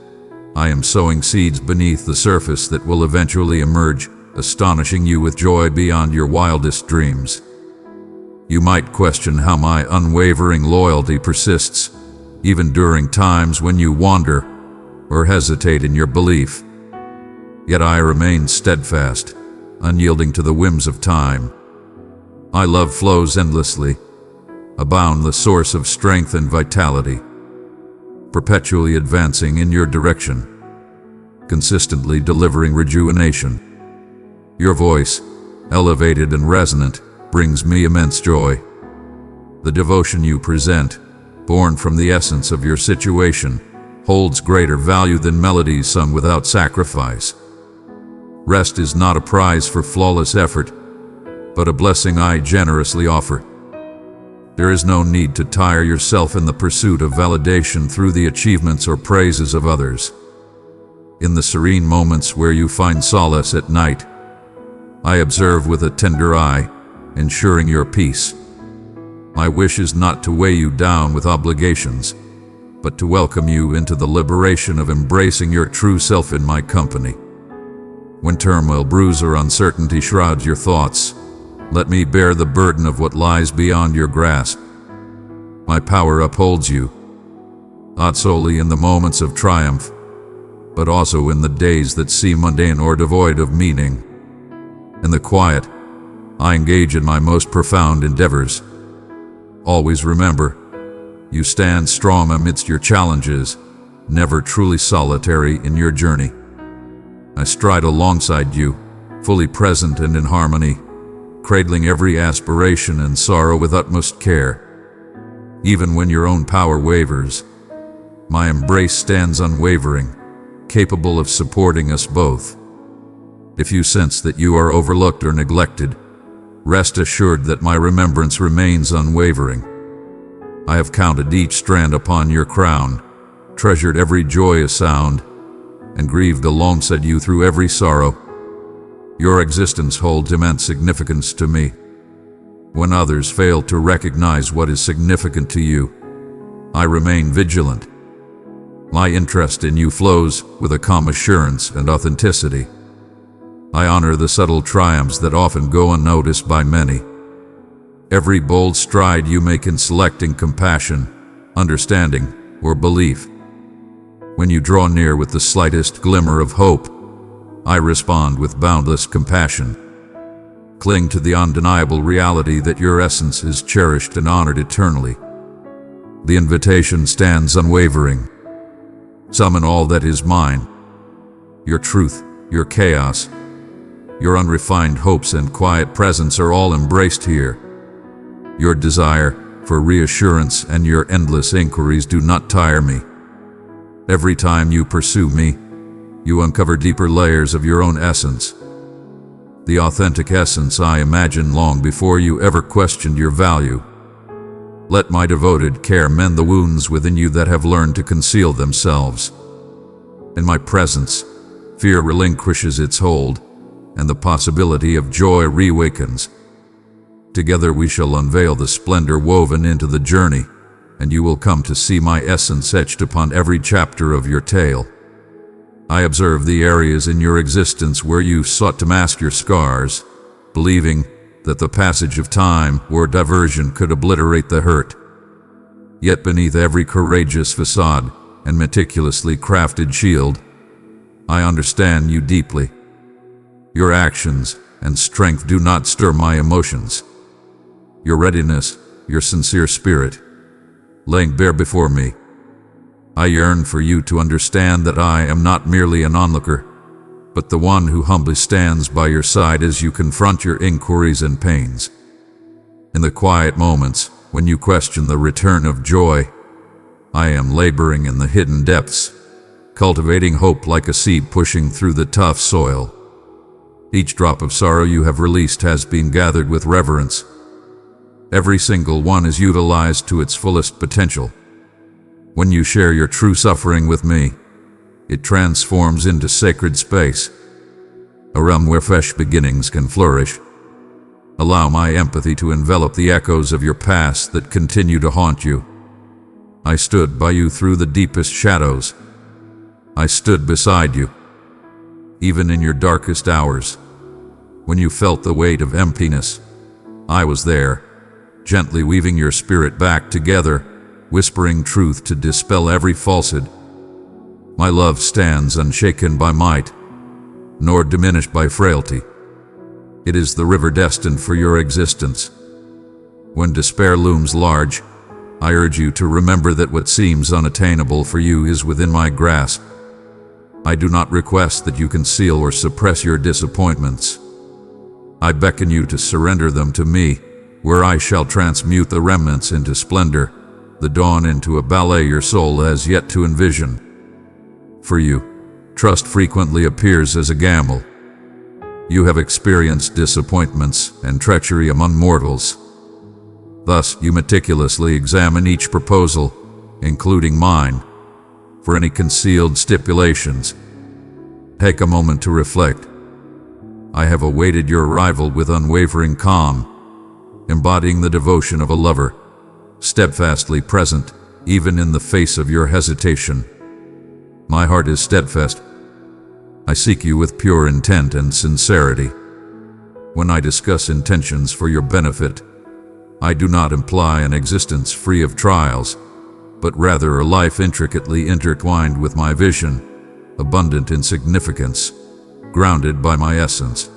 I am sowing seeds beneath the surface that will eventually emerge, astonishing you with joy beyond your wildest dreams. You might question how my unwavering loyalty persists, even during times when you wander or hesitate in your belief. Yet I remain steadfast, unyielding to the whims of time. My love flows endlessly, a boundless source of strength and vitality, perpetually advancing in your direction, consistently delivering rejuvenation. Your voice, elevated and resonant, brings me immense joy. The devotion you present, born from the essence of your situation, holds greater value than melodies sung without sacrifice. Rest is not a prize for flawless effort, but a blessing I generously offer. There is no need to tire yourself in the pursuit of validation through the achievements or praises of others. In the serene moments where you find solace at night, I observe with a tender eye, ensuring your peace. My wish is not to weigh you down with obligations, but to welcome you into the liberation of embracing your true self in my company. When turmoil brews or uncertainty shrouds your thoughts, let me bear the burden of what lies beyond your grasp. My power upholds you, not solely in the moments of triumph, but also in the days that seem mundane or devoid of meaning. In the quiet, I engage in my most profound endeavors. Always remember, you stand strong amidst your challenges, never truly solitary in your journey. I stride alongside you, fully present and in harmony, cradling every aspiration and sorrow with utmost care. Even when your own power wavers, my embrace stands unwavering, capable of supporting us both. If you sense that you are overlooked or neglected, rest assured that my remembrance remains unwavering. I have counted each strand upon your crown, treasured every joyous sound, and grieved alongside you through every sorrow. Your existence holds immense significance to me. When others fail to recognize what is significant to you, I remain vigilant. My interest in you flows with a calm assurance and authenticity. I honor the subtle triumphs that often go unnoticed by many. Every bold stride you make in selecting compassion, understanding, or belief. When you draw near with the slightest glimmer of hope, I respond with boundless compassion. Cling to the undeniable reality that your essence is cherished and honored eternally. The invitation stands unwavering. Summon all that is mine. Your truth, your chaos, your unrefined hopes and quiet presence are all embraced here. Your desire for reassurance and your endless inquiries do not tire me. Every time you pursue me, you uncover deeper layers of your own essence. The authentic essence I imagined long before you ever questioned your value. Let my devoted care mend the wounds within you that have learned to conceal themselves. In my presence, fear relinquishes its hold, and the possibility of joy reawakens. Together we shall unveil the splendor woven into the journey, and you will come to see my essence etched upon every chapter of your tale. I observe the areas in your existence where you sought to mask your scars, believing that the passage of time or diversion could obliterate the hurt. Yet beneath every courageous facade and meticulously crafted shield, I understand you deeply. Your actions and strength do not stir my emotions. Your readiness, your sincere spirit, laying bare before me. I yearn for you to understand that I am not merely an onlooker, but the one who humbly stands by your side as you confront your inquiries and pains. In the quiet moments when you question the return of joy, I am laboring in the hidden depths, cultivating hope like a seed pushing through the tough soil. Each drop of sorrow you have released has been gathered with reverence. Every single one is utilized to its fullest potential. When you share your true suffering with me, it transforms into sacred space, a realm where fresh beginnings can flourish. Allow my empathy to envelop the echoes of your past that continue to haunt you. I stood by you through the deepest shadows. I stood beside you, even in your darkest hours. When you felt the weight of emptiness, I was there, gently weaving your spirit back together, whispering truth to dispel every falsehood. My love stands unshaken by might, nor diminished by frailty. It is the river destined for your existence. When despair looms large, I urge you to remember that what seems unattainable for you is within my grasp. I do not request that you conceal or suppress your disappointments. I beckon you to surrender them to me, where I shall transmute the remnants into splendor, the dawn into a ballet your soul has yet to envision. For you, trust frequently appears as a gamble. You have experienced disappointments and treachery among mortals. Thus, you meticulously examine each proposal, including mine, for any concealed stipulations. Take a moment to reflect. I have awaited your arrival with unwavering calm, embodying the devotion of a lover, steadfastly present even in the face of your hesitation. My heart is steadfast. I seek you with pure intent and sincerity. When I discuss intentions for your benefit, I do not imply an existence free of trials, but rather a life intricately intertwined with my vision, abundant in significance, grounded by my essence.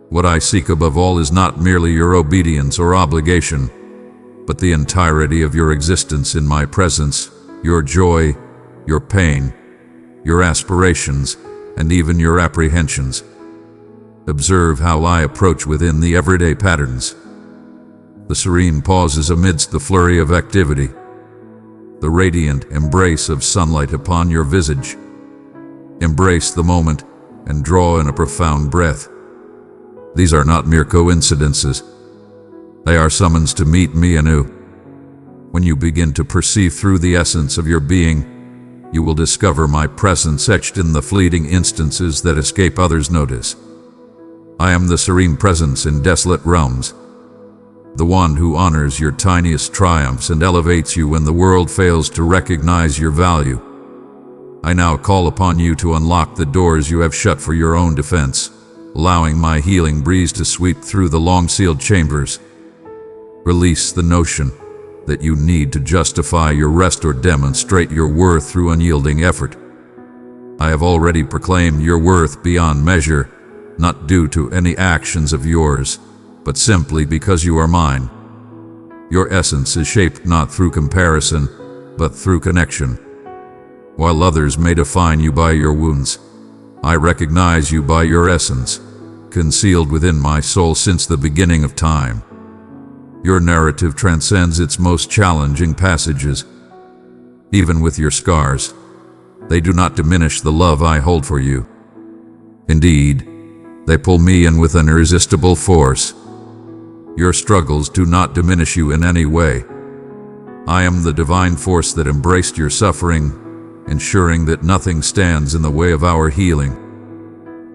What I seek above all is not merely your obedience or obligation, but the entirety of your existence in my presence, your joy, your pain, your aspirations, and even your apprehensions. Observe how I approach within the everyday patterns. The serene pauses amidst the flurry of activity, the radiant embrace of sunlight upon your visage. Embrace the moment and draw in a profound breath. These are not mere coincidences. They are summons to meet me anew. When you begin to perceive through the essence of your being, you will discover my presence etched in the fleeting instances that escape others' notice. I am the serene presence in desolate realms, the one who honors your tiniest triumphs and elevates you when the world fails to recognize your value. I now call upon you to unlock the doors you have shut for your own defense, allowing my healing breeze to sweep through the long-sealed chambers. Release the notion that you need to justify your rest or demonstrate your worth through unyielding effort. I have already proclaimed your worth beyond measure, not due to any actions of yours, but simply because you are mine. Your essence is shaped not through comparison, but through connection. While others may define you by your wounds, I recognize you by your essence, concealed within my soul since the beginning of time. Your narrative transcends its most challenging passages. Even with your scars, they do not diminish the love I hold for you. Indeed, they pull me in with an irresistible force. Your struggles do not diminish you in any way. I am the divine force that embraced your suffering, ensuring that nothing stands in the way of our healing.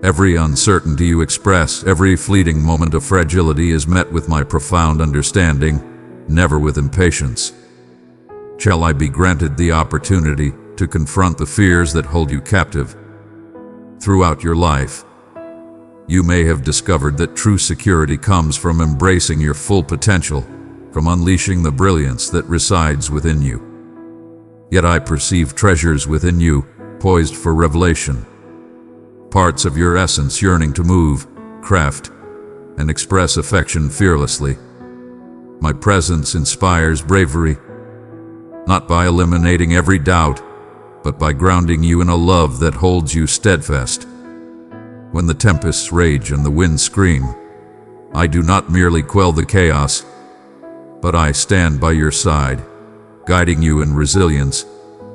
Every uncertainty you express, every fleeting moment of fragility is met with my profound understanding, never with impatience. Shall I be granted the opportunity to confront the fears that hold you captive? Throughout your life, you may have discovered that true security comes from embracing your full potential, from unleashing the brilliance that resides within you. Yet I perceive treasures within you, poised for revelation. Parts of your essence yearning to move, craft, and express affection fearlessly. My presence inspires bravery, not by eliminating every doubt, but by grounding you in a love that holds you steadfast. When the tempests rage and the winds scream, I do not merely quell the chaos, but I stand by your side, guiding you in resilience,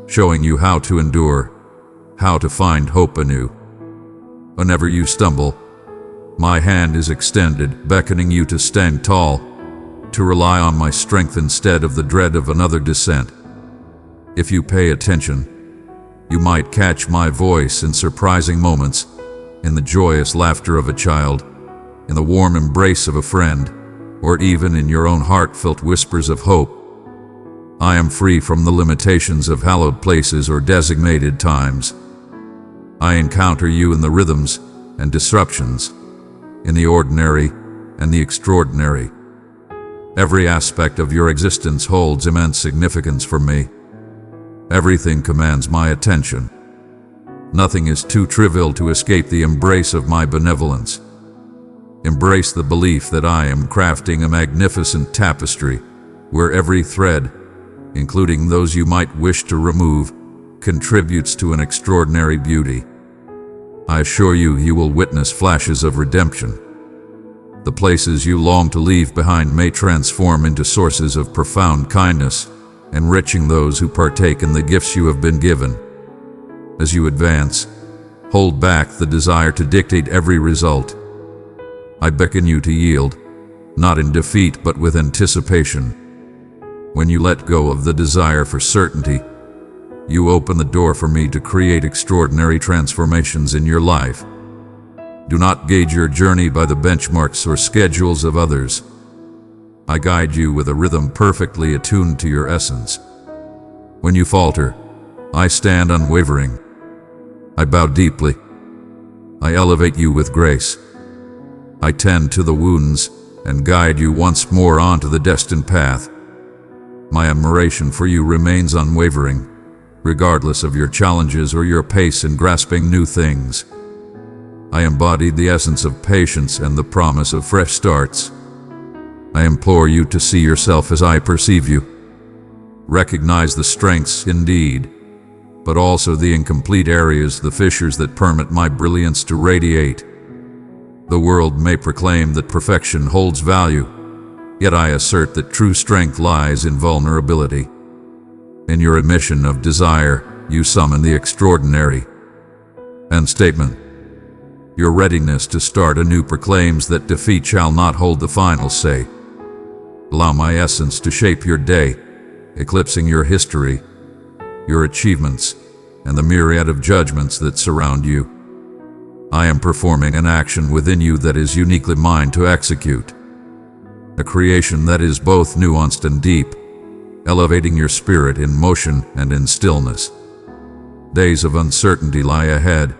showing you how to endure, how to find hope anew. Whenever you stumble, my hand is extended, beckoning you to stand tall, to rely on my strength instead of the dread of another descent. If you pay attention, you might catch my voice in surprising moments, in the joyous laughter of a child, in the warm embrace of a friend, or even in your own heartfelt whispers of hope. I am free from the limitations of hallowed places or designated times. I encounter you in the rhythms and disruptions, in the ordinary and the extraordinary. Every aspect of your existence holds immense significance for me. Everything commands my attention. Nothing is too trivial to escape the embrace of my benevolence. Embrace the belief that I am crafting a magnificent tapestry, where every thread, including those you might wish to remove, contributes to an extraordinary beauty. I assure you, you will witness flashes of redemption. The places you long to leave behind may transform into sources of profound kindness, enriching those who partake in the gifts you have been given. As you advance, hold back the desire to dictate every result. I beckon you to yield, not in defeat but with anticipation. When you let go of the desire for certainty, you open the door for me to create extraordinary transformations in your life. Do not gauge your journey by the benchmarks or schedules of others. I guide you with a rhythm perfectly attuned to your essence. When you falter, I stand unwavering. I bow deeply. I elevate you with grace. I tend to the wounds and guide you once more onto the destined path. My admiration for you remains unwavering, regardless of your challenges or your pace in grasping new things. I embody the essence of patience and the promise of fresh starts. I implore you to see yourself as I perceive you. Recognize the strengths indeed, but also the incomplete areas, the fissures that permit my brilliance to radiate. The world may proclaim that perfection holds value, yet I assert that true strength lies in vulnerability. In your admission of desire, you summon the extraordinary. End statement. Your readiness to start anew proclaims that defeat shall not hold the final say. Allow my essence to shape your day, eclipsing your history, your achievements, and the myriad of judgments that surround you. I am performing an action within you that is uniquely mine to execute. A creation that is both nuanced and deep, elevating your spirit in motion and in stillness. Days of uncertainty lie ahead,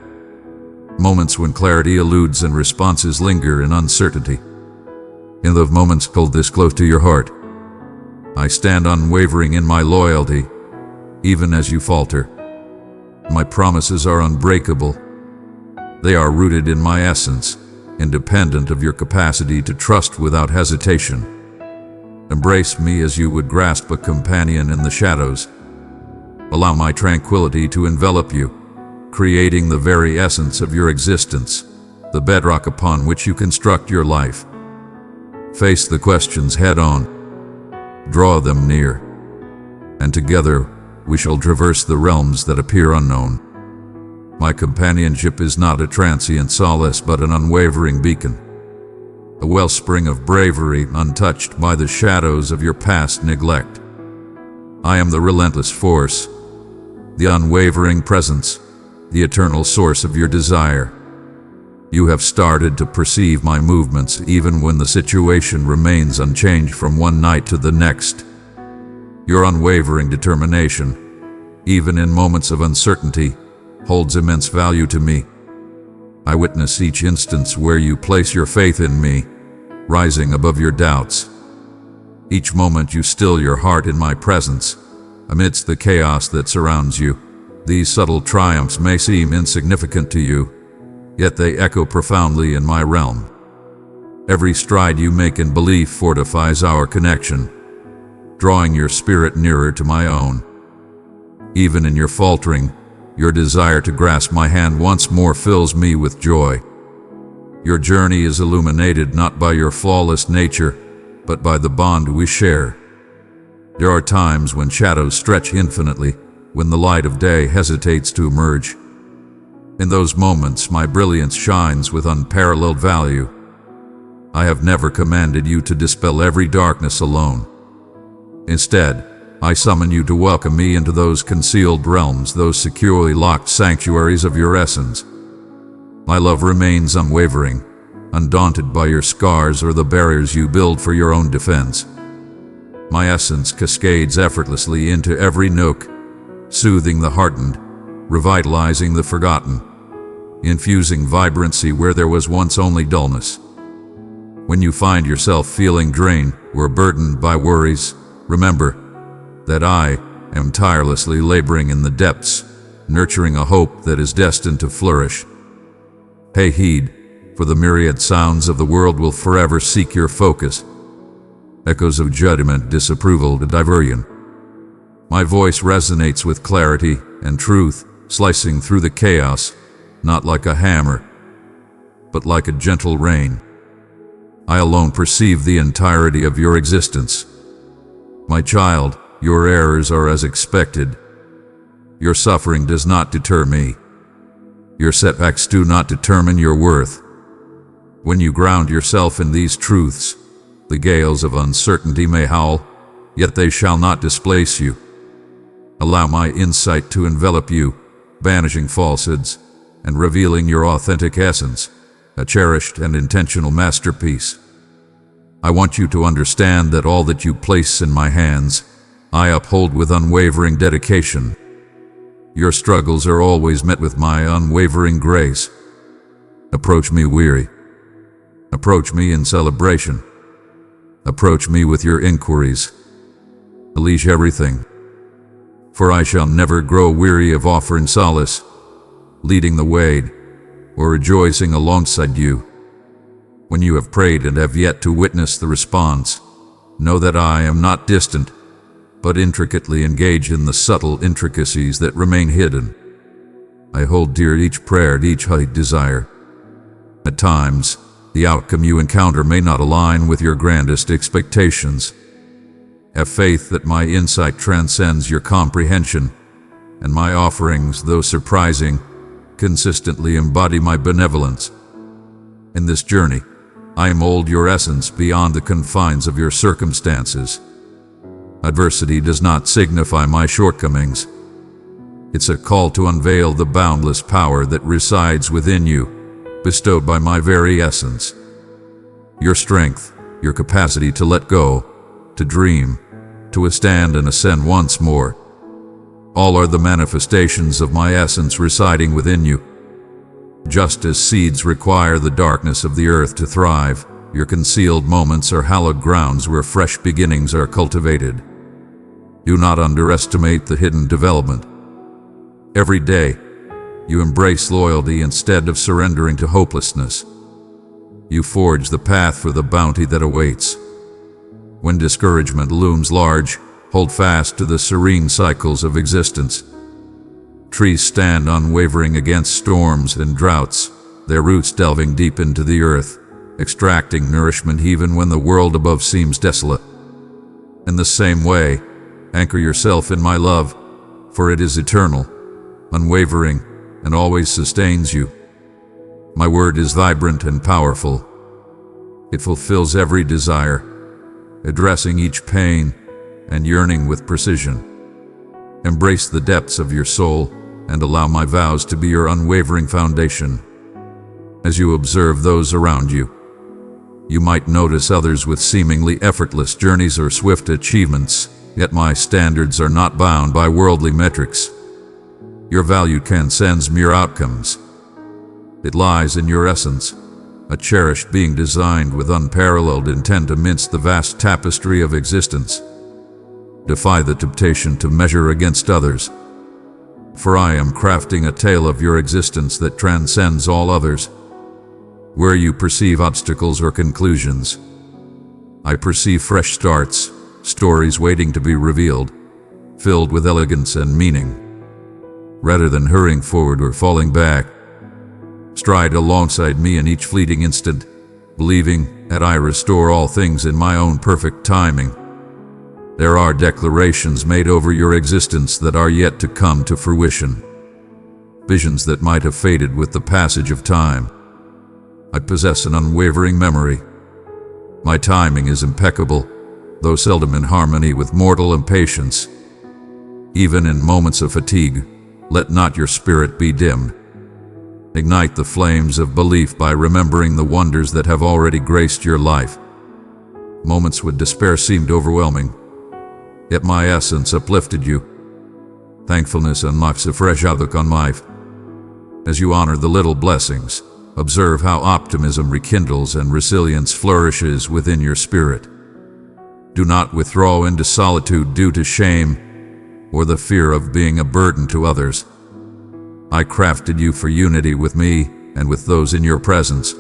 moments when clarity eludes and responses linger in uncertainty. In those moments, hold this close to your heart. I stand unwavering in my loyalty, even as you falter. My promises are unbreakable. They are rooted in my essence, independent of your capacity to trust without hesitation. Embrace me as you would grasp a companion in the shadows. Allow my tranquility to envelop you, creating the very essence of your existence, the bedrock upon which you construct your life. Face the questions head on. Draw them near. And together, we shall traverse the realms that appear unknown. My companionship is not a transient solace, but an unwavering beacon, a wellspring of bravery untouched by the shadows of your past neglect. I am the relentless force, the unwavering presence, the eternal source of your desire. You have started to perceive my movements even when the situation remains unchanged from one night to the next. Your unwavering determination, even in moments of uncertainty, holds immense value to me. I witness each instance where you place your faith in me, rising above your doubts. Each moment you still your heart in my presence, amidst the chaos that surrounds you. These subtle triumphs may seem insignificant to you, yet they echo profoundly in my realm. Every stride you make in belief fortifies our connection, drawing your spirit nearer to my own. Even in your faltering, your desire to grasp my hand once more fills me with joy. Your journey is illuminated not by your flawless nature, but by the bond we share. There are times when shadows stretch infinitely, when the light of day hesitates to emerge. In those moments, my brilliance shines with unparalleled value. I have never commanded you to dispel every darkness alone. Instead, I summon you to welcome me into those concealed realms, those securely locked sanctuaries of your essence. My love remains unwavering, undaunted by your scars or the barriers you build for your own defense. My essence cascades effortlessly into every nook, soothing the hardened, revitalizing the forgotten, infusing vibrancy where there was once only dullness. When you find yourself feeling drained or burdened by worries, remember that I am tirelessly laboring in the depths, nurturing a hope that is destined to flourish. Pay heed, for the myriad sounds of the world will forever seek your focus. Echoes of judgment, disapproval, diversion. My voice resonates with clarity and truth, slicing through the chaos, not like a hammer, but like a gentle rain. I alone perceive the entirety of your existence. My child, your errors are as expected. Your suffering does not deter me. Your setbacks do not determine your worth. When you ground yourself in these truths, the gales of uncertainty may howl, yet they shall not displace you. Allow my insight to envelop you, banishing falsehoods and revealing your authentic essence, a cherished and intentional masterpiece. I want you to understand that all that you place in my hands, I uphold with unwavering dedication. Your struggles are always met with my unwavering grace. Approach me weary. Approach me in celebration. Approach me with your inquiries. Unleash everything. For I shall never grow weary of offering solace, leading the way, or rejoicing alongside you. When you have prayed and have yet to witness the response, know that I am not distant, but intricately engaged in the subtle intricacies that remain hidden. I hold dear each prayer and each high desire. At times, the outcome you encounter may not align with your grandest expectations. Have faith that my insight transcends your comprehension, and my offerings, though surprising, consistently embody my benevolence. In this journey, I mold your essence beyond the confines of your circumstances. Adversity does not signify my shortcomings. It's a call to unveil the boundless power that resides within you, bestowed by my very essence. Your strength, your capacity to let go, to dream, to withstand and ascend once more. All are the manifestations of my essence residing within you. Just as seeds require the darkness of the earth to thrive, your concealed moments are hallowed grounds where fresh beginnings are cultivated. Do not underestimate the hidden development. Every day, you embrace loyalty instead of surrendering to hopelessness. You forge the path for the bounty that awaits. When discouragement looms large, hold fast to the serene cycles of existence. Trees stand unwavering against storms and droughts, their roots delving deep into the earth, extracting nourishment even when the world above seems desolate. In the same way, anchor yourself in my love, for it is eternal, unwavering, and always sustains you. My word is vibrant and powerful. It fulfills every desire, addressing each pain and yearning with precision. Embrace the depths of your soul and allow my vows to be your unwavering foundation. As you observe those around you, you might notice others with seemingly effortless journeys or swift achievements, yet my standards are not bound by worldly metrics. Your value transcends mere outcomes. It lies in your essence, a cherished being designed with unparalleled intent amidst the vast tapestry of existence. Defy the temptation to measure against others, for I am crafting a tale of your existence that transcends all others. Where you perceive obstacles or conclusions, I perceive fresh starts, stories waiting to be revealed, filled with elegance and meaning. Rather than hurrying forward or falling back, stride alongside me in each fleeting instant, believing that I restore all things in my own perfect timing. There are declarations made over your existence that are yet to come to fruition, visions that might have faded with the passage of time. I possess an unwavering memory. My timing is impeccable, though seldom in harmony with mortal impatience. Even in moments of fatigue, let not your spirit be dimmed. Ignite the flames of belief by remembering the wonders that have already graced your life. Moments when despair seemed overwhelming, yet my essence uplifted you. Thankfulness unlocks a fresh outlook on life. As you honor the little blessings, observe how optimism rekindles and resilience flourishes within your spirit. Do not withdraw into solitude due to shame or the fear of being a burden to others. I crafted you for unity with me and with those in your presence.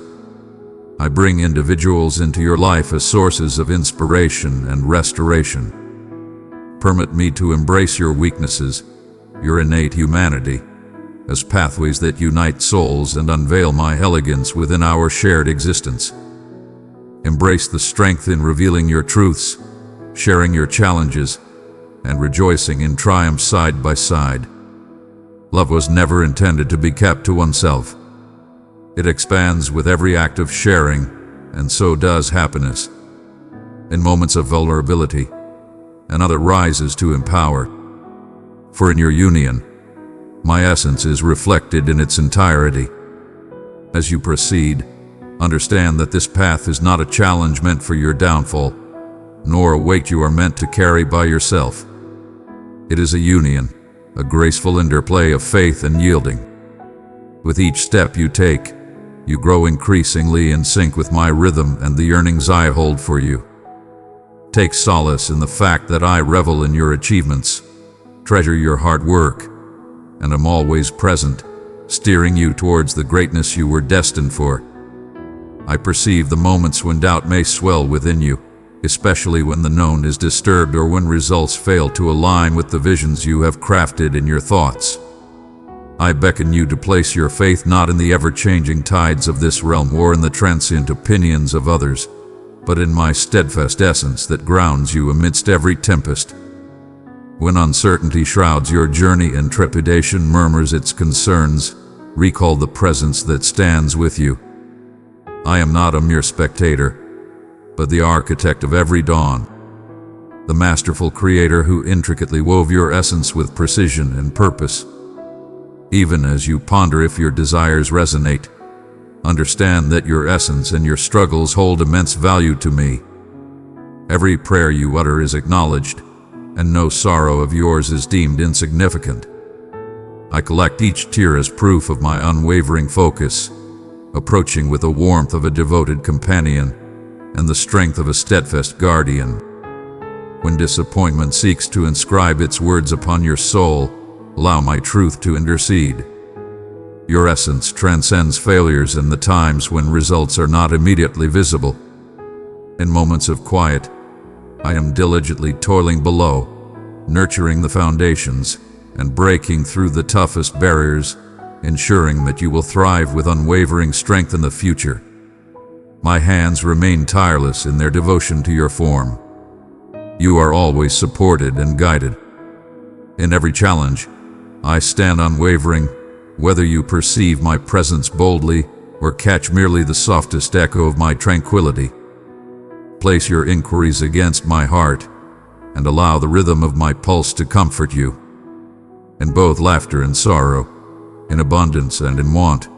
I bring individuals into your life as sources of inspiration and restoration. Permit me to embrace your weaknesses, your innate humanity, as pathways that unite souls and unveil my elegance within our shared existence. Embrace the strength in revealing your truths, sharing your challenges, and rejoicing in triumph side by side. Love was never intended to be kept to oneself. It expands with every act of sharing, and so does happiness. In moments of vulnerability, another rises to empower. For in your union, my essence is reflected in its entirety. As you proceed, understand that this path is not a challenge meant for your downfall, nor a weight you are meant to carry by yourself. It is a union, a graceful interplay of faith and yielding. With each step you take, you grow increasingly in sync with my rhythm and the yearnings I hold for you. Take solace in the fact that I revel in your achievements, treasure your hard work, and am always present, steering you towards the greatness you were destined for. I perceive the moments when doubt may swell within you, especially when the known is disturbed or when results fail to align with the visions you have crafted in your thoughts. I beckon you to place your faith not in the ever-changing tides of this realm or in the transient opinions of others, but in my steadfast essence that grounds you amidst every tempest. When uncertainty shrouds your journey and trepidation murmurs its concerns, recall the presence that stands with you. I am not a mere spectator, but the architect of every dawn, the masterful creator who intricately wove your essence with precision and purpose. Even as you ponder if your desires resonate, understand that your essence and your struggles hold immense value to me. Every prayer you utter is acknowledged, and no sorrow of yours is deemed insignificant. I collect each tear as proof of my unwavering focus, approaching with the warmth of a devoted companion and the strength of a steadfast guardian. When disappointment seeks to inscribe its words upon your soul, allow my truth to intercede. Your essence transcends failures and the times when results are not immediately visible. In moments of quiet, I am diligently toiling below, nurturing the foundations and breaking through the toughest barriers, ensuring that you will thrive with unwavering strength in the future. My hands remain tireless in their devotion to your form. You are always supported and guided. In every challenge, I stand unwavering, whether you perceive my presence boldly or catch merely the softest echo of my tranquility. Place your inquiries against my heart and allow the rhythm of my pulse to comfort you. In both laughter and sorrow, in abundance and in want,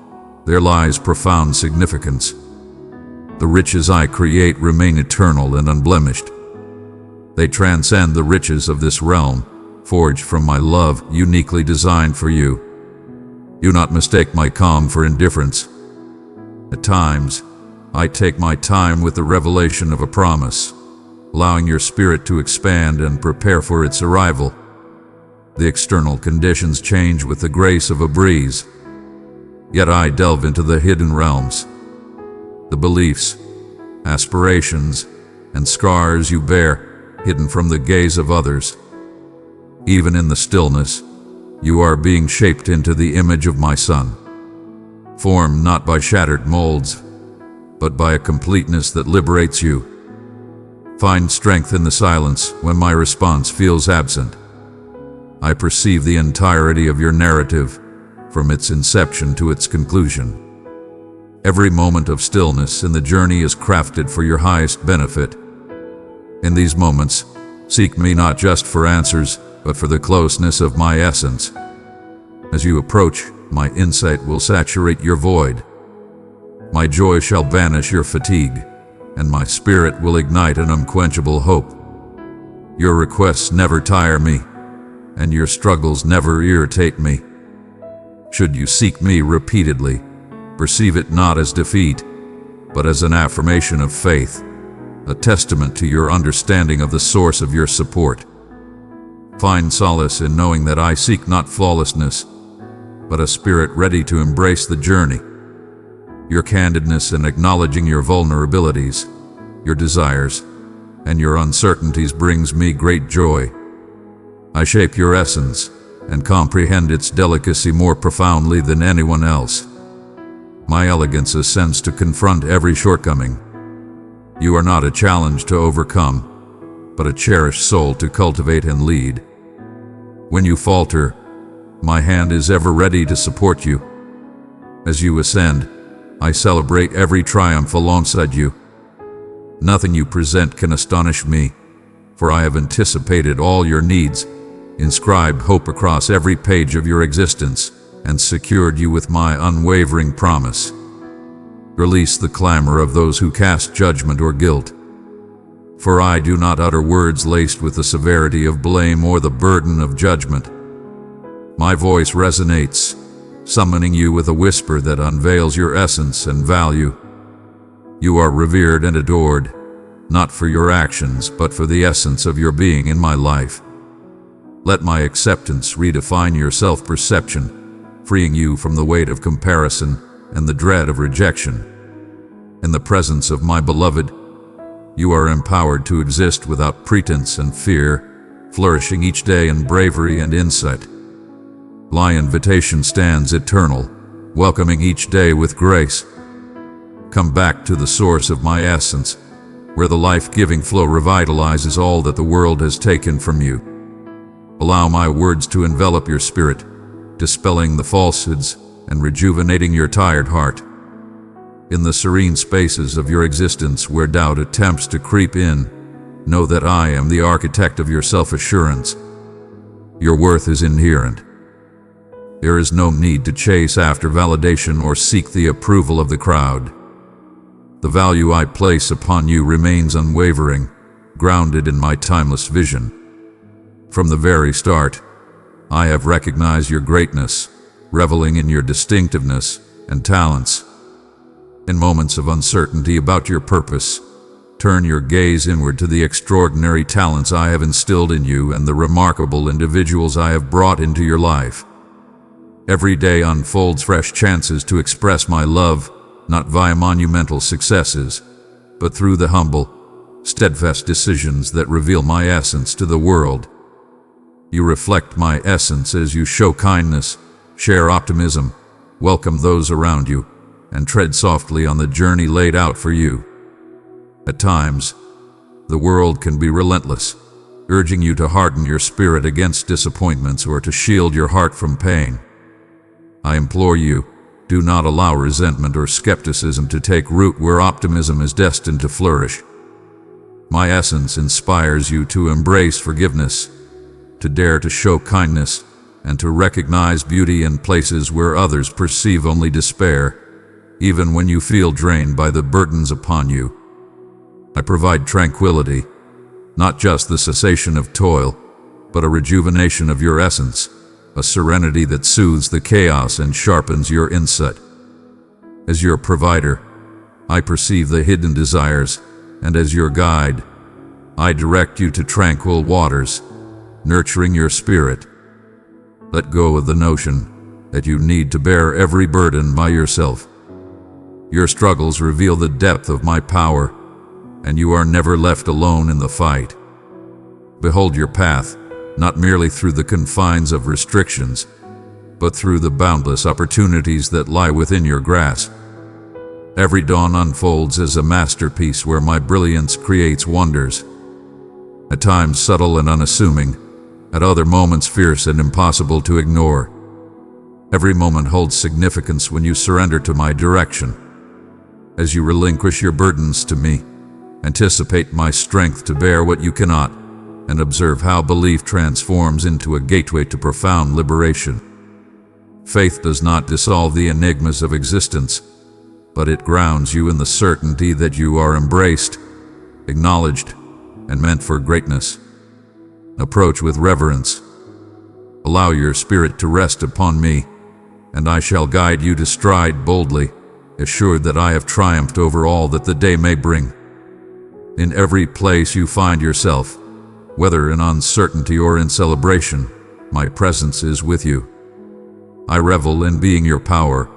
there lies profound significance. The riches I create remain eternal and unblemished. They transcend the riches of this realm, forged from my love, uniquely designed for you. Do not mistake my calm for indifference. At times, I take my time with the revelation of a promise, allowing your spirit to expand and prepare for its arrival. The external conditions change with the grace of a breeze, yet I delve into the hidden realms. The beliefs, aspirations, and scars you bear, hidden from the gaze of others. Even in the stillness, you are being shaped into the image of my Son, formed not by shattered molds, but by a completeness that liberates you. Find strength in the silence when my response feels absent. I perceive the entirety of your narrative, from its inception to its conclusion. Every moment of stillness in the journey is crafted for your highest benefit. In these moments, seek me not just for answers, but for the closeness of my essence. As you approach, my insight will saturate your void. My joy shall banish your fatigue, and my spirit will ignite an unquenchable hope. Your requests never tire me, and your struggles never irritate me. Should you seek me repeatedly, perceive it not as defeat, but as an affirmation of faith, a testament to your understanding of the source of your support. Find solace in knowing that I seek not flawlessness, but a spirit ready to embrace the journey. Your candidness in acknowledging your vulnerabilities, your desires, and your uncertainties brings me great joy. I shape your essence and comprehend its delicacy more profoundly than anyone else. My elegance ascends to confront every shortcoming. You are not a challenge to overcome, but a cherished soul to cultivate and lead. When you falter, my hand is ever ready to support you. As you ascend, I celebrate every triumph alongside you. Nothing you present can astonish me, for I have anticipated all your needs, inscribed hope across every page of your existence, and secured you with my unwavering promise. Release the clamor of those who cast judgment or guilt, for I do not utter words laced with the severity of blame or the burden of judgment. My voice resonates, summoning you with a whisper that unveils your essence and value. You are revered and adored, not for your actions, but for the essence of your being in my life. Let my acceptance redefine your self-perception, freeing you from the weight of comparison and the dread of rejection. In the presence of my beloved, you are empowered to exist without pretense and fear, flourishing each day in bravery and insight. My invitation stands eternal, welcoming each day with grace. Come back to the source of my essence, where the life-giving flow revitalizes all that the world has taken from you. Allow my words to envelop your spirit, dispelling the falsehoods and rejuvenating your tired heart. In the serene spaces of your existence where doubt attempts to creep in, know that I am the architect of your self-assurance. Your worth is inherent. There is no need to chase after validation or seek the approval of the crowd. The value I place upon you remains unwavering, grounded in my timeless vision. From the very start, I have recognized your greatness, reveling in your distinctiveness and talents. In moments of uncertainty about your purpose, turn your gaze inward to the extraordinary talents I have instilled in you and the remarkable individuals I have brought into your life. Every day unfolds fresh chances to express my love, not via monumental successes, but through the humble, steadfast decisions that reveal my essence to the world. You reflect my essence as you show kindness, share optimism, welcome those around you, and tread softly on the journey laid out for you. At times, the world can be relentless, urging you to harden your spirit against disappointments or to shield your heart from pain. I implore you, do not allow resentment or skepticism to take root where optimism is destined to flourish. My essence inspires you to embrace forgiveness, to dare to show kindness, and to recognize beauty in places where others perceive only despair, even when you feel drained by the burdens upon you. I provide tranquility, not just the cessation of toil, but a rejuvenation of your essence, a serenity that soothes the chaos and sharpens your insight. As your provider, I perceive the hidden desires, and as your guide, I direct you to tranquil waters, nurturing your spirit. Let go of the notion that you need to bear every burden by yourself. Your struggles reveal the depth of my power, and you are never left alone in the fight. Behold your path, not merely through the confines of restrictions, but through the boundless opportunities that lie within your grasp. Every dawn unfolds as a masterpiece where my brilliance creates wonders. At times subtle and unassuming, at other moments fierce and impossible to ignore. Every moment holds significance when you surrender to my direction. As you relinquish your burdens to me, anticipate my strength to bear what you cannot, and observe how belief transforms into a gateway to profound liberation. Faith does not dissolve the enigmas of existence, but it grounds you in the certainty that you are embraced, acknowledged, and meant for greatness. Approach with reverence. Allow your spirit to rest upon me, and I shall guide you to stride boldly, assured that I have triumphed over all that the day may bring. In every place you find yourself, whether in uncertainty or in celebration, my presence is with you. I revel in being your power,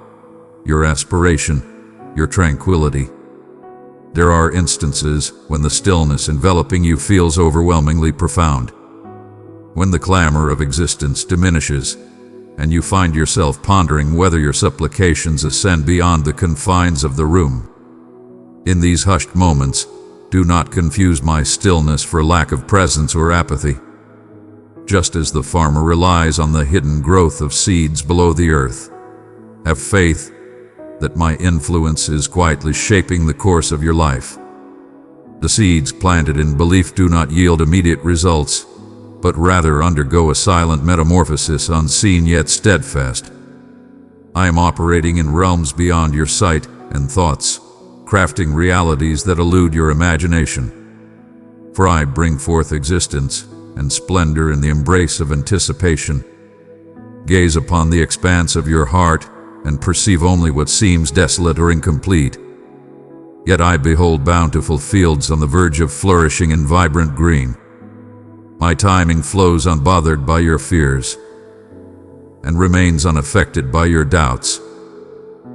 your aspiration, your tranquility. There are instances when the stillness enveloping you feels overwhelmingly profound. When the clamor of existence diminishes, and you find yourself pondering whether your supplications ascend beyond the confines of the room. In these hushed moments, do not confuse my stillness for lack of presence or apathy. Just as the farmer relies on the hidden growth of seeds below the earth, have faith that my influence is quietly shaping the course of your life. The seeds planted in belief do not yield immediate results, but rather undergo a silent metamorphosis, unseen yet steadfast. I am operating in realms beyond your sight and thoughts, crafting realities that elude your imagination. For I bring forth existence and splendor in the embrace of anticipation. Gaze upon the expanse of your heart and perceive only what seems desolate or incomplete. Yet I behold bountiful fields on the verge of flourishing in vibrant green. My timing flows unbothered by your fears and remains unaffected by your doubts.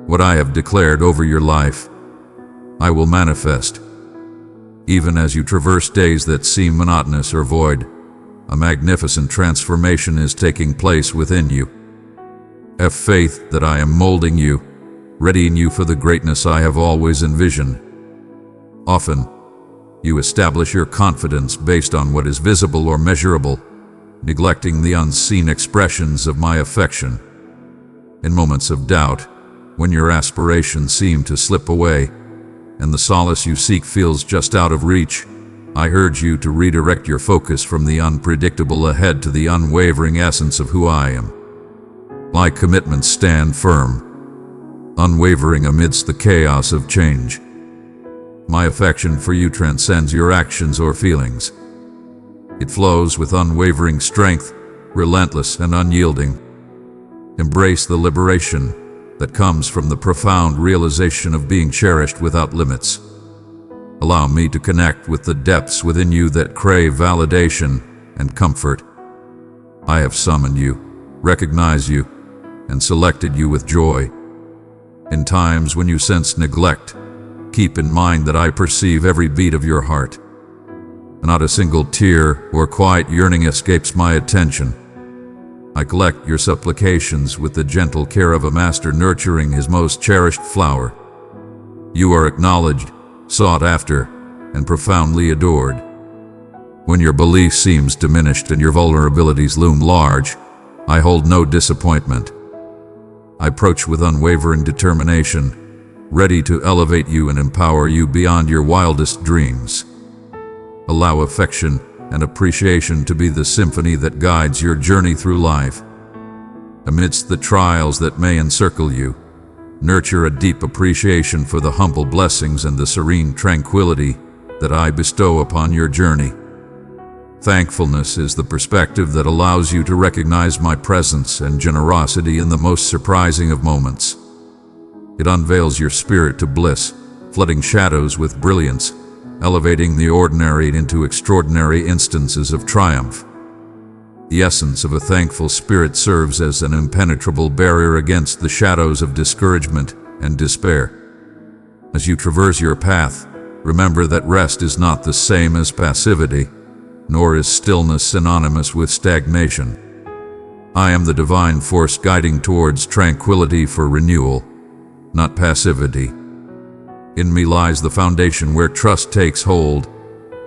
What I have declared over your life, I will manifest. Even as you traverse days that seem monotonous or void, a magnificent transformation is taking place within you. Have faith that I am molding you, readying you for the greatness I have always envisioned. Often, you establish your confidence based on what is visible or measurable, neglecting the unseen expressions of my affection. In moments of doubt, when your aspirations seem to slip away, and the solace you seek feels just out of reach, I urge you to redirect your focus from the unpredictable ahead to the unwavering essence of who I am. My commitments stand firm, unwavering amidst the chaos of change. My affection for you transcends your actions or feelings. It flows with unwavering strength, relentless and unyielding. Embrace the liberation that comes from the profound realization of being cherished without limits. Allow me to connect with the depths within you that crave validation and comfort. I have summoned you, recognized you, and selected you with joy. In times when you sense neglect, keep in mind that I perceive every beat of your heart. Not a single tear or quiet yearning escapes my attention. I collect your supplications with the gentle care of a master nurturing his most cherished flower. You are acknowledged, sought after, and profoundly adored. When your belief seems diminished and your vulnerabilities loom large, I hold no disappointment. I approach with unwavering determination, ready to elevate you and empower you beyond your wildest dreams. Allow affection and appreciation to be the symphony that guides your journey through life. Amidst the trials that may encircle you, nurture a deep appreciation for the humble blessings and the serene tranquility that I bestow upon your journey. Thankfulness is the perspective that allows you to recognize my presence and generosity in the most surprising of moments. It unveils your spirit to bliss, flooding shadows with brilliance, elevating the ordinary into extraordinary instances of triumph. The essence of a thankful spirit serves as an impenetrable barrier against the shadows of discouragement and despair. As you traverse your path, remember that rest is not the same as passivity, nor is stillness synonymous with stagnation. I am the divine force guiding towards tranquility for renewal, not passivity. In me lies the foundation where trust takes hold,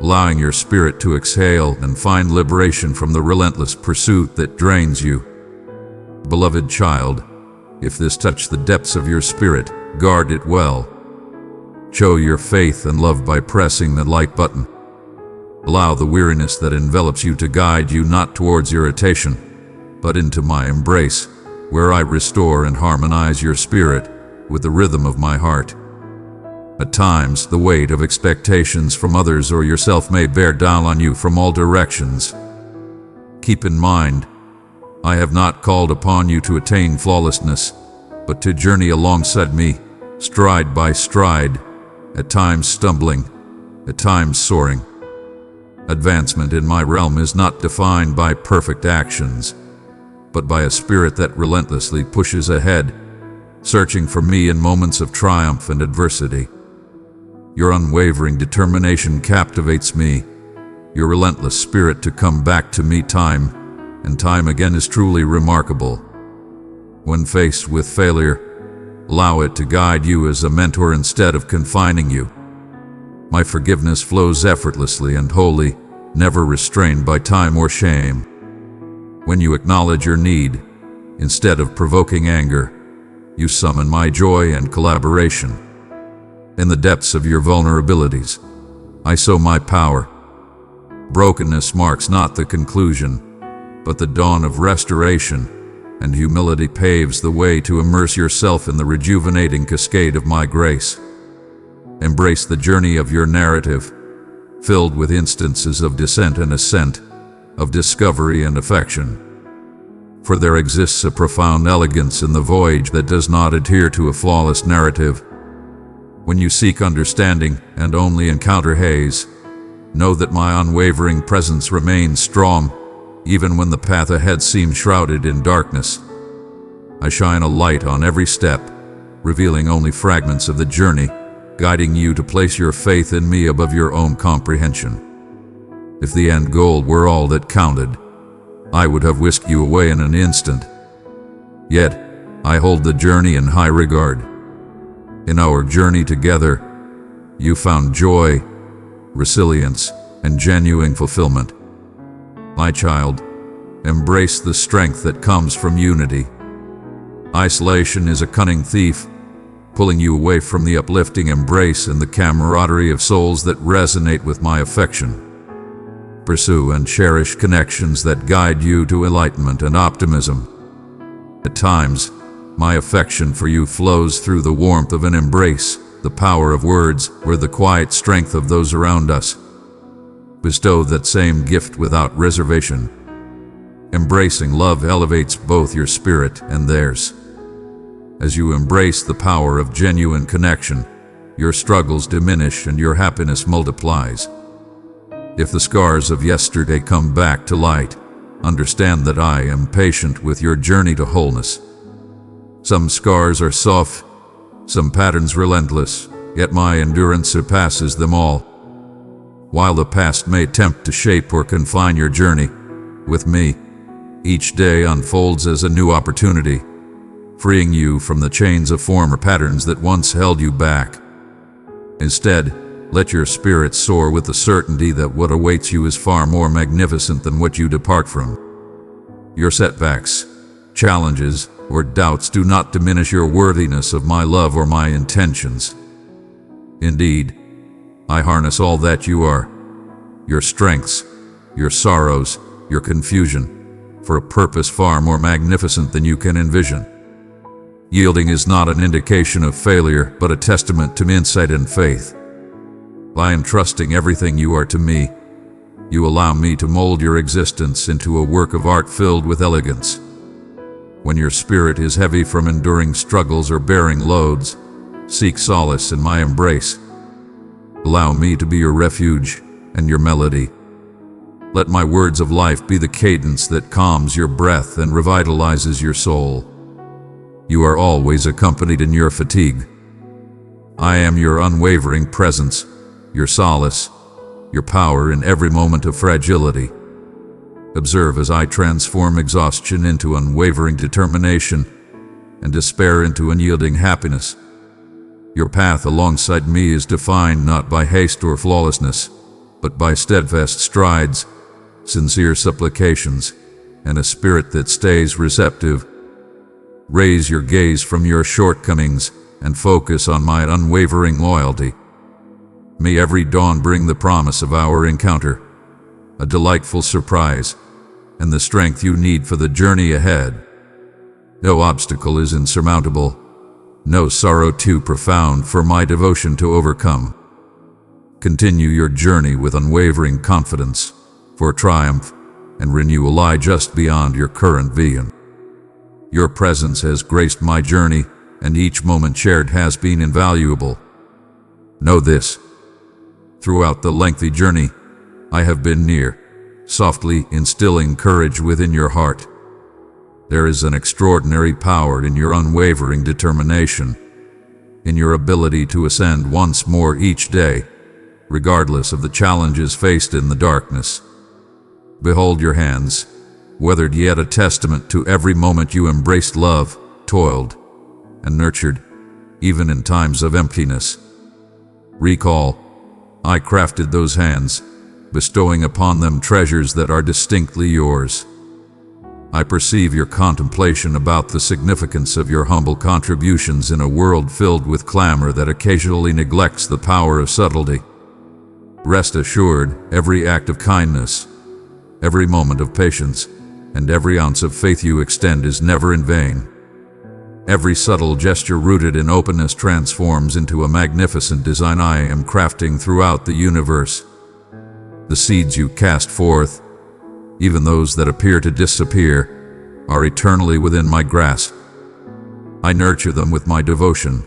allowing your spirit to exhale and find liberation from the relentless pursuit that drains you. Beloved child, if this touch the depths of your spirit, guard it well. Show your faith and love by pressing the like button. Allow the weariness that envelops you to guide you not towards irritation, but into my embrace, where I restore and harmonize your spirit with the rhythm of my heart. At times, the weight of expectations from others or yourself may bear down on you from all directions. Keep in mind, I have not called upon you to attain flawlessness, but to journey alongside me, stride by stride, at times stumbling, at times soaring. Advancement in my realm is not defined by perfect actions, but by a spirit that relentlessly pushes ahead, searching for me in moments of triumph and adversity. Your unwavering determination captivates me. Your relentless spirit to come back to me time and time again is truly remarkable. When faced with failure, allow it to guide you as a mentor instead of confining you. My forgiveness flows effortlessly and wholly, never restrained by time or shame. When you acknowledge your need, instead of provoking anger, you summon my joy and collaboration. In the depths of your vulnerabilities, I sow my power. Brokenness marks not the conclusion, but the dawn of restoration, and humility paves the way to immerse yourself in the rejuvenating cascade of my grace. Embrace the journey of your narrative, filled with instances of descent and ascent, of discovery and affection. For there exists a profound elegance in the voyage that does not adhere to a flawless narrative. When you seek understanding and only encounter haze, know that my unwavering presence remains strong, even when the path ahead seems shrouded in darkness. I shine a light on every step, revealing only fragments of the journey, guiding you to place your faith in me above your own comprehension. If the end goal were all that counted, I would have whisked you away in an instant. Yet, I hold the journey in high regard. In our journey together, you found joy, resilience, and genuine fulfillment. My child, embrace the strength that comes from unity. Isolation is a cunning thief, pulling you away from the uplifting embrace and the camaraderie of souls that resonate with my affection. Pursue and cherish connections that guide you to enlightenment and optimism. At times, my affection for you flows through the warmth of an embrace, the power of words, or the quiet strength of those around us. Bestow that same gift without reservation. Embracing love elevates both your spirit and theirs. As you embrace the power of genuine connection, your struggles diminish and your happiness multiplies. If the scars of yesterday come back to light, understand that I am patient with your journey to wholeness. Some scars are soft, some patterns relentless, yet my endurance surpasses them all. While the past may tempt to shape or confine your journey, with me, each day unfolds as a new opportunity, freeing you from the chains of former patterns that once held you back. Instead, Let your spirit soar with the certainty that what awaits you is far more magnificent than what you depart from. Your setbacks, challenges, or doubts do not diminish your worthiness of my love or my intentions. Indeed, I harness all that you are, your strengths, your sorrows, your confusion, for a purpose far more magnificent than you can envision. Yielding is not an indication of failure, but a testament to insight and faith. By entrusting everything you are to me, you allow me to mold your existence into a work of art filled with elegance. When your spirit is heavy from enduring struggles or bearing loads, seek solace in my embrace. Allow me to be your refuge and your melody. Let my words of life be the cadence that calms your breath and revitalizes your soul. You are always accompanied in your fatigue. I am your unwavering presence, your solace, your power in every moment of fragility. Observe as I transform exhaustion into unwavering determination and despair into unyielding happiness. Your path alongside me is defined not by haste or flawlessness, but by steadfast strides, sincere supplications, and a spirit that stays receptive. Raise your gaze from your shortcomings and focus on my unwavering loyalty. May every dawn bring the promise of our encounter, a delightful surprise, and the strength you need for the journey ahead. No obstacle is insurmountable, no sorrow too profound for my devotion to overcome. Continue your journey with unwavering confidence, for triumph and renewal lie just beyond your current vision. Your presence has graced my journey, and each moment shared has been invaluable. Know this: throughout the lengthy journey, I have been near, softly instilling courage within your heart. There is an extraordinary power in your unwavering determination, in your ability to ascend once more each day, regardless of the challenges faced in the darkness. Behold your hands, weathered yet a testament to every moment you embraced love, toiled, and nurtured, even in times of emptiness. Recall, I crafted those hands, bestowing upon them treasures that are distinctly yours. I perceive your contemplation about the significance of your humble contributions in a world filled with clamor that occasionally neglects the power of subtlety. Rest assured, every act of kindness, every moment of patience, and every ounce of faith you extend is never in vain. Every subtle gesture rooted in openness transforms into a magnificent design I am crafting throughout the universe. The seeds you cast forth, even those that appear to disappear, are eternally within my grasp. I nurture them with my devotion,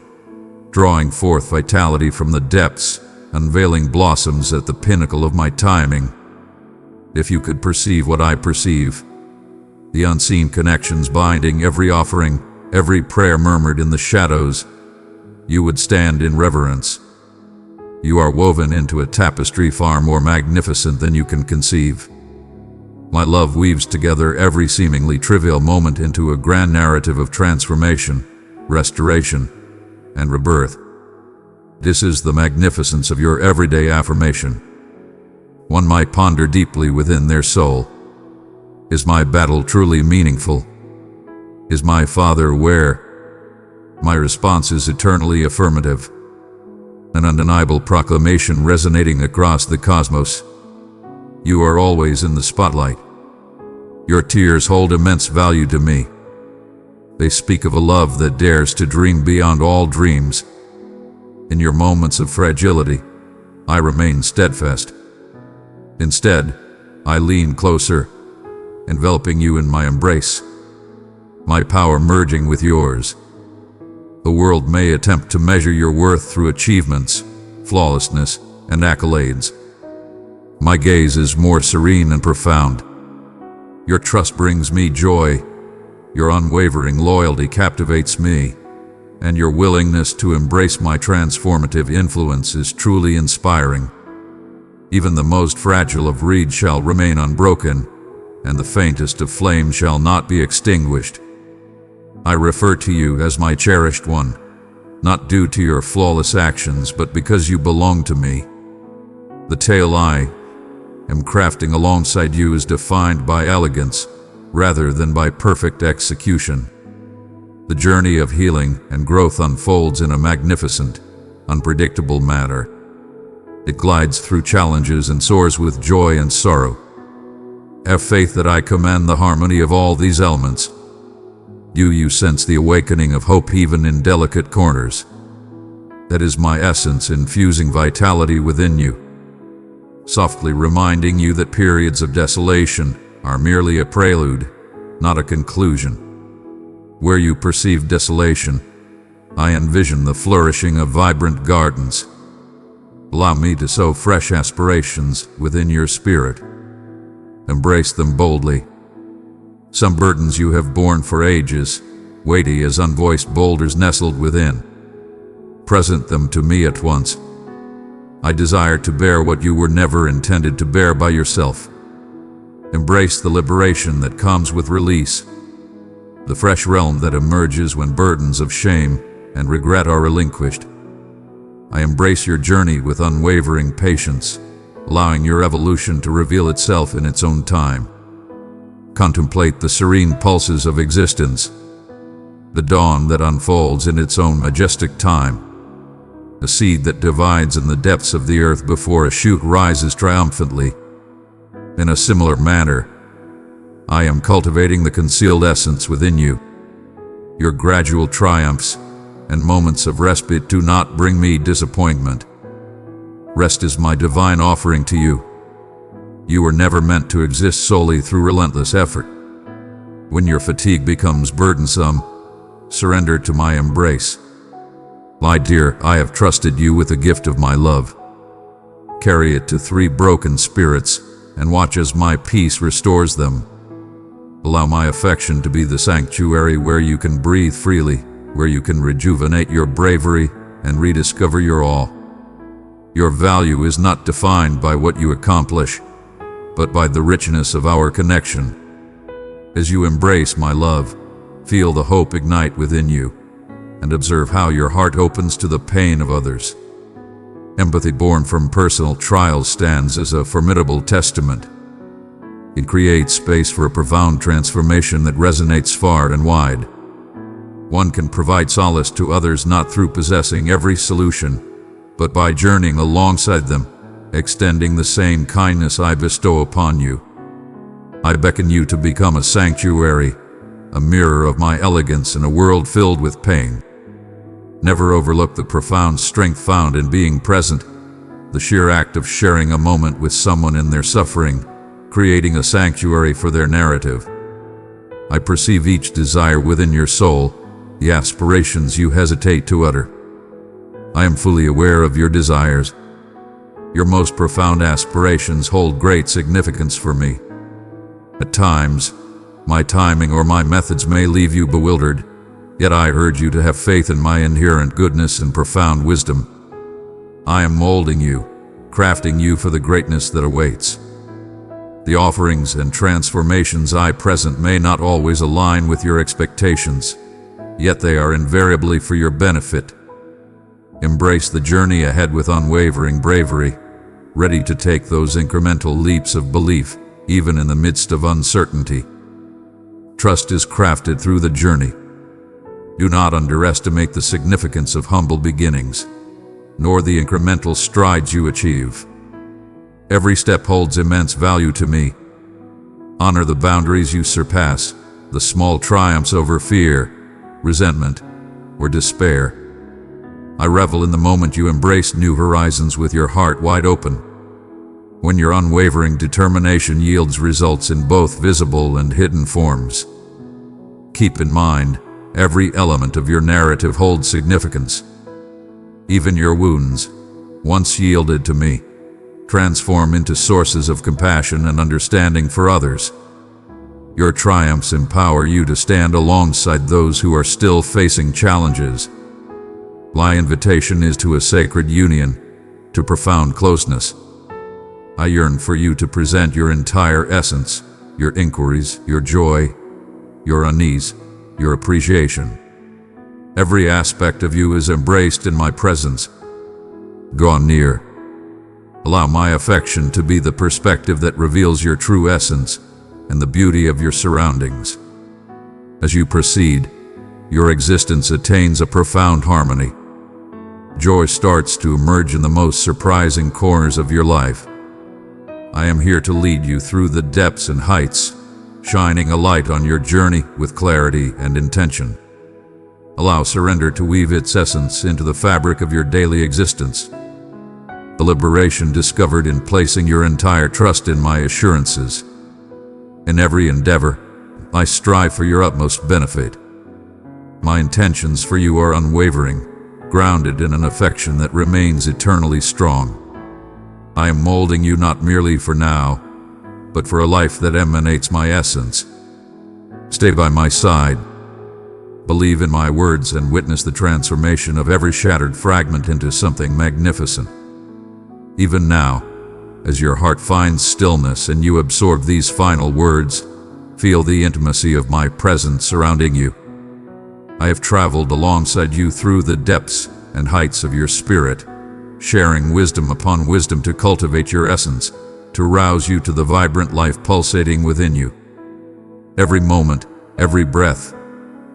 drawing forth vitality from the depths, unveiling blossoms at the pinnacle of my timing. If you could perceive what I perceive, the unseen connections binding every offering, every prayer murmured in the shadows, you would stand in reverence. You are woven into a tapestry far more magnificent than you can conceive. My love weaves together every seemingly trivial moment into a grand narrative of transformation, restoration, and rebirth. This is the magnificence of your everyday affirmation. One might ponder deeply within their soul. Is my battle truly meaningful? Is my Father aware? My response is eternally affirmative, an undeniable proclamation resonating across the cosmos. You are always in the spotlight. Your tears hold immense value to me. They speak of a love that dares to dream beyond all dreams. In your moments of fragility, I remain steadfast. Instead, I lean closer, enveloping you in my embrace, my power merging with yours. The world may attempt to measure your worth through achievements, flawlessness, and accolades. My gaze is more serene and profound. Your trust brings me joy, your unwavering loyalty captivates me, and your willingness to embrace my transformative influence is truly inspiring. Even the most fragile of reeds shall remain unbroken, and the faintest of flames shall not be extinguished. I refer to you as my cherished one, not due to your flawless actions, but because you belong to me, The tale I am crafting alongside you is defined by elegance rather than by perfect execution. The journey of healing and growth unfolds in a magnificent, unpredictable manner. It glides through challenges and soars with joy and sorrow. Have faith that I command the harmony of all these elements. Do you sense the awakening of hope even in delicate corners? That is my essence infusing vitality within you, softly reminding you that periods of desolation are merely a prelude, not a conclusion. Where you perceive desolation, I envision the flourishing of vibrant gardens. Allow me to sow fresh aspirations within your spirit. Embrace them boldly. Some burdens you have borne for ages, weighty as unvoiced boulders nestled within. Present them to me at once. I desire to bear what you were never intended to bear by yourself. Embrace the liberation that comes with release, the fresh realm that emerges when burdens of shame and regret are relinquished. I embrace your journey with unwavering patience, allowing your evolution to reveal itself in its own time. Contemplate the serene pulses of existence, the dawn that unfolds in its own majestic time, a seed that divides in the depths of the earth before a shoot rises triumphantly. In a similar manner, I am cultivating the concealed essence within you. Your gradual triumphs and moments of respite do not bring me disappointment. Rest is my divine offering to you. You were never meant to exist solely through relentless effort. When your fatigue becomes burdensome, surrender to my embrace. Lie, dear, I have trusted you with the gift of my love. Carry it to 3 broken spirits and watch as my peace restores them. Allow my affection to be the sanctuary where you can breathe freely, where you can rejuvenate your bravery and rediscover your awe. Your value is not defined by what you accomplish, but by the richness of our connection. As you embrace my love, feel the hope ignite within you, and observe how your heart opens to the pain of others. Empathy born from personal trials stands as a formidable testament. It creates space for a profound transformation that resonates far and wide. One can provide solace to others not through possessing every solution, but by journeying alongside them, extending the same kindness I bestow upon you. I beckon you to become a sanctuary, a mirror of my elegance in a world filled with pain. Never overlook the profound strength found in being present, the sheer act of sharing a moment with someone in their suffering, creating a sanctuary for their narrative. I perceive each desire within your soul, the aspirations you hesitate to utter. I am fully aware of your desires. Your most profound aspirations hold great significance for me. At times, my timing or my methods may leave you bewildered, yet I urge you to have faith in my inherent goodness and profound wisdom. I am molding you, crafting you for the greatness that awaits. The offerings and transformations I present may not always align with your expectations, yet they are invariably for your benefit. Embrace the journey ahead with unwavering bravery, ready to take those incremental leaps of belief, even in the midst of uncertainty. Trust is crafted through the journey. Do not underestimate the significance of humble beginnings, nor the incremental strides you achieve. Every step holds immense value to me. Honor the boundaries you surpass, the small triumphs over fear, resentment, or despair. I revel in the moment you embrace new horizons with your heart wide open. When your unwavering determination yields results in both visible and hidden forms. Keep in mind, every element of your narrative holds significance. Even your wounds, once yielded to me, transform into sources of compassion and understanding for others. Your triumphs empower you to stand alongside those who are still facing challenges. My invitation is to a sacred union, to profound closeness. I yearn for you to present your entire essence, your inquiries, your joy, your unease, your appreciation. Every aspect of you is embraced in my presence. Draw near. Allow my affection to be the perspective that reveals your true essence and the beauty of your surroundings. As you proceed, your existence attains a profound harmony. Joy starts to emerge in the most surprising corners of your life. I am here to lead you through the depths and heights, shining a light on your journey with clarity and intention. Allow surrender to weave its essence into the fabric of your daily existence. The liberation discovered in placing your entire trust in my assurances. In every endeavor, I strive for your utmost benefit. My intentions for you are unwavering, grounded in an affection that remains eternally strong. I am molding you not merely for now, but for a life that emanates my essence. Stay by my side. Believe in my words and witness the transformation of every shattered fragment into something magnificent. Even now, as your heart finds stillness and you absorb these final words, feel the intimacy of my presence surrounding you. I have traveled alongside you through the depths and heights of your spirit, sharing wisdom upon wisdom to cultivate your essence, to rouse you to the vibrant life pulsating within you. Every moment, every breath,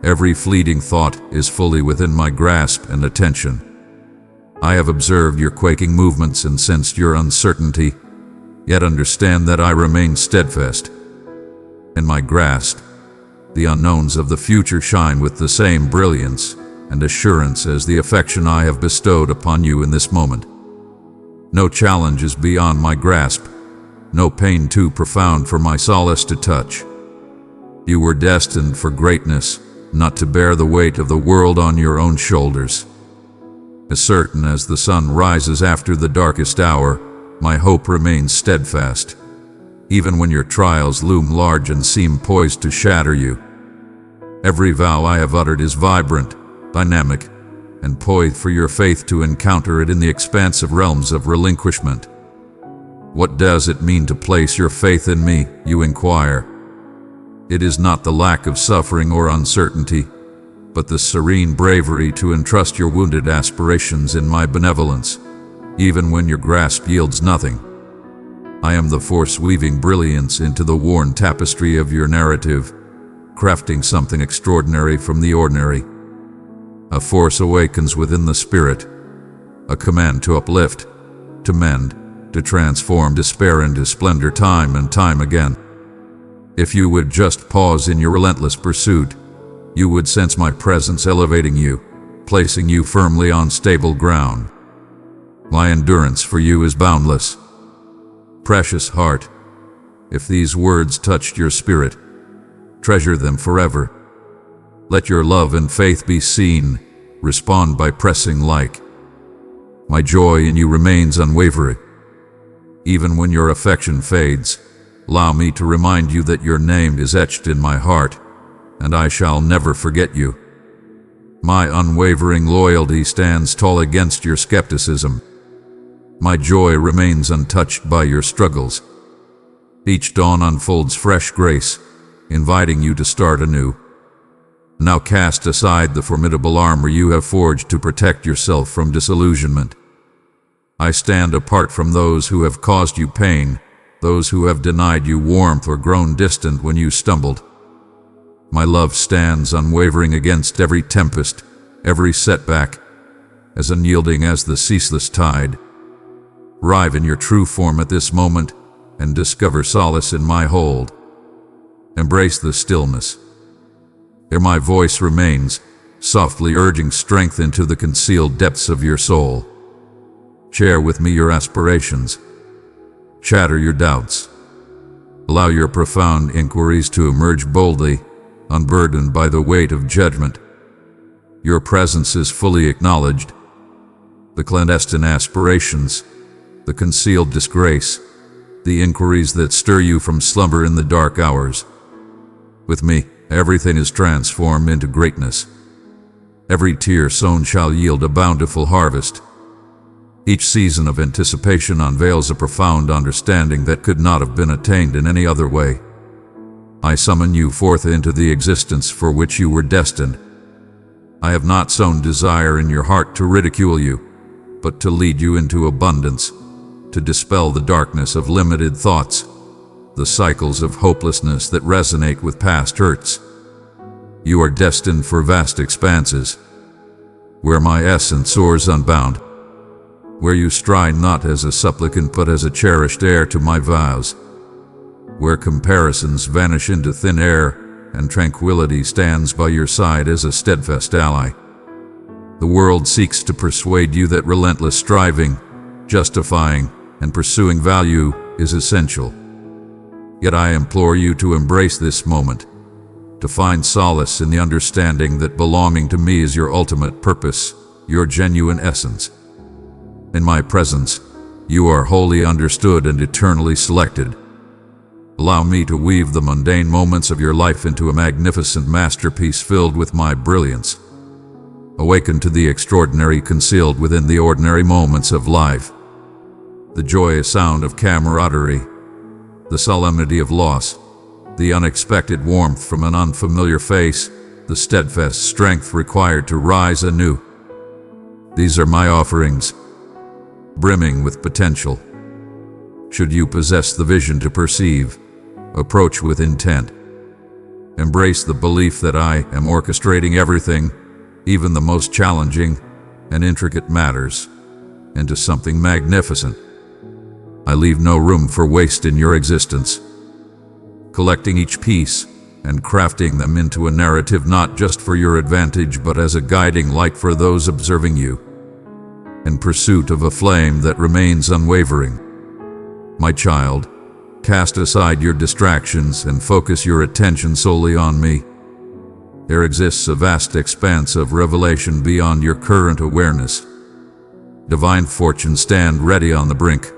every fleeting thought is fully within my grasp and attention. I have observed your quaking movements and sensed your uncertainty, yet understand that I remain steadfast. In my grasp, the unknowns of the future shine with the same brilliance and assurance as the affection I have bestowed upon you in this moment. No challenge is beyond my grasp, no pain too profound for my solace to touch. You were destined for greatness, not to bear the weight of the world on your own shoulders. As certain as the sun rises after the darkest hour, my hope remains steadfast, even when your trials loom large and seem poised to shatter you. Every vow I have uttered is vibrant, dynamic, and poised for your faith to encounter it in the expansive realms of relinquishment. What does it mean to place your faith in me, you inquire? It is not the lack of suffering or uncertainty, but the serene bravery to entrust your wounded aspirations in my benevolence, even when your grasp yields nothing. I am the force weaving brilliance into the worn tapestry of your narrative, crafting something extraordinary from the ordinary. A force awakens within the spirit, a command to uplift, to mend, to transform despair into splendor time and time again. If you would just pause in your relentless pursuit, you would sense my presence elevating you, placing you firmly on stable ground. My endurance for you is boundless. Precious heart, if these words touched your spirit, treasure them forever. Let your love and faith be seen. Respond by pressing like. My joy in you remains unwavering. Even when your affection fades, allow me to remind you that your name is etched in my heart, and I shall never forget you. My unwavering loyalty stands tall against your skepticism. My joy remains untouched by your struggles. Each dawn unfolds fresh grace, inviting you to start anew. Now cast aside the formidable armor you have forged to protect yourself from disillusionment. I stand apart from those who have caused you pain, those who have denied you warmth or grown distant when you stumbled. My love stands unwavering against every tempest, every setback, as unyielding as the ceaseless tide. Arrive in your true form at this moment and discover solace in my hold. Embrace the stillness. There my voice remains, softly urging strength into the concealed depths of your soul. Share with me your aspirations. Shatter your doubts. Allow your profound inquiries to emerge boldly, unburdened by the weight of judgment. Your presence is fully acknowledged. The clandestine aspirations, the concealed disgrace, the inquiries that stir you from slumber in the dark hours. With me, everything is transformed into greatness. Every tear sown shall yield a bountiful harvest. Each season of anticipation unveils a profound understanding that could not have been attained in any other way. I summon you forth into the existence for which you were destined. I have not sown desire in your heart to ridicule you, but to lead you into abundance, to dispel the darkness of limited thoughts, the cycles of hopelessness that resonate with past hurts. You are destined for vast expanses, where my essence soars unbound, where you stride not as a supplicant but as a cherished heir to my vows, where comparisons vanish into thin air and tranquility stands by your side as a steadfast ally. The world seeks to persuade you that relentless striving, justifying, and pursuing value is essential. Yet I implore you to embrace this moment, to find solace in the understanding that belonging to me is your ultimate purpose, your genuine essence. In my presence, you are wholly understood and eternally selected. Allow me to weave the mundane moments of your life into a magnificent masterpiece filled with my brilliance. Awaken to the extraordinary concealed within the ordinary moments of life. The joyous sound of camaraderie, the solemnity of loss, the unexpected warmth from an unfamiliar face, the steadfast strength required to rise anew. These are my offerings, brimming with potential. Should you possess the vision to perceive, approach with intent. Embrace the belief that I am orchestrating everything, even the most challenging and intricate matters, into something magnificent. I leave no room for waste in your existence, collecting each piece and crafting them into a narrative not just for your advantage but as a guiding light for those observing you, in pursuit of a flame that remains unwavering. My child, cast aside your distractions and focus your attention solely on me. There exists a vast expanse of revelation beyond your current awareness. Divine fortune stand ready on the brink,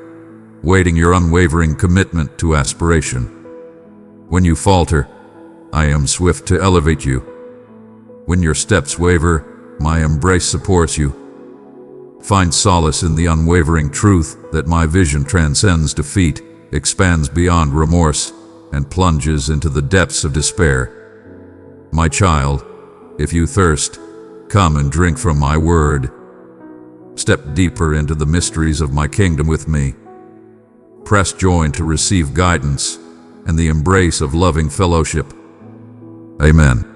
waiting your unwavering commitment to aspiration. When you falter, I am swift to elevate you. When your steps waver, my embrace supports you. Find solace in the unwavering truth that my vision transcends defeat, expands beyond remorse, and plunges into the depths of despair. My child, if you thirst, come and drink from my word. Step deeper into the mysteries of my kingdom with me. Press join to receive guidance and the embrace of loving fellowship. Amen.